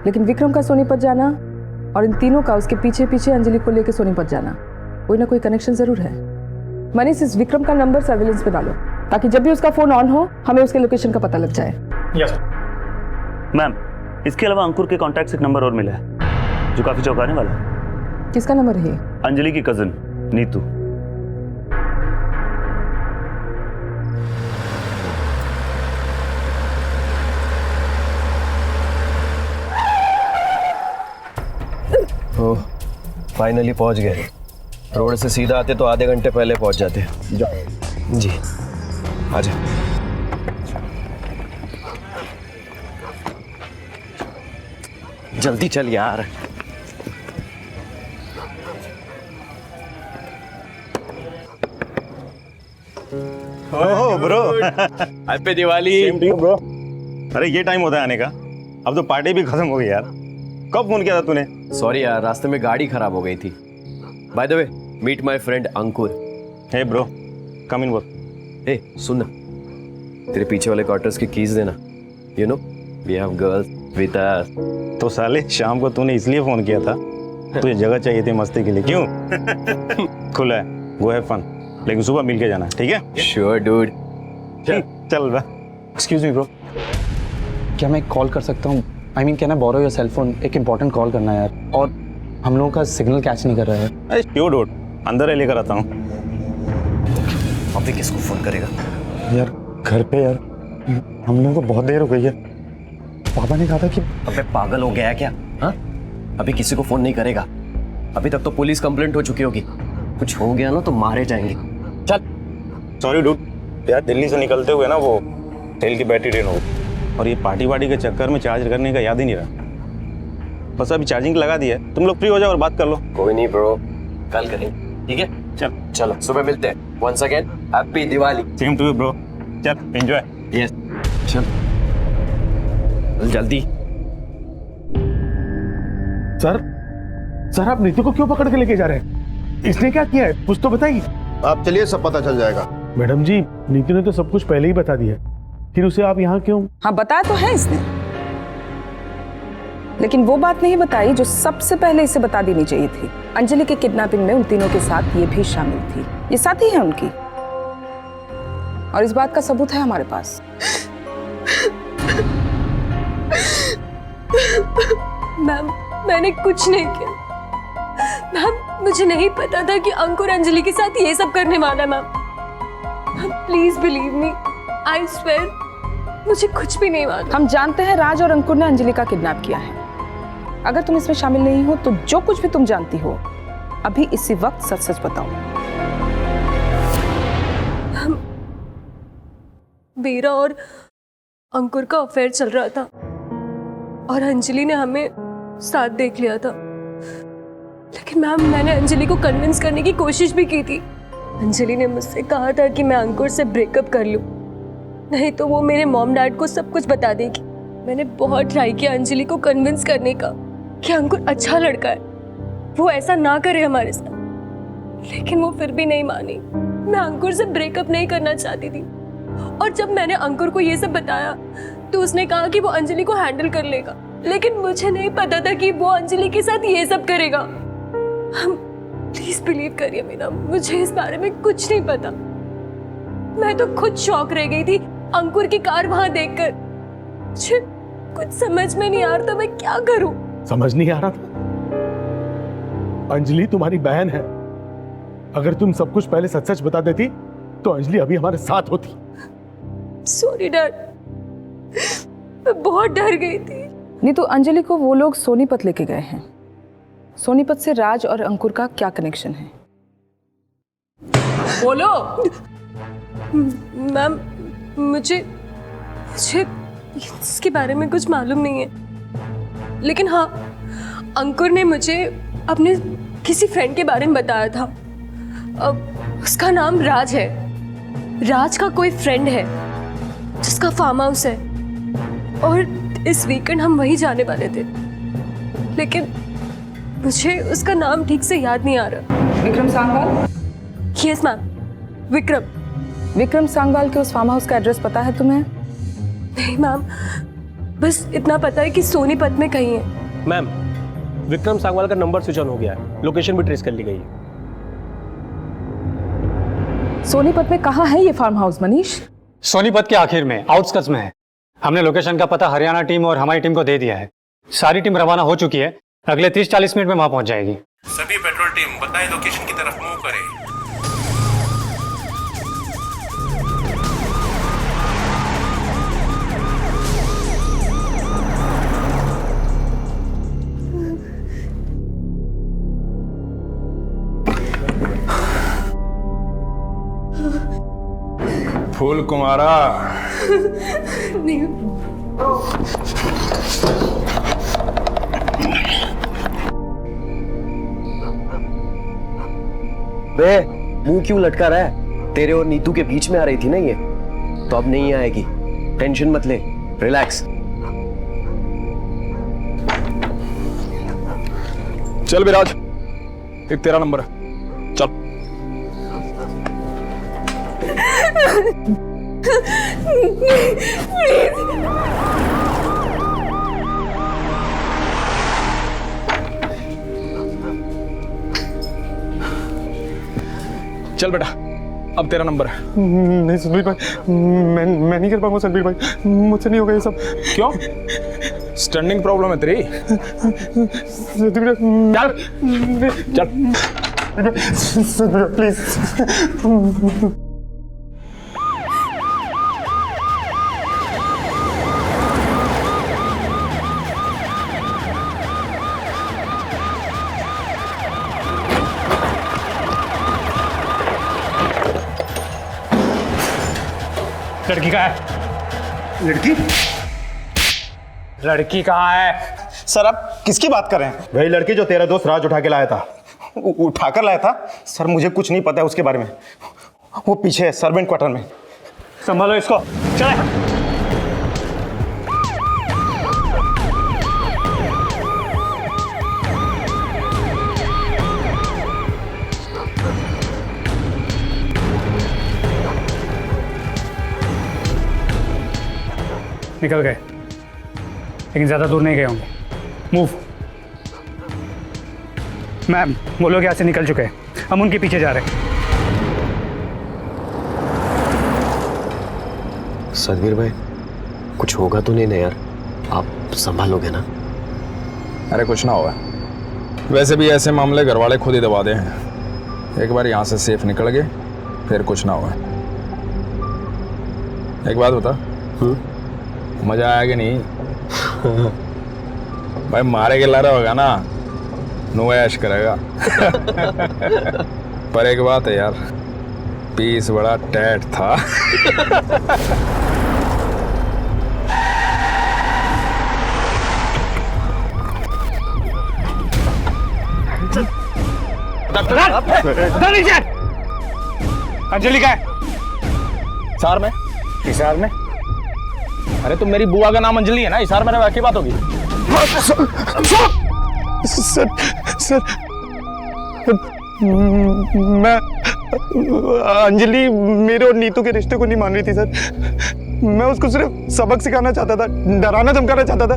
लेकिन विक्रम का सोनीपत जाना और इन तीनों का उसके पीछे पीछे अंजलि को लेकर सोनीपत जाना, कोई ना कोई कनेक्शन जरूर है। मनीष, इस विक्रम का नंबर सर्विलेंस पे डालो, ताकि जब भी उसका फोन ऑन हो हमें उसके लोकेशन का पता लग जाए। Yes ma'am. इसके अलावा अंकुर के कॉन्टैक्ट से एक नंबर और मिला है जो काफी चौंकाने वाला है। किसका नंबर है? अंजलि की कजिन नीतू। ओह, फाइनली पहुंच गए। रोड से सीधा आते तो आधे घंटे पहले पहुंच जाते। जी आजा। जल्दी चल यार। Oh bro, happy Diwali. Bro, अरे ये टाइम होता है आने का, अब तो पार्टी भी खत्म हो गई यार। कब फोन किया था तूने? सॉरी यार, रास्ते में गाड़ी खराब हो गई थी। By the way, meet my friend Ankur. Hey bro, come in work. ए सुन ना, तेरे पीछे वाले क्वार्टर्स की कीज देना। You know we have girls Vikas. तो साले शाम को तूने इसलिए फोन किया था, तुझे जगह चाहिए थी मस्ती के लिए, क्यों? खुला है, गो हैव फन, लेकिन सुबह मिल के जाना, ठीक है? Sure dude. चल बा। एक्सक्यूज मी ब्रो, क्या मैं कॉल कर सकता हूँ? I mean can I borrow your cell phone? एक इंपॉर्टेंट कॉल करना है यार, और हम लोगों का सिग्नल कैच नहीं कर रहा है। अरे श्योर डूड, अंदर है, लेकर आता हूँ। अभी किसको फोन करेगा यार? घर पे यार, हम लोगों को बहुत देर हो गई है। पापा ने कहा था कि अबे पागल हो गया है क्या? हाँ, अभी किसी को फोन नहीं करेगा। अभी तक तो पुलिस कंप्लेंट हो चुकी होगी, कुछ हो गया ना तो मारे जाएंगे। चल। सॉरी डूड, यार दिल्ली से निकलते हुए ना वो तेल की बैटरी ड्रेन हो गई, और ये पार्टी वार्टी के चक्कर में चार्ज करने का याद ही नहीं रहा। बस अभी चार्जिंग लगा दी है, तुम लोग फ्री हो जाओ और बात कर लो। कोई नहीं ब्रो, कल करेंगे, ठीक है? चल चलो, सुबह मिलते हैं। Once again happy Diwali. Same to you bro, चल एंजॉय। यस चल जल्दी। सर आप नीतू को क्यों पकड़ के लेके जा रहे हैं? इसने क्या किया है, कुछ तो बताइए। आप चलिए, सब पता चल जाएगा। मैडम जी, नीतू ने तो सब कुछ पहले ही बता दिया, फिर उसे आप यहाँ क्यों? हाँ बताया तो है इसने, लेकिन वो बात नहीं बताई जो सबसे पहले इसे बता देनी चाहिए थी। अंजलि के किडनैपिंग में उन तीनों के साथ ये भी शामिल थी। ये साथी है उनकी, और इस बात का सबूत है हमारे पास। मैम, मैंने कुछ नहीं किया मैम, मुझे नहीं पता था कि अंकुर अंजलि के साथ ये सब करने वाला है। Ma'am please believe me, I swear मुझे कुछ भी नहीं मालूम। हम जानते हैं राज और अंकुर ने अंजलि का किडनैप किया है। अगर तुम इसमें शामिल नहीं हो तो जो कुछ भी तुम जानती हो अभी इसी वक्त सच सच बताओ। मेरा और अंकुर का अफेयर चल रहा था और अंजलि ने हमें साथ देख लिया था, लेकिन मैम मैंने अंजलि को कन्विंस करने की कोशिश भी की थी। अंजलि ने मुझसे कहा था कि मैं अंकुर से ब्रेकअप कर लूं, नहीं तो वो मेरे मॉम डैड को सब कुछ बता देगी। मैंने बहुत ट्राई किया अंजलि को कन्विंस करने का कि अंकुर अच्छा लड़का है, वो ऐसा ना करे हमारे साथ, लेकिन वो फिर भी नहीं मानी। मैं अंकुर से ब्रेकअप नहीं करना चाहती थी, और जब मैंने अंकुर को ये सब बताया तो उसने कहा कि वो अंजलि को हैंडल कर लेगा, लेकिन मुझे नहीं पता था कि वो अंजलि के साथ ये सब करेगा। प्लीज बिलीव करिए मीना, मुझे इस बारे में कुछ नहीं पता। मैं तो खुद शॉक रह गई थी अंकुर की कार वहां देखकर। मुझे कुछ समझ में नहीं आ रहा था मैं क्या करूं। समझ नहीं आ रहा था? अंजलि तुम्हारी बहन है, अगर तुम सब कुछ पहले सच सच बता देती तो अंजलि अभी हमारे साथ होती। सॉरी डैड, मैं बहुत डर गई थी। नहीं तो अंजलि को वो लोग सोनीपत लेके गए हैं। सोनीपत से राज और अंकुर का क्या कनेक्शन है? बोलो। मैम मुझे इसके बारे में कुछ मालूम नहीं है, लेकिन हाँ अंकुर ने मुझे अपने किसी फ्रेंड के बारे में बताया था। उसका नाम राज है। राज का कोई फ्रेंड है जिसका फार्म हाउस है, और इस वीकेंड हम वहीं जाने वाले थे, लेकिन मुझे उसका नाम ठीक से याद नहीं आ रहा। विक्रम सांगवाल? Yes ma'am, Vikram. विक्रम सांगवाल के उस फार्म हाउस का एड्रेस पता है तुम्हें? नहीं मैम, बस इतना पता है कि सोनीपत में कहीं है। मैम विक्रम सांगवाल का नंबर स्विच ऑन हो गया है, लोकेशन भी ट्रेस कर ली गई है। सोनीपत में कहाँ है ये फार्म हाउस मनीष? सोनीपत के आखिर में, आउटस्कर्ट्स में है। हमने लोकेशन का पता हरियाणा टीम और हमारी टीम को दे दिया है। सारी टीम रवाना हो चुकी है, अगले 30-40 मिनट में वहां पहुंच जाएगी। सभी पेट्रोल टीम बताएं लोकेशन की तरफ मूव करें। फूल कुमारा। नहीं। बे मुंह क्यों लटका रहा है? तेरे और नीतू के बीच में आ रही थी ना ये, तो अब नहीं आएगी। टेंशन मत ले, रिलैक्स। चल विराज, एक तेरा नंबर है, चल। चल बेटा, अब तेरा नंबर है। नहीं सतबीर भाई, मैं नहीं कर पाऊंगा सतबीर भाई, मुझसे नहीं होगा ये सब। क्यों? स्टैंडिंग प्रॉब्लम है तेरी। चल प्लीज। लड़की कहाँ है? लड़की कहाँ है? सर आप किसकी बात कर रहे हैं? वही लड़की जो तेरा दोस्त राज उठा के लाया था। उठाकर लाया था? सर मुझे कुछ नहीं पता है उसके बारे में। वो पीछे है सर्वेंट क्वार्टर में। संभालो इसको, चले। निकल गए, लेकिन ज्यादा दूर नहीं गए होंगे। मूव। मैम, वो लोग यहाँ से निकल चुके हैं, हम उनके पीछे जा रहे हैं। सतबीर भाई, कुछ होगा तो नहीं ना यार? आप संभालोगे ना? अरे कुछ ना होगा, वैसे भी ऐसे मामले घर वाले खुद ही दबा दे हैं। एक बार यहाँ से सेफ निकल गए फिर कुछ ना होगा। एक बात बता, मजा आया कि नहीं? भाई मारे के लारा होगा ना, नो ऐश करेगा। पर एक बात है यार, पीस बड़ा टैट था। अंजलि का है? हिसार में? हिसार में? अरे तुम मेरी बुआ का नाम अंजलि है ना, हिसार में वाकई बात होगी। सर मैं अंजलि मेरे और नीतू के रिश्ते को नहीं मान रही थी सर। मैं उसको सिर्फ सबक सिखाना चाहता था, डराना धमकाना चाहता था,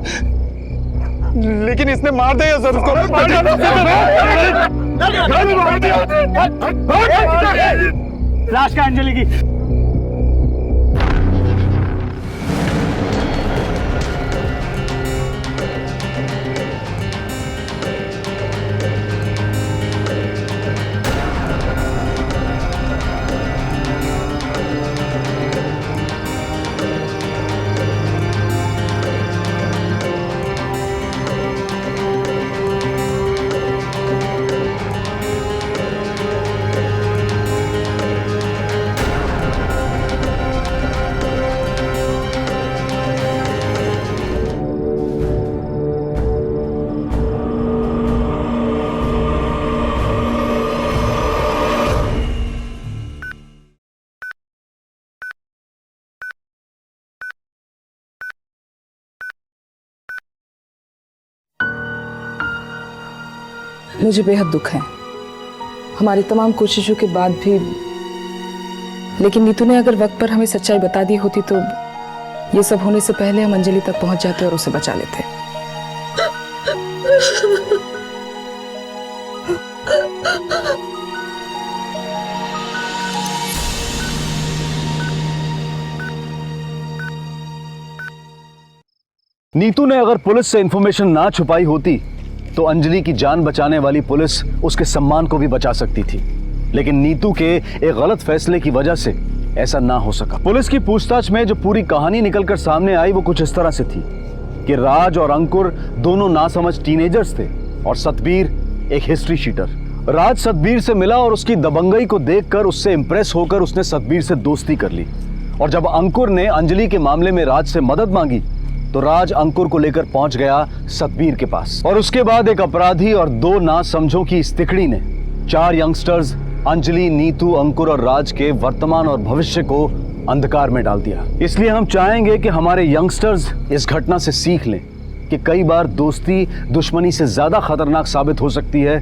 लेकिन इसने मार दिया सर उसको। लाश का अंजलि की। मुझे बेहद दुख है हमारी तमाम कोशिशों के बाद भी, लेकिन नीतू ने अगर वक्त पर हमें सच्चाई बता दी होती तो ये सब होने से पहले हम अंजलि तक पहुंच जाते और उसे बचा लेते। नीतू ने अगर पुलिस से इंफॉर्मेशन ना छुपाई होती तो अंजलि की जान बचाने वाली पुलिस उसके सम्मान को भी बचा सकती थी, लेकिन नीतू के एक गलत फैसले की वजह से ऐसा ना हो सका। पुलिस की पूछताछ में जो पूरी कहानी निकलकर सामने आई वो कुछ इस तरह से थी कि राज और अंकुर दोनों नासमझ टीनेजर्स थे और सतबीर एक हिस्ट्री शीटर। राज सतबीर से मिला और उसकी दबंगई को देखकर उससे इंप्रेस होकर उसने सतबीर से दोस्ती कर ली, और जब अंकुर ने अंजलि के मामले में राज से मदद मांगी तो राज अंकुर को लेकर पहुंच गया सतबीर के पास, और उसके बाद एक अपराधी और दो नासमझों की इस तिकड़ी ने 4 यंगस्टर्स अंजलि, नीतू, अंकुर और राज के वर्तमान और भविष्य को अंधकार में डाल दिया। इसलिए हम चाहेंगे कि हमारे यंगस्टर्स इस घटना से सीख लें कि कई बार दोस्ती दुश्मनी से ज्यादा खतरनाक साबित हो सकती है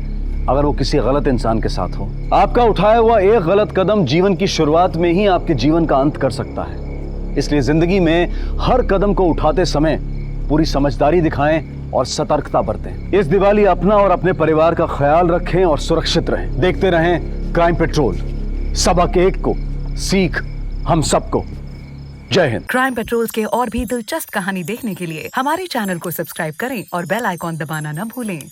अगर वो किसी गलत इंसान के साथ हो। आपका उठाया हुआ एक गलत कदम जीवन की शुरुआत में ही आपके जीवन का अंत कर सकता है। इसलिए जिंदगी में हर कदम को उठाते समय पूरी समझदारी दिखाएं और सतर्कता बरतें। इस दिवाली अपना और अपने परिवार का ख्याल रखें और सुरक्षित रहें। देखते रहें क्राइम पेट्रोल। सबक एक को, सीख हम सबको। जय हिंद। क्राइम पेट्रोल्स के और भी दिलचस्प कहानी देखने के लिए हमारे चैनल को सब्सक्राइब करें और बेल आइकॉन दबाना न भूलें।